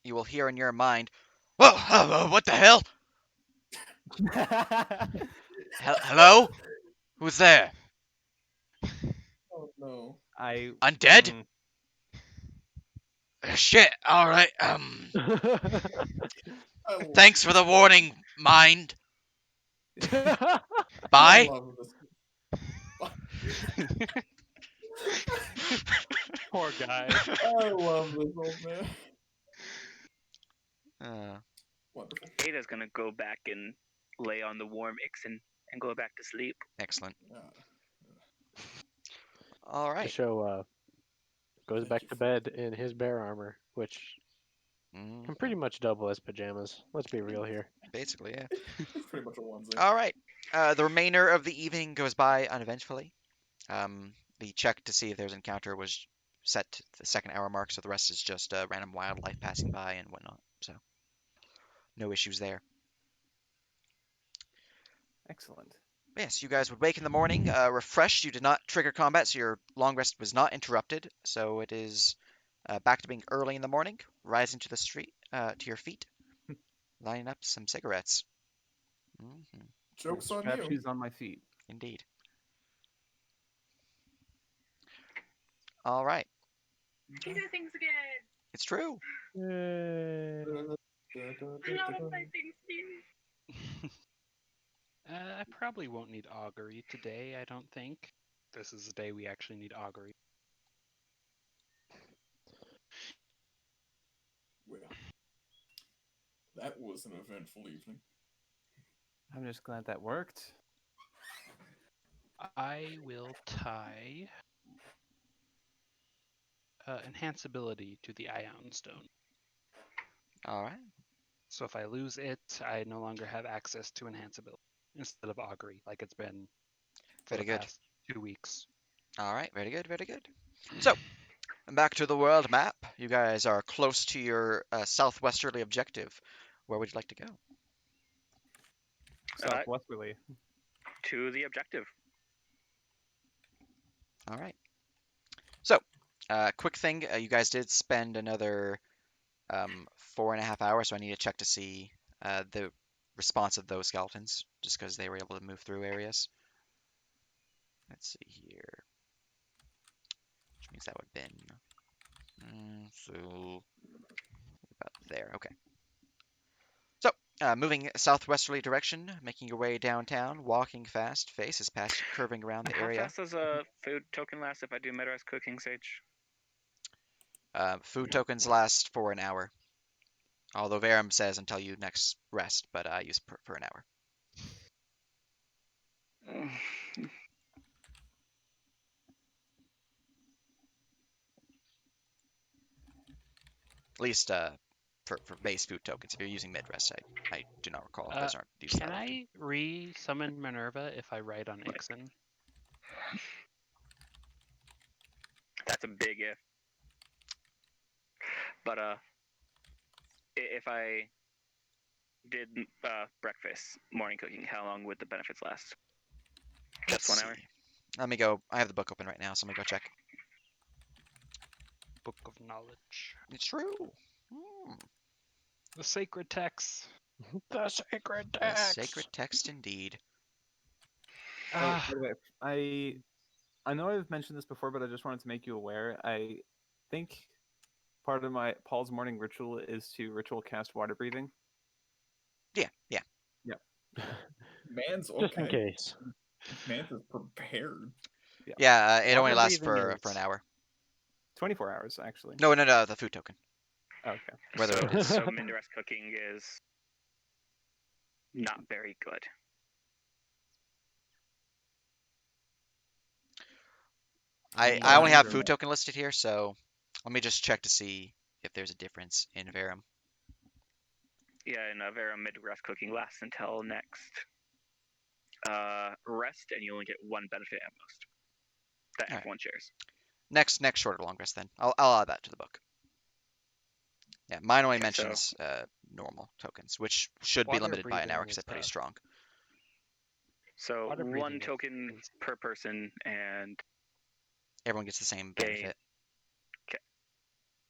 You will hear in your mind, whoa, what the hell? Hello? Who's there? Oh no. Undead? Shit, alright, thanks for the warning, mind. Bye? Poor guy. I love this old man. Wonderful. Ada's gonna go back and lay on the warm Ixen and go back to sleep. Excellent. All right. goes Thank back you to for- bed in his bear armor, which can pretty much double as pajamas. Let's be real here. Basically, yeah. It's pretty much a onesie. All right. The remainder of the evening goes by uneventfully. The check to see if there's an encounter was set to the second hour mark, so the rest is just random wildlife passing by and whatnot. So no issues there. Excellent. Yes, you guys would wake in the morning, refreshed. You did not trigger combat, so your long rest was not interrupted. So it is back to being early in the morning, rising to the street, to your feet, lining up some cigarettes. Hmm. Joke's on Strap you. shoes on my feet. Indeed. All right. I do things again. It's true. Yay. I love my things too. I probably won't need augury today, I don't think. This is the day we actually need augury. Well, that was an eventful evening. I'm just glad that worked. I will tie enhanceability to the ion stone. All right. So if I lose it, I no longer have access to enhanceability instead of augury, like it's been for Very the good. past 2 weeks. All right. Very good. Very good. So, back to the world map. You guys are close to your southwesterly objective. Where would you like to go? Southwesterly. To the objective. All right. So, quick thing. You guys did spend another 4.5 hours, so I need to check to see the response of those skeletons, just because they were able to move through areas. Let's see here. Which means that would have been so about there. Okay. So, moving southwesterly direction, making your way downtown, walking fast, faces past you, curving around the How area. fast does a food token last if I do mid-rise cooking, Sage? Food tokens last for an hour. Although Verum says until you next rest, but I use for an hour. At least for base food tokens. If you're using mid rest, I do not recall. Those aren't used Can that often. I re-summon Minerva if I write on Ixen? That's a big if. But if I did breakfast, morning cooking, how long would the benefits last? Just Let's 1 hour? see. Let me go. I have the book open right now, so let me go check. Book of Knowledge. It's true. Hmm. The sacred text. The sacred The text. sacred text indeed. By the way, I know I've mentioned this before, but I just wanted to make you aware. I think part of Paul's morning ritual is to ritual cast water breathing. Yeah. Man's okay. Just in case. Man's is prepared. Yeah. It only Water lasts breathing for an is- hour. 24 hours, actually. No. The food token. Okay. Whether so, it is. so mid-rise cooking is not very good. I only have food token listed here, so let me just check to see if there's a difference in Verum. Yeah, and Vera mid-rest cooking lasts until next rest, and you only get 1 benefit at most. That Alright. everyone shares. Next shorter long rest then. I'll add that to the book. Yeah, mine only Okay, mentions normal tokens, which should be Water limited by an hour breathing because is, it's pretty strong. So Water 1 breathing token is- per person, and Everyone gets the same Gain. benefit.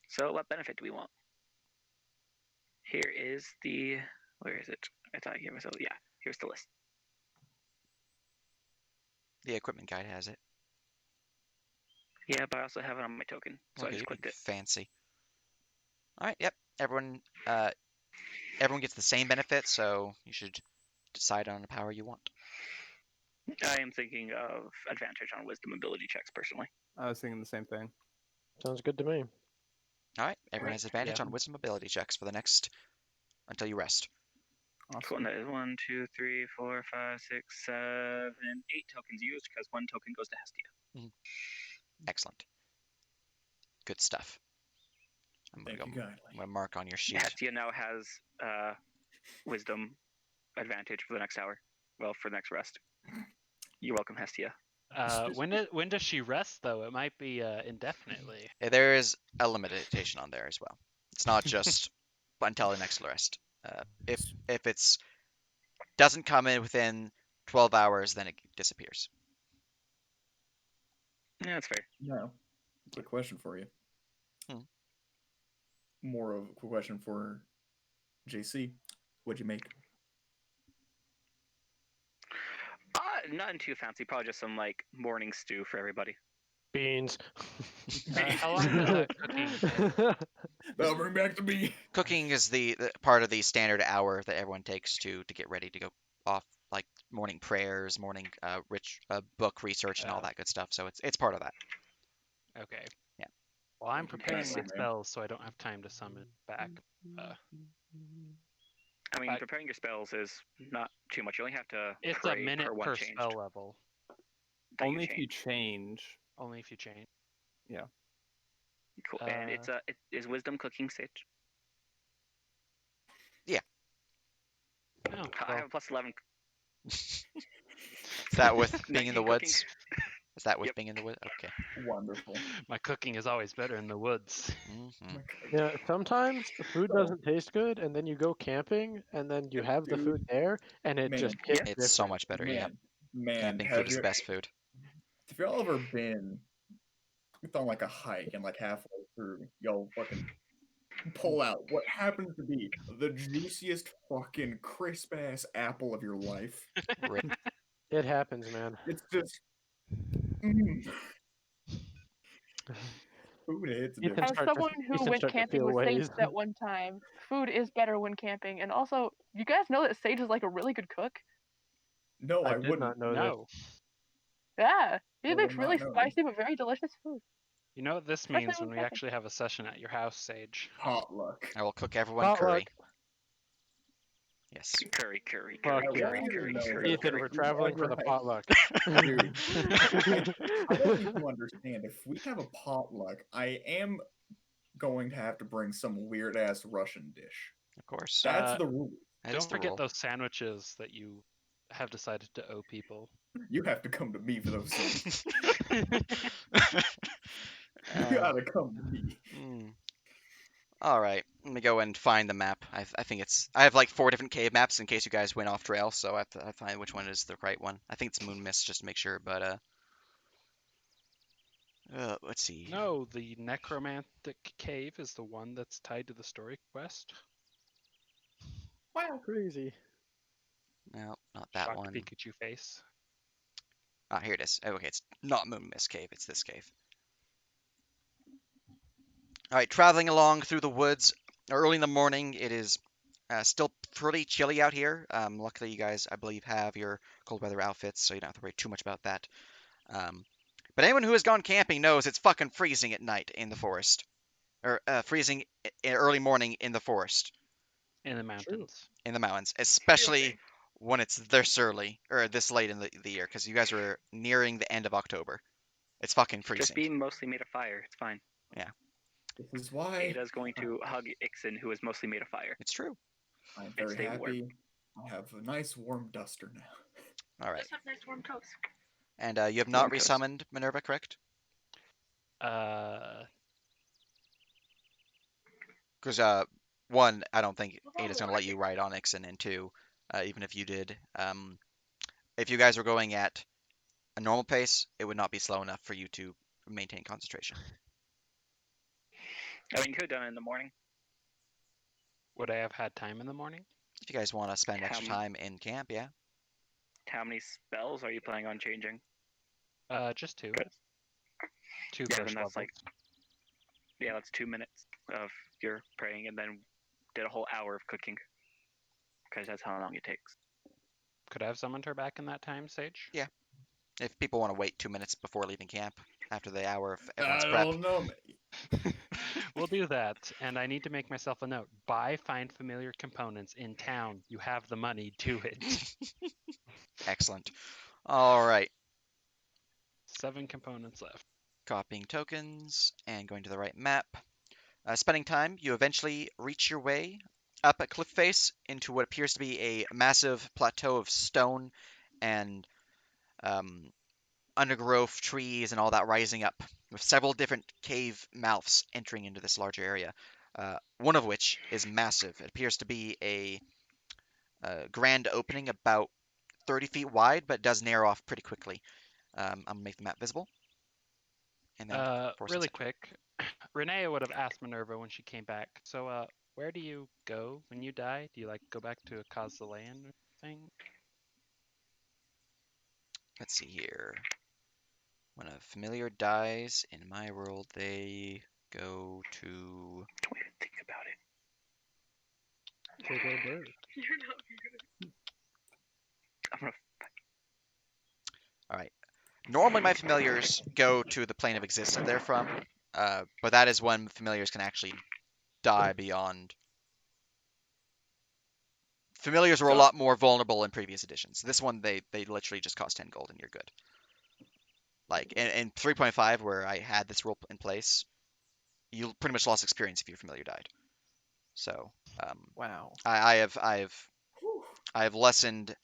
so what benefit do we want? Here is the, where is it? I thought I gave myself, yeah, here's the list. The equipment guide has it. Yeah, but I also have it on my token, so I Okay, just you clicked being it. fancy. All right, yep. Everyone gets the same benefit, so you should decide on the power you want. I am thinking of advantage on wisdom ability checks, personally. I was thinking the same thing. Sounds good to me. All right, everyone Right, has advantage yeah. on wisdom ability checks for the next until you rest. Awesome. Cool, and that is 1, 2, 3, 4, 5, 6, 7, 8 tokens used, because 1 token goes to Hestia. Excellent. Good stuff. I'm Thank you I'm kindly. gonna mark on your sheet. Hestia now has wisdom advantage for the next hour. Well, for the next rest. You're welcome, Hestia. When does she rest though? It might be indefinitely. There is a limitation on there as well. It's not just until the next rest. If it's doesn't come in within 12 hours, then it disappears. Yeah, that's fair. Now, quick question for you. More of a quick question for JC. What'd you make? Nothing too fancy. Probably just some like morning stew for everybody. Beans. How long does that cooking take? That'll bring back to me. Cooking is the part of the standard hour that everyone takes to get ready to go off, like morning prayers, morning book research, and all that good stuff. So it's part of that. Okay. Yeah. Well, I'm preparing my man. spells, so I don't have time to summon back. I mean, preparing your spells is not too much. You only have to It's a pray minute per one per changed. spell level. that Only if you change. change. Only if you change. Yeah. Cool. And it is wisdom cooking stage. Oh, I have a plus 11. Is that with being in the 19 woods? Is that with Yep. being in the woods? Okay. Wonderful. my cooking is always better in the woods. Hmm. Yeah, sometimes food doesn't taste good, and then you go camping, and then you have the food there, and it just Man, hits It's so different. much better. Yeah. Man, Camping have food is you, the best food. have y'all ever been on like a hike and like halfway through, y'all fucking pull out what happens to be the juiciest fucking crisp ass apple of your life? Rip. It happens, man. It's just food hits You can different. As start to- someone you who can went start to camping feel with Sage ways. that one time, food is better when camping. And also, you guys know that Sage is like a really good cook? No, I did wouldn't. not know No. Yeah, he I makes would really not know. spicy but very delicious food. You know what this Especially means when when we camping. actually have a session at your house, Sage. Potluck. I will cook everyone Potluck. curry. Yes. Curry. Fuck I yeah. want you to know that Ethan, if we're we traveling for ever the have- potluck. Dude, I don't need to understand. If we have a potluck, I am going to have to bring some weird ass Russian dish. Of course. That's the rule. That is Don't the forget rule. those sandwiches that you have decided to owe people. You have to come to me for those things. You Uh, gotta come to me. All right, let me go and find the map. I think I have like 4 different cave maps in case you guys went off trail, so I have to find which one is the right one. I think it's Moon Mist just to make sure, but let's see. No, the necromantic cave is the one that's tied to the story quest. Wow, crazy. No, not that Shocked one. Pikachu face. Ah, here it is. Oh, okay, it's not Moon Mist Cave. It's this cave. All right, traveling along through the woods early in the morning. It is still pretty chilly out here. Luckily, you guys, I believe, have your cold weather outfits, so you don't have to worry too much about that. But anyone who has gone camping knows it's fucking freezing at night in the forest, or freezing early morning in the forest. In the mountains. In the mountains, especially when it's this early or this late in the year, because you guys are nearing the end of October. It's fucking freezing. Just be mostly made of fire. It's fine. Yeah. This is why Ada's going to hug Ixen, who is mostly made of fire. It's true. I'm And very stay warm. happy. I have a nice warm duster now. All right. Just have nice warm toast. And you have not Warm toast. resummoned Minerva, correct? Because 1, I don't think Ada's gonna let you ride on Ixen, and 2, even if you did, if you guys were going at a normal pace, it would not be slow enough for you to maintain concentration. I mean, you could have done it in the morning. Would I have had time in the morning? If you guys want to spend extra time in camp, yeah. How many spells are you planning on changing? Just 2. Good. 2 Yeah, first then that's levels. Yeah, that's 2 minutes of your praying, and then did a whole hour of cooking. Because that's how long it takes. Could I have summoned her back in that time, Sage? Yeah. If people want to wait 2 minutes before leaving camp after the hour of everyone's I prep. don't know. We'll do that, and I need to make myself a note. Buy find familiar components in town. You have the money, do it. Excellent. All right. 7 components left. copying tokens and going to the right map. Spending time, you eventually reach your way up a cliff face into what appears to be a massive plateau of stone and undergrowth, trees, and all that rising up, with several different cave mouths entering into this larger area. One of which is massive. It appears to be a grand opening about 30 feet wide, but does narrow off pretty quickly. I'm gonna make the map visible. And then Really quick, Renee would have asked Minerva when she came back. So, where do you go when you die? Do you like go back to a Causalan or thing? Let's see here. When a familiar dies in my world, they go to. Don't even think about it. They go bird. You're not good. I'm gonna. All right. Normally, my familiars go to the plane of existence they're from, but that is when familiars can actually die beyond. Familiars were a lot more vulnerable in previous editions. This one, they literally just cost 10 gold and you're good. Like in 3.5, where I had this rule in place, you pretty much lost experience if your familiar died. So Wow. I have lessened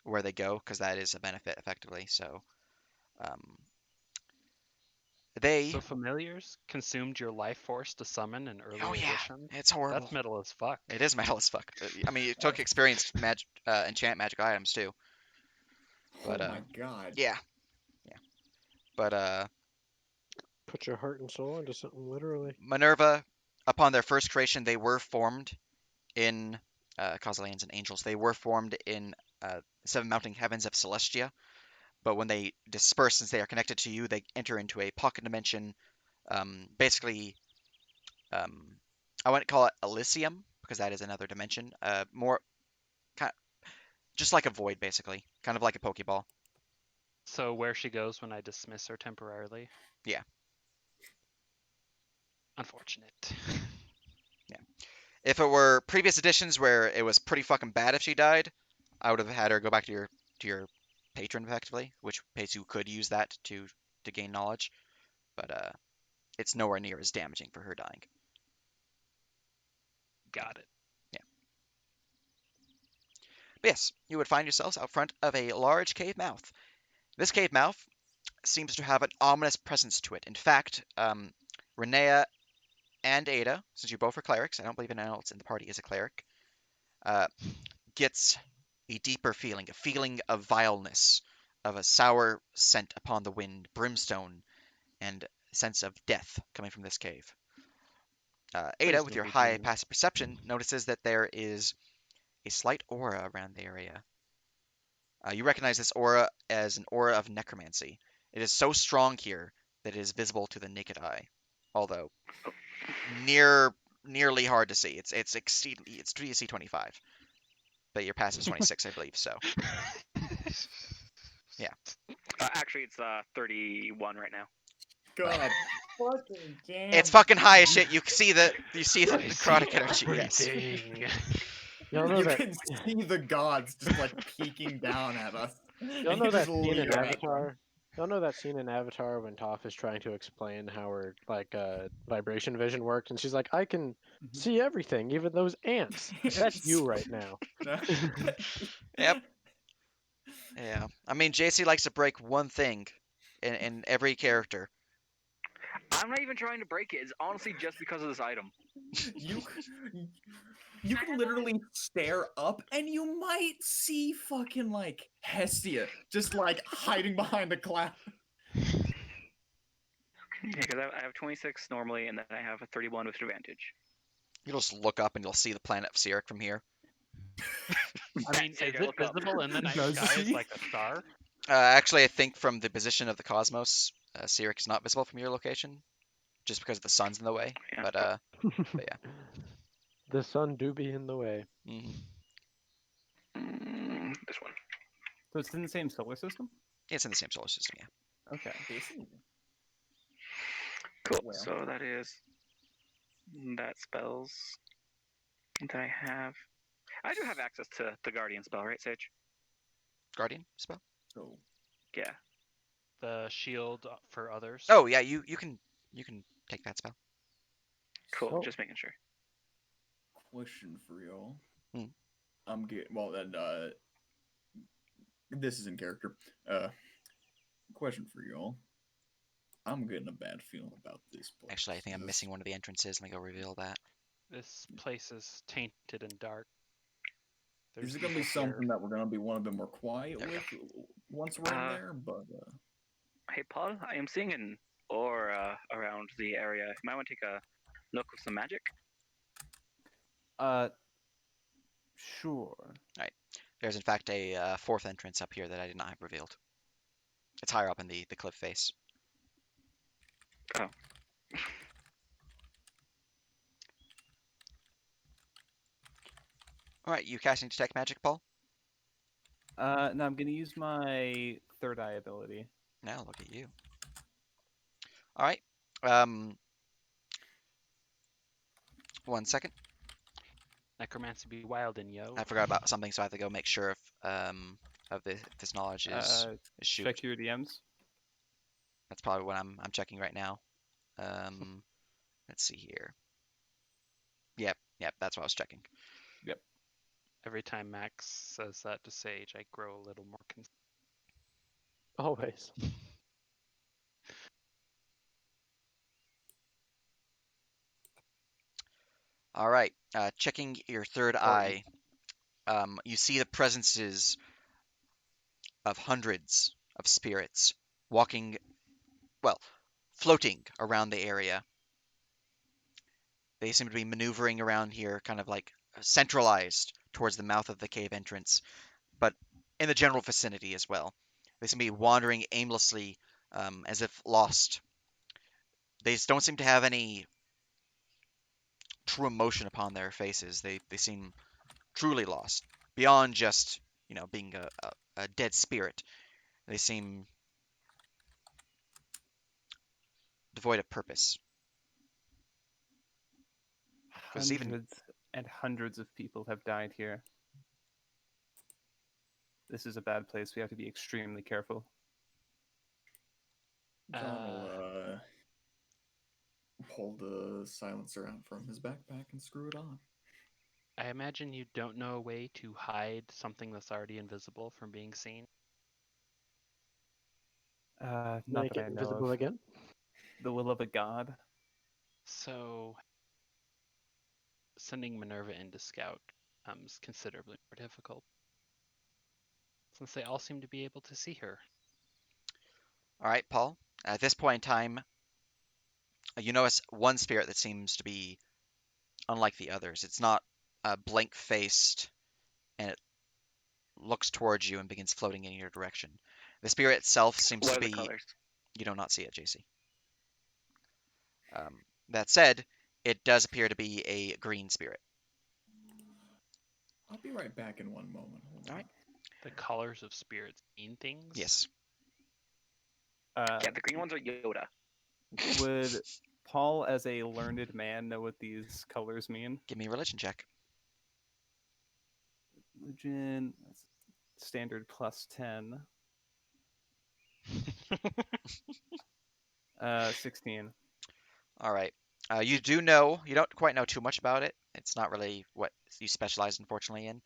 where they go because that is a benefit effectively. So So familiars consumed your life force to summon in early Oh yeah, edition? it's horrible. That's metal as fuck. It is metal as fuck. I mean, it took experienced enchant magic items too. But oh my god. yeah. But Put your heart and soul into something, literally. Minerva, upon their first creation, they were formed in Causalans and Angels. They were formed in Seven Mounting Heavens of Celestia. But when they disperse, since they are connected to you, they enter into a pocket dimension. Basically, I wouldn't call it Elysium because that is another dimension. More kind of just like a void, basically, kind of like a Pokeball. So where she goes when I dismiss her temporarily? Yeah. Unfortunate. Yeah. If it were previous editions where it was pretty fucking bad if she died, I would have had her go back to your patron effectively, which case you could use that to gain knowledge. But it's nowhere near as damaging for her dying. Got it. Yeah. But yes, you would find yourselves out front of a large cave mouth. This cave mouth seems to have an ominous presence to it. In fact, Renea and Ada, since you both are clerics, I don't believe anyone else in the party is a cleric, gets a deeper feeling, a feeling of vileness, of a sour scent upon the wind, brimstone, and a sense of death coming from this cave. Ada, with your high passive perception, notices that there is a slight aura around the area. You recognize this aura as an aura of necromancy. It is so strong here that it is visible to the naked eye, although nearly hard to see. It's DC 25, but your passive is 26, I believe. So, yeah. Actually, it's 31 right now. God. Fucking damn. It's fucking high as shit. You see the necrotic energy. Yes. Y'all know You that. can see the gods just like peeking down at us. Y'all And know you that just scene in leer at them. Avatar. Y'all know that scene in Avatar when Toph is trying to explain how her vibration vision works, and she's like, "I can see everything, even those ants." That's you right now. Yep. Yeah. I mean, JC likes to break one thing in every character. I'm not even trying to break it. It's honestly just because of this item. You can literally stare up and you might see fucking like Hestia just like hiding behind a cloud. Yeah, because I have 26 normally, and then I have a 31 with advantage. You'll just look up and you'll see the planet of Syrik from here. I mean, is it visible in the night sky as like a star? Actually, I think from the position of the cosmos, Syrik is not visible from your location, just because the sun's in the way. Yeah. But yeah. The sun do be in the way. Mm-hmm. This one. So it's in the same solar system? It's in the same solar system, yeah. Okay. Cool. Well. So that spells that I have. I do have access to the Guardian spell, right, Sage? Guardian spell? So Yeah. the shield for others. Oh yeah, you can take that spell. Cool. So- Just making sure. Question for y'all. Hmm. I'm getting this is in character. Question for y'all. I'm getting a bad feeling about this place. Actually, I think I'm missing one of the entrances. Let me go reveal that. This place is tainted and dark. Is it gonna be people here. something that we're gonna be one of the more quiet There we with once we're in there? But Hey, Paul, I am seeing an aura around the area. You might want to take a look with some magic. Sure. There's in fact a fourth entrance up here that I did not have revealed. It's higher up in the cliff face. Oh. All right, you casting detect magic, Paul? No, I'm gonna use my third eye ability. Now look at you. All right. 1 second. Necromancy be wild and yo. I forgot about something, so I have to go make sure if this knowledge is shoot. Check your DMs. That's probably what I'm checking right now. Let's see here. Yep, that's what I was checking. Every time Max says that to Sage, I grow a little more concerned. Always. All right, checking your third eye. You see the presences of hundreds of spirits walking, well, floating around the area. They seem to be maneuvering around here, kind of like centralized towards the mouth of the cave entrance, but in the general vicinity as well. They seem to be wandering aimlessly, as if lost. They don't seem to have any true emotion upon their faces. They seem truly lost, beyond just being a dead spirit. They seem devoid of purpose. There's Hundreds and hundreds of people have died here. This is a bad place. We have to be extremely careful. John will pull the silencer out from his backpack and screw it on. I imagine you don't know a way to hide something that's already invisible from being seen. Not Make that it I know invisible of. again. The will of a god. So sending Minerva in to scout becomes considerably more difficult, since they all seem to be able to see her. All right, Paul. At this point in time, you notice one spirit that seems to be unlike the others. It's not blank-faced, and it looks towards you and begins floating in your direction. The spirit itself seems What to are the be... colors? You do not see it, JC. That said, it does appear to be a green spirit. I'll be right back in one moment. Hold on. All right. The colors of spirits mean things? Yes. Yeah, the green ones are Yoda. Would Paul, as a learned man, know what these colors mean? Give me a religion check. Religion, that's standard plus 10. 16. All right. You do know, you don't quite know too much about it. It's not really what you specialize, unfortunately, in.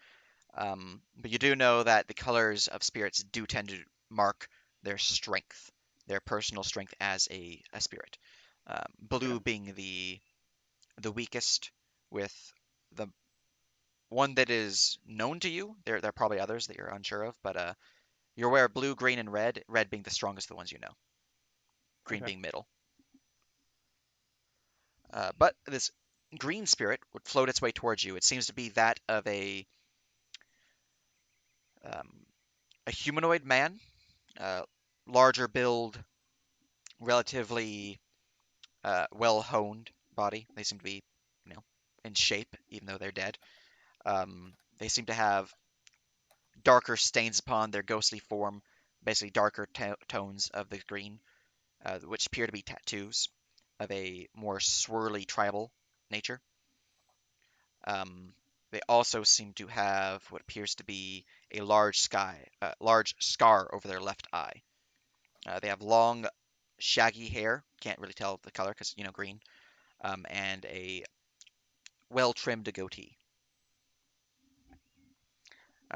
But you do know that the colors of spirits do tend to mark their strength, their personal strength as a spirit. Blue being the weakest, with the one that is known to you. There are probably others that you're unsure of, but you're aware of blue, green, and red. Red being the strongest, the ones you know. Green being middle. But this green spirit would float its way towards you. It seems to be that of a humanoid man, larger build, relatively well-honed body. They seem to be, in shape, even though they're dead. They seem to have darker stains upon their ghostly form, basically darker tones of the green, which appear to be tattoos of a more swirly tribal nature. They also seem to have what appears to be a large scar over their left eye. They have long, shaggy hair. Can't really tell the color because, green. And a well-trimmed goatee.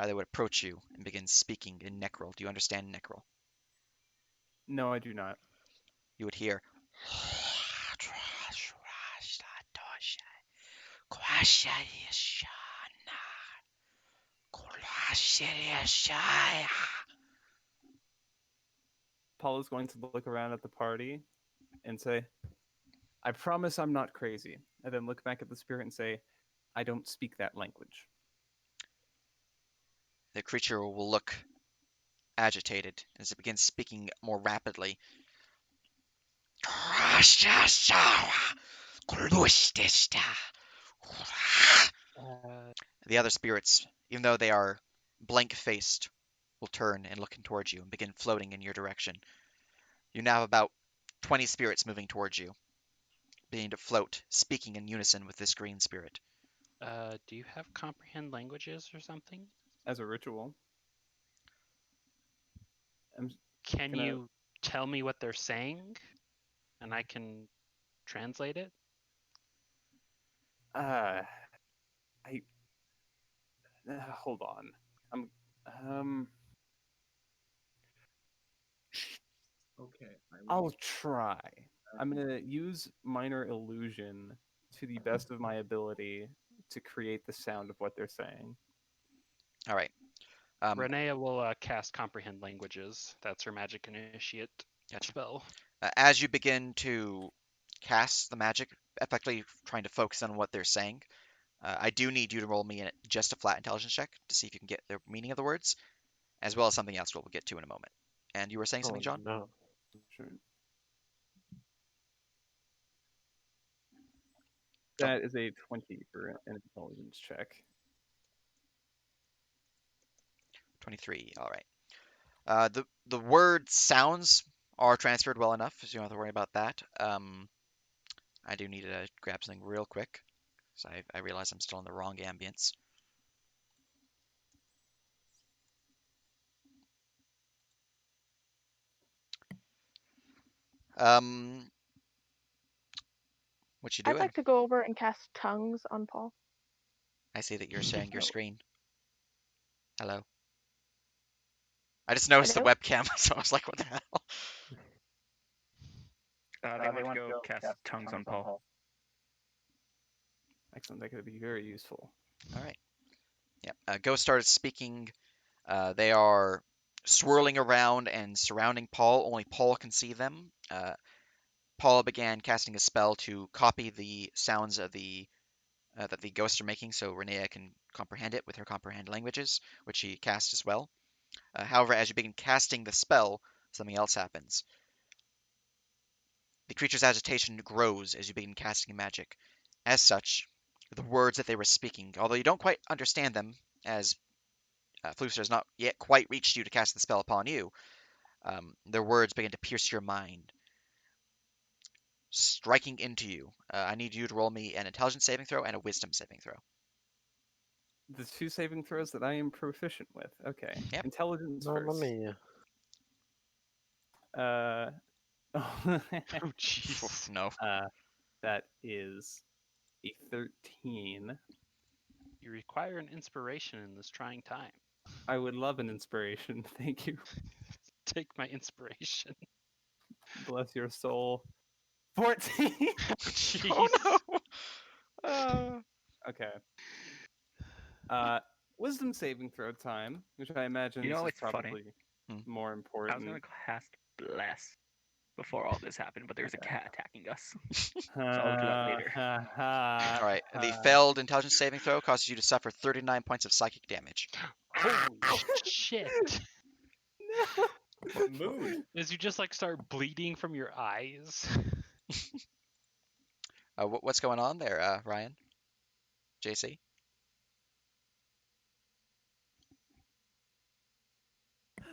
They would approach you and begin speaking in Necrol. Do you understand Necrol? No, I do not. You would hear. Paul is going to look around at the party and say, I promise I'm not crazy. And then look back at the spirit and say, I don't speak that language. The creature will look agitated as it begins speaking more rapidly. The other spirits, even though they are blank-faced, will turn and look towards you and begin floating in your direction. You now have about 20 spirits moving towards you, beginning to float, speaking in unison with this green spirit. Do you have comprehend languages or something? As a ritual. Can you tell me what they're saying? And I can translate it? Hold on. Okay. I'll try. I'm gonna use minor illusion to the best of my ability to create the sound of what they're saying. All right. Renea will cast comprehend languages. That's her magic initiate spell. As you begin to cast the magic, effectively trying to focus on what they're saying, I do need you to roll me just a flat intelligence check to see if you can get the meaning of the words, as well as something else we'll get to in a moment. And you were saying something, John? No. Sure. That is a 20 for an intelligence check. 23. All right. The word sounds are transferred well enough, so you don't have to worry about that. I do need to grab something real quick, so I realize I'm still in the wrong ambience. What you doing? I'd like to go over and cast tongues on Paul. I see that you're sharing your screen. Hello. I just noticed the webcam, so I was like, what the hell? They want to go cast tongues on Paul. Excellent. That could be very useful. All right. Yeah. Ghost started speaking. They are swirling around and surrounding Paul. Only Paul can see them. Paul began casting a spell to copy the sounds of that the ghosts are making, so Renea can comprehend it with her comprehend languages, which she cast as well. However, as you begin casting the spell, something else happens. The creature's agitation grows as you begin casting magic. As such, the words that they were speaking, although you don't quite understand them, as Fluster has not yet quite reached you to cast the spell upon you, their words begin to pierce your mind, striking into you. I need you to roll me an intelligence saving throw and a wisdom saving throw. The two saving throws that I am proficient with. Okay. Yep. Intelligence No, first. let me. Oh, jeez. No. That is a 13. You require an inspiration in this trying time. I would love an inspiration. Thank you. Take my inspiration. Bless your soul. 14. Oh no. Okay. Wisdom saving throw time, which I imagine is it's probably funny. more important. I was going to cast Bless before all this happened, but there's a cat attacking us. So I'll do that later. All right. The failed intelligence saving throw causes you to suffer 39 points of psychic damage. Holy shit. No. What mood? As you just start bleeding from your eyes. What's going on there, Ryan? JC?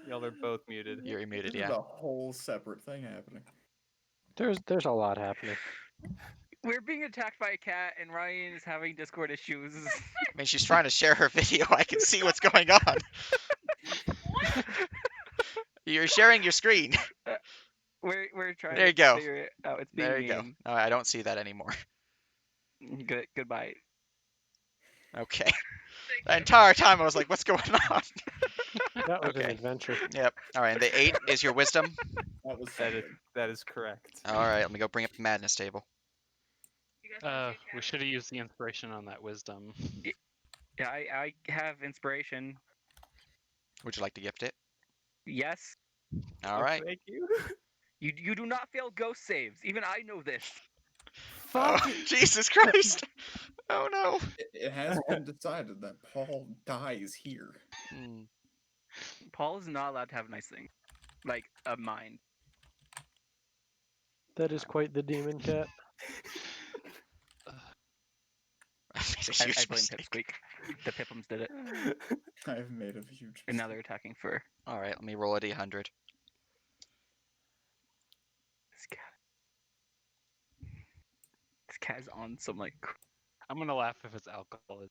Y'all are both muted. You're muted, This yeah. is a whole separate thing happening. There's a lot happening. We're being attacked by a cat, and Ryan is having Discord issues. I mean, she's trying to share her video. I can see what's going on. You're sharing your screen. We're trying There you to go. figure it out. It's being There you go. mean. I don't see that anymore. Goodbye. Okay. The entire time I was like, what's going on? That was an Okay. adventure. Yep. All right. And the 8 is your wisdom. That was That is something. that is correct. All right. Let me go bring up the madness table. We should have used the inspiration on that wisdom. Yeah, I have inspiration. Would you like to gift it? Yes. All right. Thank you. You do not fail ghost saves. Even I know this. Fuck. Oh, Jesus Christ. Oh no. It has been decided that Paul dies here. Hmm. Paul is not allowed to have nice things, like a mind. That is quite the demon cat. I made a huge I blame mistake. Pipsqueak. The Pipums did it, I've made a huge and now mistake. they're attacking for All right. Let me roll a d100. this cat. This cat is on some like. I'm gonna laugh if it's alcohol.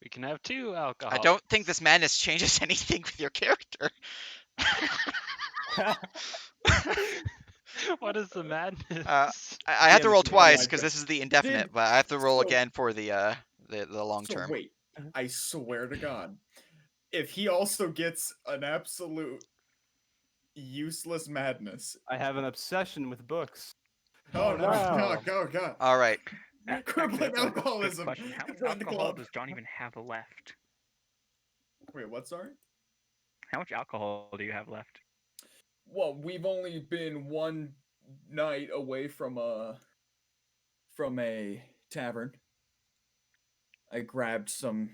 We can have 2 alcohol. I don't think this madness changes anything with your character. What is the madness? I have to Yeah, roll but- twice my because God. this is the indefinite, Did- but I have to roll so- again for the long So term. wait, I swear to God, if he also gets an absolute useless madness. I have an obsession with books. Oh no! no. Oh God! All right. Crippling Actually, that's a good alcoholism. question. How much Join the alcohol club. does John even have left? Wait, what? Sorry. How much alcohol do you have left? Well, we've only been one night away from a tavern. I grabbed some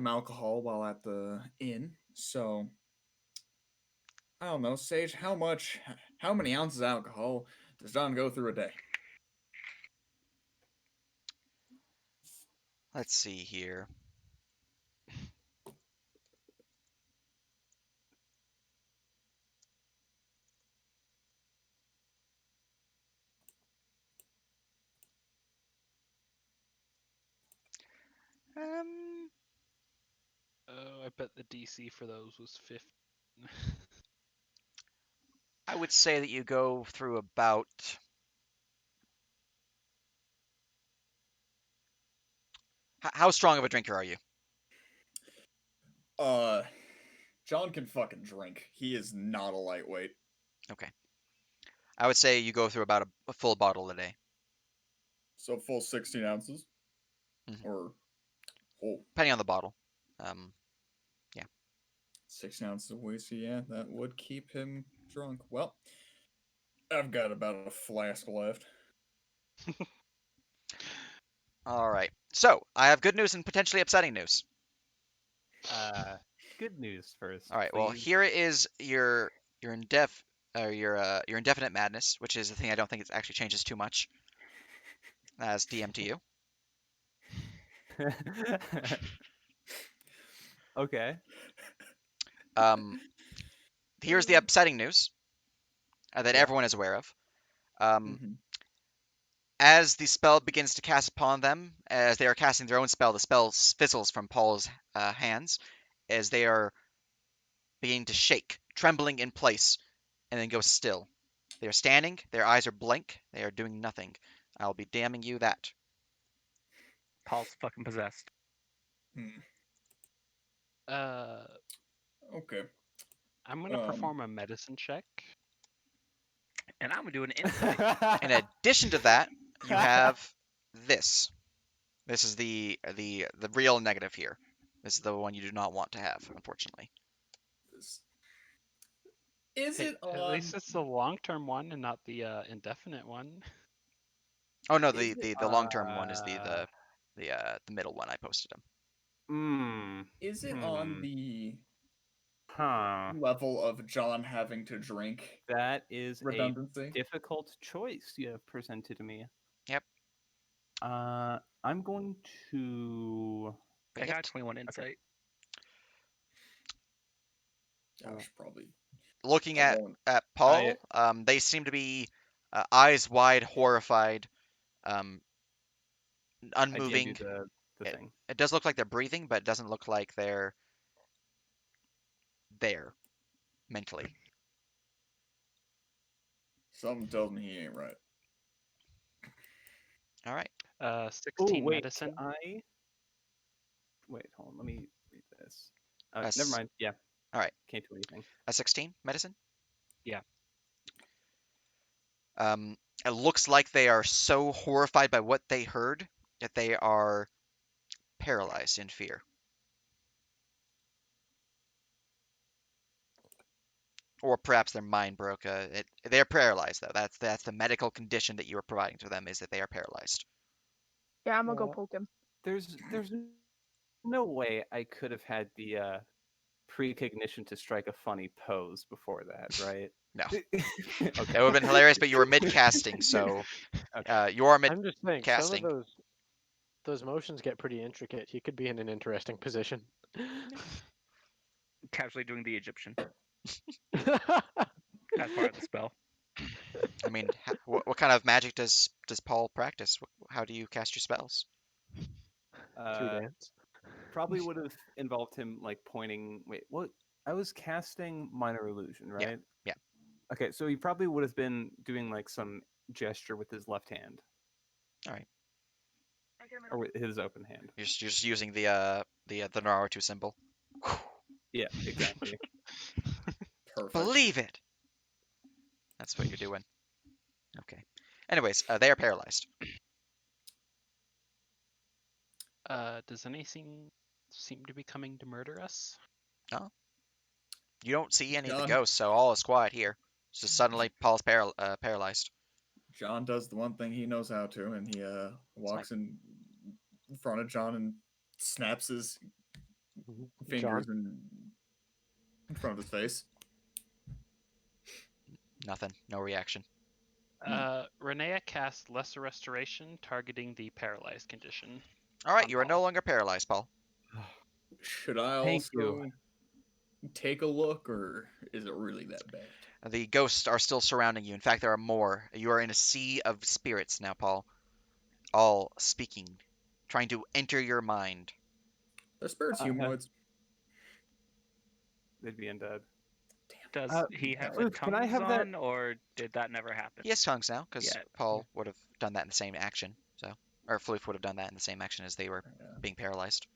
alcohol while at the inn. So I don't know, Sage, how many ounces of alcohol does John go through a day? Let's see here. Oh, I bet the DC for those was 50. I would say that you go through about. How strong of a drinker are you? John can fucking drink. He is not a lightweight. I would say you go through about a full bottle a day. So full 16 ounces? Mhm. Or whole Depending on the bottle. 16 ounces of whiskey, yeah, that would keep him drunk. Well, I've got about a flask left. All right. So I have good news and potentially upsetting news. Good news first. All right. Well, please. here is your indefinite madness, which is the thing I don't think it actually changes too much. As DM to you. Okay. Here's the upsetting news that Yeah. everyone is aware of. Mhm. As the spell begins to cast upon them, as they are casting their own spell, the spell fizzles from Paul's hands as they are beginning to shake, trembling in place, and then go still. They are standing, their eyes are blank, they are doing nothing. I'll be damning you that. Paul's fucking possessed. Okay. I'm gonna Um, perform a medicine check. And I'm gonna do an insight. In addition to that, you have this. This is the real negative here. This is the one you do not want to have, unfortunately. Is Hey, it at on? least it's the long-term one and not the indefinite one. Oh no, Is the it, long-term one is the middle one. I posted them. Is it on the Huh. level of John having to drink That is redundancy? a difficult choice you have presented to me. Yep. I'm going to. I got 21 insight. I should probably. Looking I at won't. Paul, they seem to be eyes wide, horrified, I did unmoving. do the thing. It does look like they're breathing, but it doesn't look like they're there mentally. Something tells me he ain't right. All right. 16 wait, medicine. Wait, hold on. Let me read this. That's- Never mind. Yeah. All right. Can't do anything. A 16 medicine? Yeah. It looks like they are so horrified by what they heard that they are paralyzed in fear. Or perhaps their mind broke. They're paralyzed, though. That's the medical condition that you are providing to them, is that they are paralyzed. Yeah, I'm gonna go poke him. There's no way I could have had the precognition to strike a funny pose before that, right? No. Okay. That would have been hilarious, but you were mid-casting, so you are I'm just saying, mid-casting. some of those motions get pretty intricate. He could be in an interesting position. Casually doing the Egyptian as part of the spell. I mean, what kind of magic does Paul practice? How do you cast your spells? Through dance. Probably would have involved him like pointing. Wait, what? I was casting minor illusion, right? Yeah. Okay, so he probably would have been doing like some gesture with his left hand. All right. Or with his open hand. You're just using the Naruto symbol. Yeah, exactly. Perfect. Believe it. That's what you're doing. Okay. Anyways, they are paralyzed. Does anything seem to be coming to murder us? No. You don't see any of the John. ghosts, so all is quiet here. So suddenly, Paul's paralyzed. John does the one thing he knows how to, and he walks in front of John and snaps his fingers in front of his face. Nothing. No reaction. Renea casts Lesser Restoration, targeting the paralyzed condition. All right, on you are Paul. no longer paralyzed, Paul. Should I Thank also take a look, or is it really that bad? The ghosts are still surrounding you. In fact, there are more. You are in a sea of spirits now, Paul. All speaking, trying to enter your mind. Are spirits humanoids? They'd be undead. Does he have Floof, the can I tongues have that- on, or did that never happen? He has tongues now, because Yeah. Paul would have done that in the same action. Or Floof would have done that in the same action as they were being paralyzed.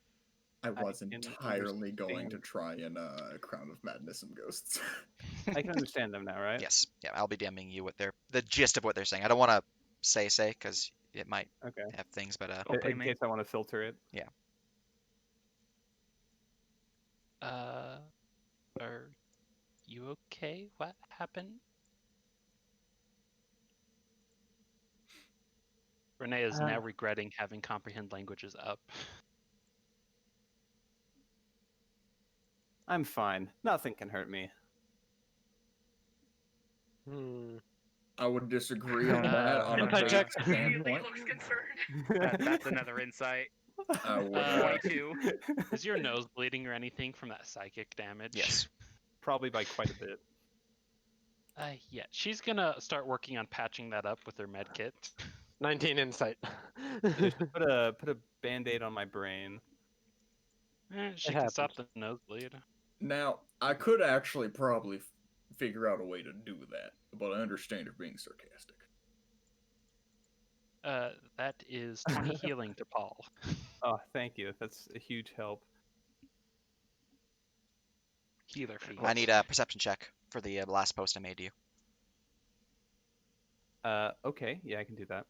I was can entirely going to understand. try and Crown of Madness some ghosts. I can understand them now, right? Yes. Yeah, I'll be DMing you what the gist of what they're saying. I don't want to say, because it might Okay. have things, but In case I want to filter it. yeah. Are you okay? What happened? Renee is now regretting having comprehend languages up. I'm fine. Nothing can hurt me. I would disagree on that on a Insight basic check. standpoint. That's another insight. I would. 22. Is your nose bleeding or anything from that psychic damage? Yes. Probably by quite a bit. Yeah, she's gonna start working on patching that up with her med kit. 19 insight. Put a band-aid on my brain. She can stop the nosebleed. Now, I could actually probably figure out a way to do that, but I understand you're being sarcastic. That is 20 healing to Paul. Oh, thank you. That's a huge help. Healer feat. I need a perception check for the last post I made to you. Okay, yeah, I can do that.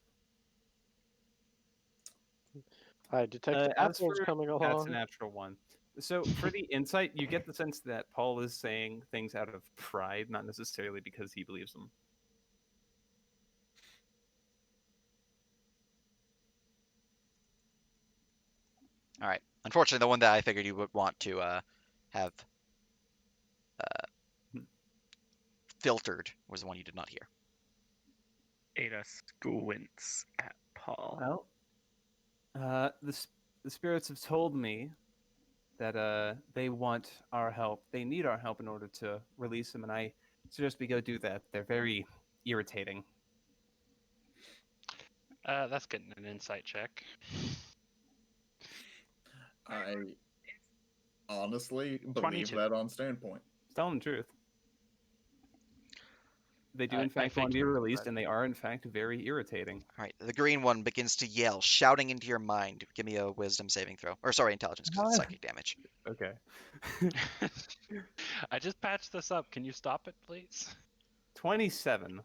I detect As apples for- coming That's along. a natural one. So for the insight, you get the sense that Paul is saying things out of pride, not necessarily because he believes them. All right. Unfortunately, the one that I figured you would want to have filtered was the one you did not hear. Ada squints at Paul. Well, the spirits have told me that they want our help. They need our help in order to release them, and I suggest we go do that. They're very irritating. That's getting an insight check. I honestly believe 22. that on standpoint. Telling the truth. They do, in I fact, want to be figured, released, but- and they are, in fact, very irritating. All right, the green one begins to yell, shouting into your mind. Give me a wisdom saving throw. Or sorry, intelligence, because it's psychic damage. Okay. I just patched this up. Can you stop it, please? 27.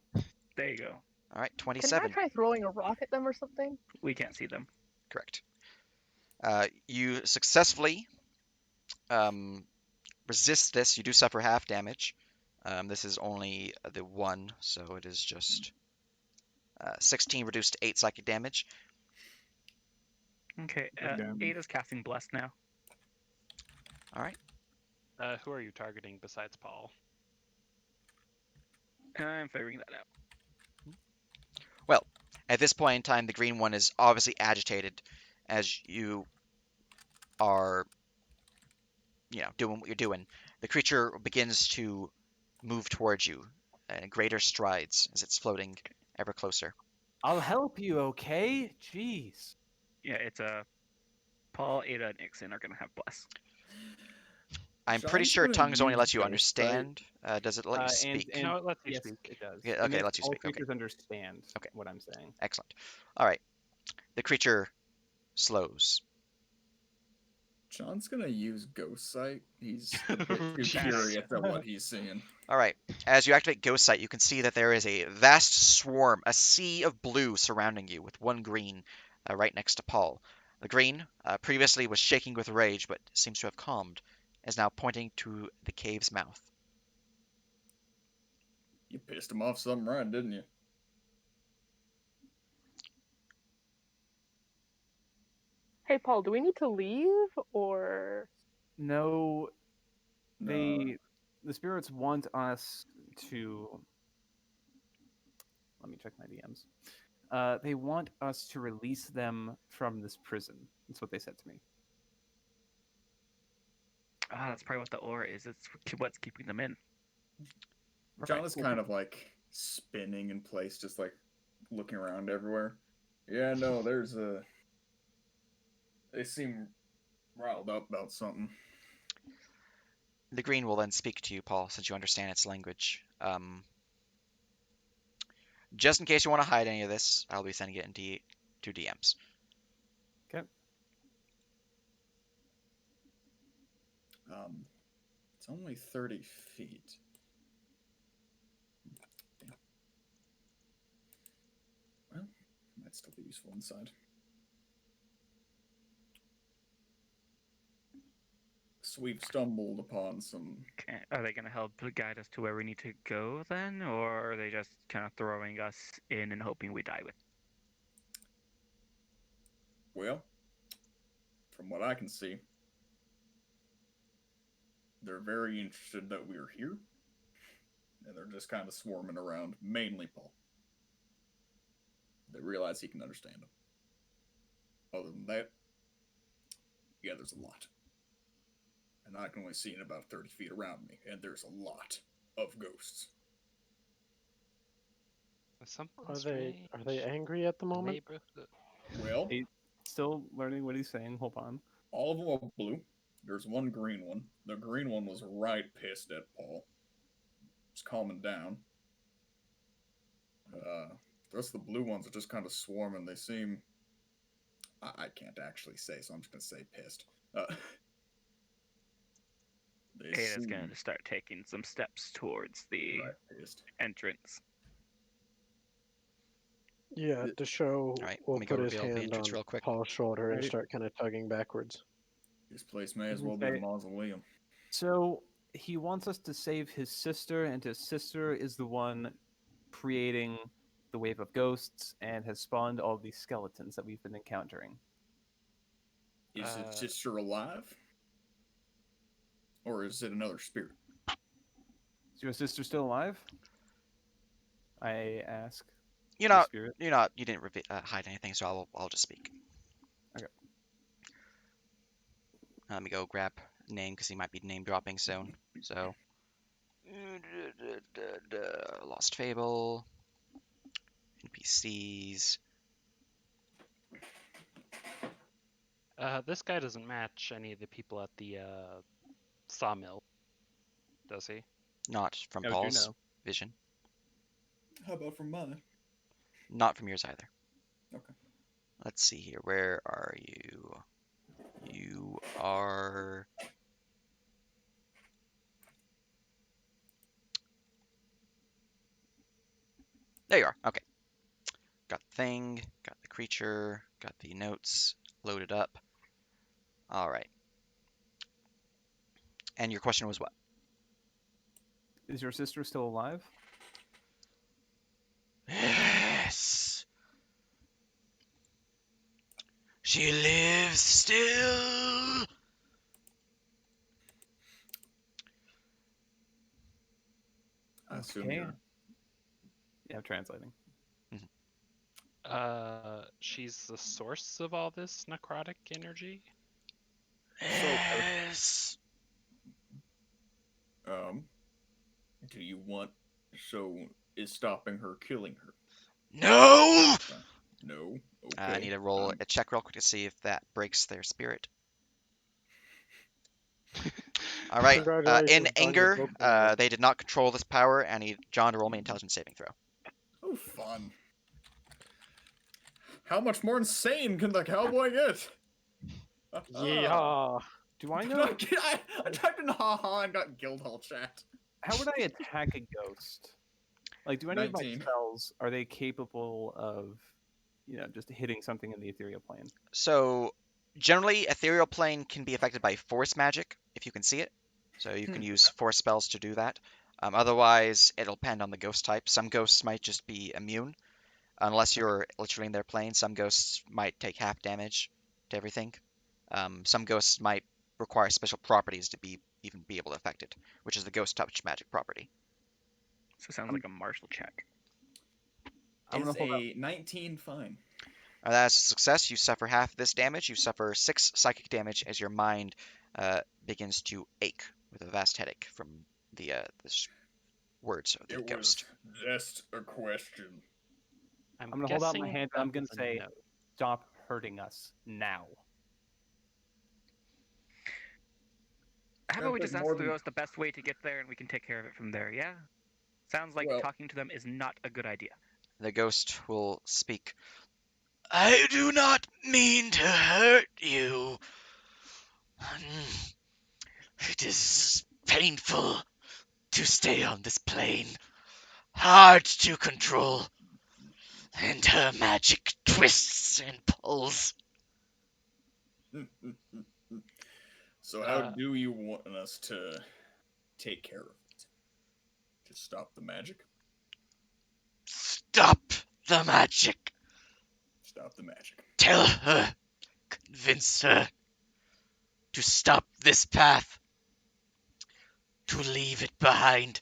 There you go. All right, Can I 27. try throwing a rock at them or something? We can't see them. Correct. You successfully resist this. You do suffer half damage. This is only the one, so it is just 16 reduced to 8 psychic damage. Okay. Okay. Ada's casting Bless now. All right. Who are you targeting besides Paul? I'm figuring that out. Well, at this point in time, the green one is obviously agitated as you are, doing what you're doing. The creature begins to move towards you in greater strides as it's floating ever closer. I'll help you, okay? Jeez. Yeah, it's Paul, Ada, and Ixon are gonna have Bless. I'm pretty John's sure gonna tongues only use lets you ghost understand. Does it let you And- speak? and- No, it lets you yes, speak. it does. Yeah, It okay, makes lets you all speak, okay. creatures understand Okay. what I'm saying. Excellent. All right. The creature slows. John's gonna use Ghost Sight. He's a bit too Jesus. curious at what he's seeing. All right. As you activate Ghost Sight, you can see that there is a vast swarm, a sea of blue surrounding you, with one green right next to Paul. The green previously was shaking with rage, but seems to have calmed, is now pointing to the cave's mouth. You pissed him off something right, didn't you? Hey, Paul, do we need to leave or? No, No. the spirits want us to. Let me check my DMs. They want us to release them from this prison. That's what they said to me. Ah, that's probably what the aura is. It's what's keeping them in. John is kind of like spinning in place, just like looking around everywhere. Yeah, no, there's a. They seem riled up about something. The green will then speak to you, Paul, since you understand its language. Just in case you want to hide any of this, I'll be sending it into two DMs. Okay. It's only 30 feet. Well, might still be useful inside. So we've stumbled upon some. Okay. Are they gonna help guide us to where we need to go then, or are they just kind of throwing us in and hoping we die with? Well, from what I can see, they're very interested that we're here, and they're just kind of swarming around, mainly Paul. They realize he can understand them. Other than that, yeah, there's a lot. And I can only see in about 30 feet around me, and there's a lot of ghosts. Are they angry at the moment? Well, He's still learning what he's saying. Hold on. all of them are blue. There's one green one. The green one was right pissed at Paul. It's calming down. The rest of the blue ones are just kind of swarming. They seem... I can't actually say, so I'm just going to say pissed. They Ada's seem gonna start taking some steps towards the right pissed. entrance. Yeah, to show, All right, we'll let me go put his reveal the hand entrance on real quick. Paul's shoulder and Right. start kind of tugging backwards. This place may as Mhm. well be a Right. mausoleum. So he wants us to save his sister, and his sister is the one creating the wave of ghosts and has spawned all these skeletons that we've been encountering. Is his sister alive? Or is it another spirit? Is your sister still alive? I ask. You're the not. spirit. You're not. You didn't hide anything, so I'll just speak. Okay. Let me go grab name because he might be name dropping soon. So, Lost Fable, NPCs. This guy doesn't match any of the people at the sawmill. does he? Not from How would you Paul's know? vision. How about from mine? Not from yours either. Okay. Let's see here. Where are you? You are... There you are. Okay. Got the thing, got the creature, got the notes loaded up. All right. And your question was what? Is your sister still alive? Yes. She lives still. I assume Okay. you're... Yeah, I'm translating. She's the source of all this necrotic energy. Yes. Do you want... So, is stopping her killing her? No. No? Okay. I need to roll a check real quick to see if that breaks their spirit. All right. Congratulations, In John, you anger, broke the- they did not control this power, and I need John to roll me an intelligence saving throw. Oh, fun. How much more insane can the cowboy get? Yeah. Do I know? I typed in haha and got Guildhall chat. How would I attack a ghost? Like, do any of my 19. spells, are they capable of, just hitting something in the ethereal plane? So, generally, ethereal plane can be affected by force magic, if you can see it. So you can use force spells to do that. Otherwise, it'll depend on the ghost type. Some ghosts might just be immune, unless you're literally in their plane. Some ghosts might take half damage to everything. Some ghosts might require special properties to even be able to affect it, which is the ghost touch magic property. So it sounds like a martial check. I'm Is gonna hold a 19 fine? That's a success. You suffer half this damage. You suffer 6 psychic damage as your mind begins to ache with a vast headache from the words of the ghost. Was just a question. I'm gonna hold out my guessing hand and I'm gonna that's a say, no. stop hurting us now. How about we Sounds just like ask more the than- ghost the best way to get there, and we can take care of it from there? Yeah. Sounds like Well- talking to them is not a good idea. The ghost will speak. I do not mean to hurt you. It is painful to stay on this plane, hard to control, and her magic twists and pulls. So how do you want us to take care of it? Just stop the magic? Stop the magic. Stop the magic. Tell her, convince her to stop this path, to leave it behind,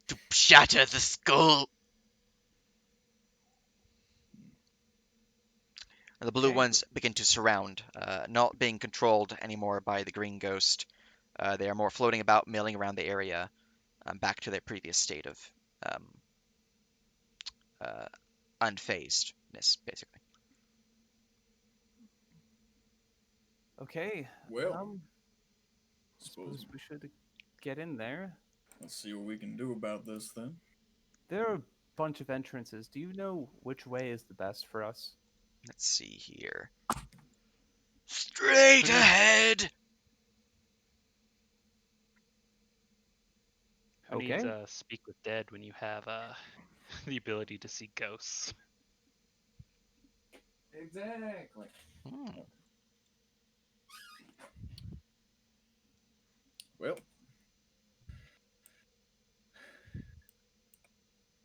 to shatter the skull. And the blue Okay. ones begin to surround, not being controlled anymore by the green ghost. They are more floating about, milling around the area, back to their previous state of unfazedness, basically. Okay. Well, Suppose we should get in there. let's see what we can do about this then. There are a bunch of entrances. Do you know which way is the best for us? Let's see here. Straight ahead! Who needs Okay. speak with dead when you have the ability to see ghosts? Exactly. Well,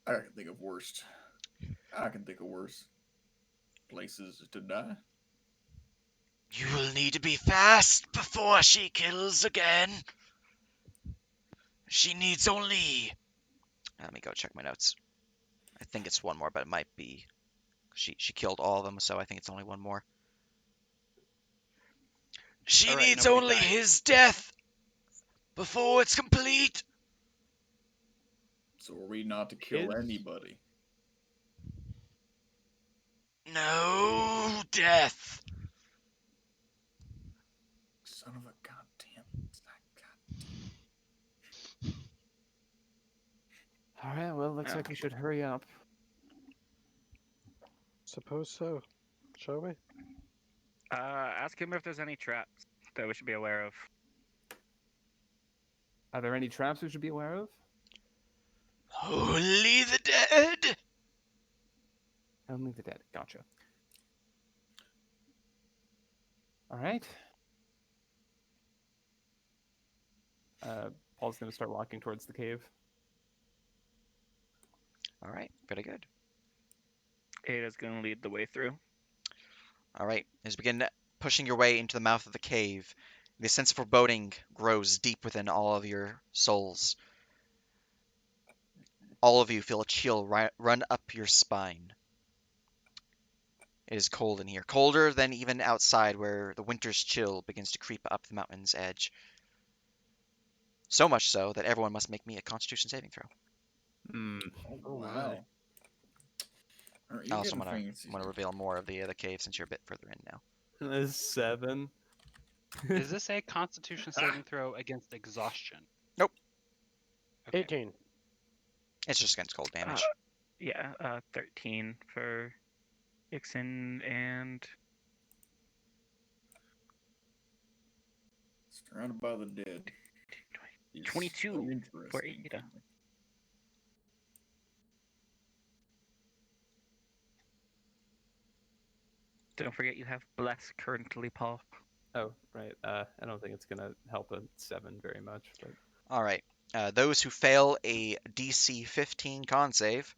I can think of worse places to die. You will need to be fast before she kills again. She needs only... Let me go check my notes. I think it's one more, but it might be... She killed all of them, so I think it's only one more. She All right, needs nobody only died. his death before it's complete. So are we not to kill His? anybody? No death. Son of a goddamn. All right. Well, looks like we should hurry up. Suppose so. Shall we? Ask him if there's any traps that we should be aware of. Are there any traps we should be aware of? Only the dead. Only the dead. Gotcha. All right. Paul's going to start walking towards the cave. All right, very good. Ada's gonna lead the way through. All right, as you begin pushing your way into the mouth of the cave, the sense of foreboding grows deep within all of your souls. All of you feel a chill run up your spine. It is cold in here, colder than even outside where the winter's chill begins to creep up the mountain's edge. So much so that everyone must make me a Constitution saving throw. Oh, wow. I also want to reveal more of the cave since you're a bit further in now. That's 7. Is this a Constitution saving throw against exhaustion? Nope. Okay. 18. It's just against cold damage. 13 for Ixen and... Surrounded by the dead. 22 for Ada. Don't forget you have Bless currently, Paul. Oh, right. I don't think it's going to help a 7 very much. But... All right. Those who fail a DC 15 con save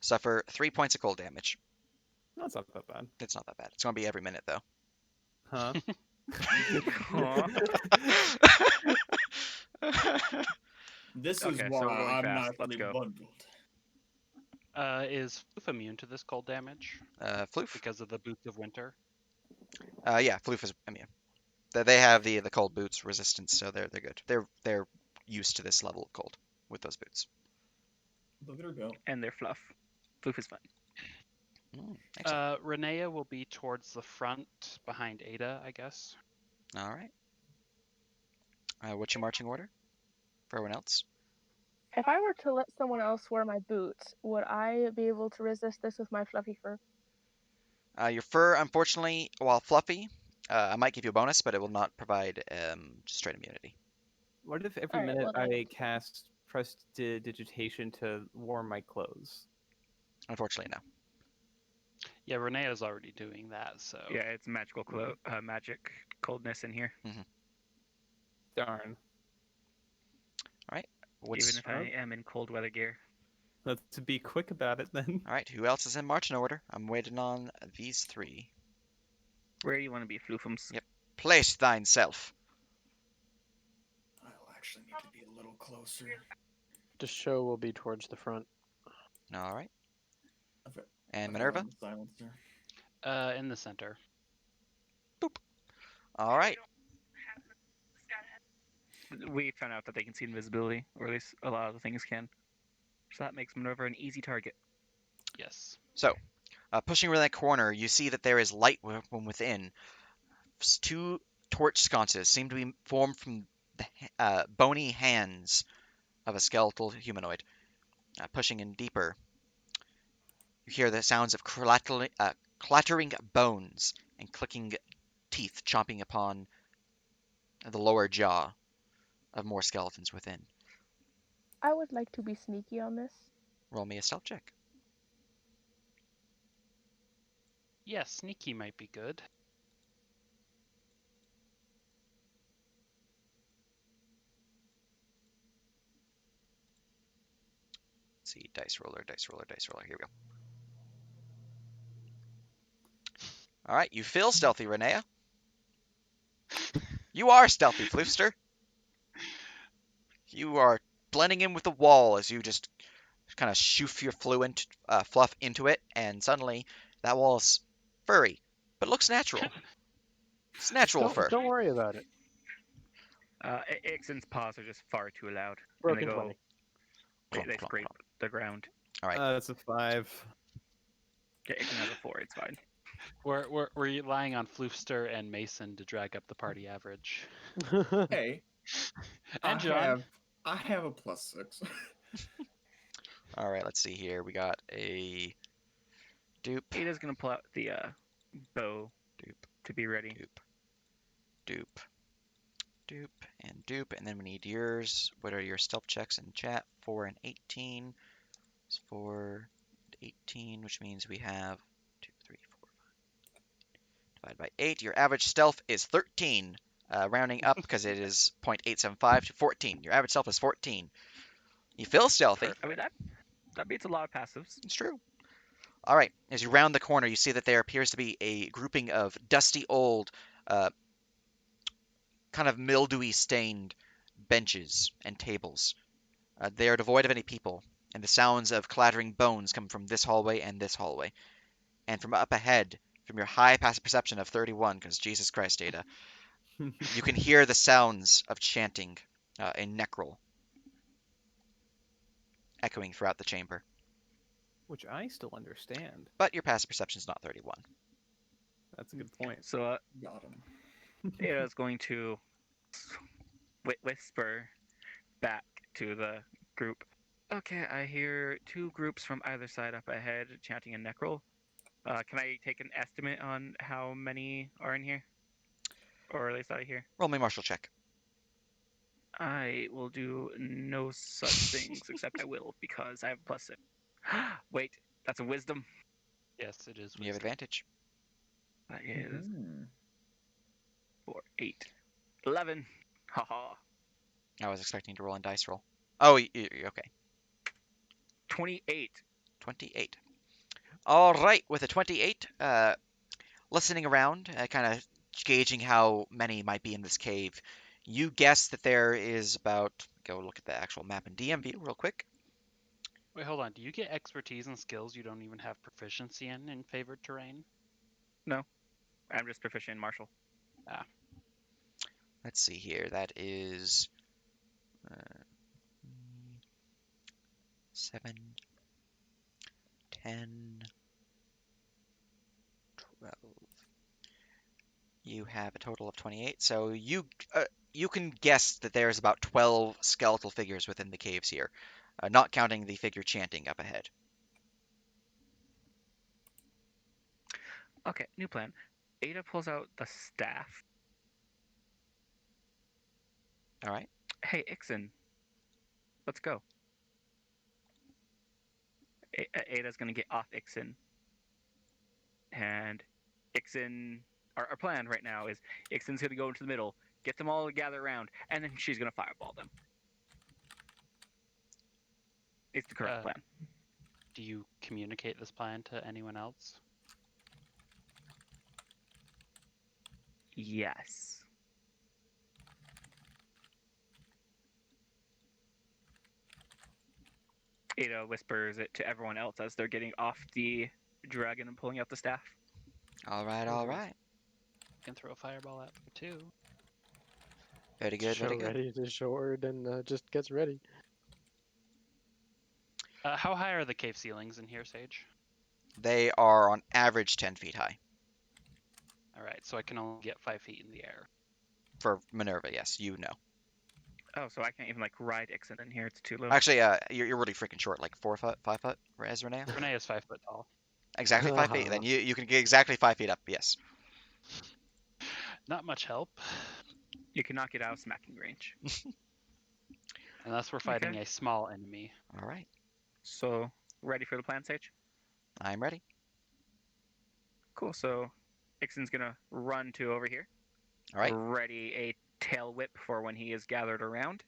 suffer 3 points of cold damage. That's not that bad. It's not that bad. It's going to be every minute, though. Huh? This is Okay, why so we're going I'm fast. not Let's go. bundled. Is Floof immune to this cold damage Floof? because of the boots of winter? Yeah, Floof is immune. They have the cold boots resistance, so they're good. They're used to this level of cold with those boots. Look at her go. And they're fluff. Floof is fine. Renea will be towards the front, behind Ada, I guess. All right. What's your marching order for everyone else? If I were to let someone else wear my boots, would I be able to resist this with my fluffy fur? Your fur, unfortunately, while fluffy, I might give you a bonus, but it will not provide straight immunity. What if every minute I cast prestidigitation to warm my clothes? Unfortunately, no. Yeah, Renea's already doing that, so... Yeah, it's magical magic coldness in here. Mm-hmm. Darn. All right. Even if I am in cold weather gear. Let's be quick about it then. All right, who else is in marching order? I'm waiting on these 3. Where do you want to be, Floofums? Yep. Place thine self. I'll actually need to be a little closer. The show will be towards the front. All right. And Minerva? Silencer. In the center. Boop. All right. We found out that they can see invisibility, or at least a lot of the things can. So that makes Minerva an easy target. Yes. So, pushing around that corner, you see that there is light from within. 2 torch sconces seem to be formed from the bony hands of a skeletal humanoid. Pushing in deeper, you hear the sounds of clattering bones and clicking teeth chomping upon the lower jaw of more skeletons within. I would like to be sneaky on this. Roll me a stealth check. Yeah, sneaky might be good. Let's see, dice roller. Here we go. All right, you feel stealthy, Renea. You are stealthy, Floofster. You are blending in with the wall as you just kind of shoof your fluff into it, and suddenly that wall is furry, but looks natural. It's natural fur. Don't worry about it. Ixen's paws are just far too loud. Broken and 20. They scrape the ground. All right. That's a 5. Yeah, Ixen has a 4, it's fine. We're relying on Floofster and Mason to drag up the party average. Hey, And John. I have a +6. All right, let's see here. We got a dupe, Ada's gonna pull out the bow dupe, to be ready. dupe, dupe, dupe, and dupe. And then we need yours. What are your stealth checks in chat? 4 and 18. It's 4 and 18, which means we have 2, 3, 4, 5. Divided by 8. Your average stealth is 13. Rounding up because it is 0.875 to 14. Your average stealth is 14. You feel stealthy. Perfect. I mean that beats a lot of passives. It's true. All right. As you round the corner, you see that there appears to be a grouping of dusty old, kind of mildewy stained benches and tables. They are devoid of any people, and the sounds of clattering bones come from this hallway and this hallway. And from up ahead, from your high passive perception of 31, because Jesus Christ, Ada, you can hear the sounds of chanting in Necrol echoing throughout the chamber. Which I still understand. But your passive perception is not 31. That's a good point. So Got him. Ada's going to whisper back to the group. Okay, I hear 2 groups from either side up ahead chanting in Necrol. Can I take an estimate on how many are in here? Or at least out of here? Roll me a martial check. I will do no such things, except I will, because I have a +6. Wait, that's a wisdom? Yes, it is. You have wisdom. advantage. That is Mhm. 4, 8, 11. Haha. I was expecting to roll in dice roll. Oh, okay. 28. 28. All right, with a 28, listening around, kind of gauging how many might be in this cave, you guess that there is about, go look at the actual map in DM view real quick. Wait, hold on. Do you get expertise and skills you don't even have proficiency in favored terrain? No, I'm just proficient in martial. Let's see here. That is 7, 10, 12. You have a total of 28. So you can guess that there's about 12 skeletal figures within the caves here, not counting the figure chanting up ahead. Okay, new plan. Ada pulls out the staff. All right. Hey, Ixen, let's go. Ada's gonna get off Ixen. And Ixen, our plan right now is Ixen's gonna go into the middle, get them all to gather around, and then she's gonna fireball them. It's the correct plan. Do you communicate this plan to anyone else? Yes. Ada whispers it to everyone else as they're getting off the dragon and pulling out the staff. All right. All right. You can throw a fireball at her too. Very good. Show Very good. ready to sword and just gets ready. How high are the cave ceilings in here, Sage? They are on average 10 feet high. All right, so I can only get 5 feet in the air. For Minerva, yes, you know. Oh, so I can't even like ride Ixen in here. It's too low. Actually, you're really freaking short, like 4 foot, 5 foot, as Renee. Renee is 5 foot tall. Exactly 5 feet. Then you can get exactly 5 feet up. Yes. Not much help, You cannot get out of smacking range. unless we're fighting Okay. a small enemy. All right. So, ready for the plan, Sage? I'm ready. Cool. So, Ixen's gonna run to over here. All right. Ready a tail whip for when he is gathered around.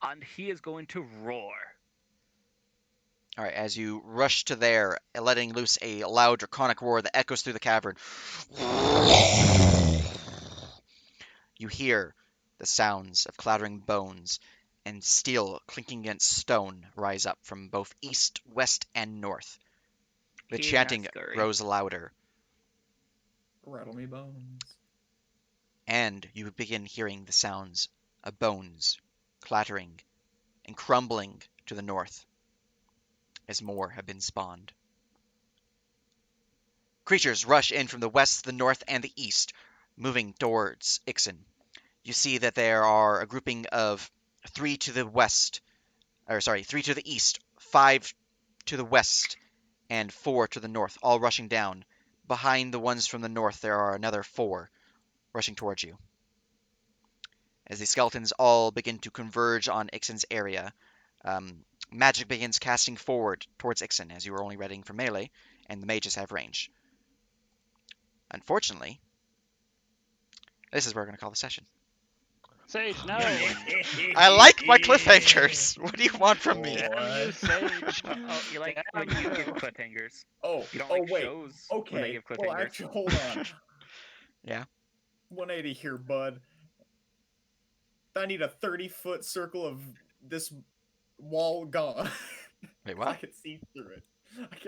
And he is going to roar. All right. As you rush to there, letting loose a loud draconic roar that echoes through the cavern, you hear the sounds of clattering bones and steel clinking against stone rise up from both east, west, and north. The He's chanting not scurry. grows louder, Rattle me bones. and you begin hearing the sounds of bones clattering and crumbling to the north as more have been spawned. Creatures rush in from the west, the north, and the east, moving towards Ixen. You see that there are a grouping of 3 to the west, or sorry, 3 to the east, 5 to the west, and 4 to the north, all rushing down. Behind the ones from the north, there are another 4 rushing towards you. As the skeletons all begin to converge on Ixen's area, magic begins casting forward towards Ixen, as you are only readying for melee, and the mages have range. Unfortunately, this is where we're going to call the session. Sage, no! I like my cliffhangers. What do you want from me? Damn you, Sage! Oh, you like Damn when you you. give cliffhangers. Oh, You don't oh like wait. shows when they Okay. give Well, cliffhangers. actually, hold on. Yeah. 180 here, bud. I need a 30-foot circle of this wall gone. Wait, I what? can see through it.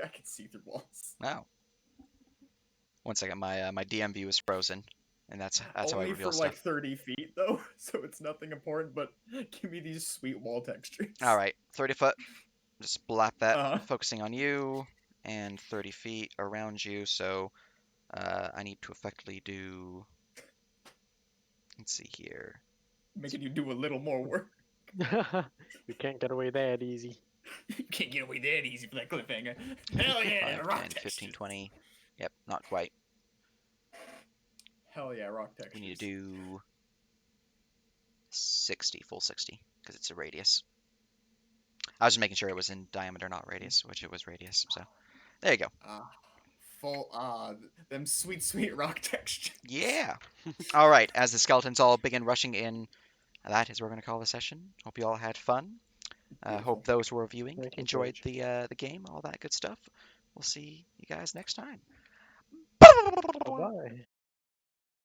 I can see through walls. Oh. One second, my DM view is frozen, and that's how I Only reveal for stuff. like 30 feet though, so it's nothing important. But give me these sweet wall textures. All right, 30 foot. Just blap that, Uh-huh. focusing on you, and 30 feet around you. So I need to effectively do. Let's see here. Making you do a little more work. You can't get away that easy. You can't get away that easy for that cliffhanger. Hell yeah, 5, rock 10, 15, textures. 20. Yep, not quite. Hell yeah, rock textures. We need to do 60, full 60, because it's a radius. I was just making sure it was in diameter, not radius, which it was radius. So there you go. Them sweet rock textures. Yeah. All right. As the skeletons all begin rushing in, that is where we're going to call the session. Hope you all had fun. Hope those who are viewing Thank you, enjoyed Sage. the game, all that good stuff. We'll see you guys next time. Bye-bye.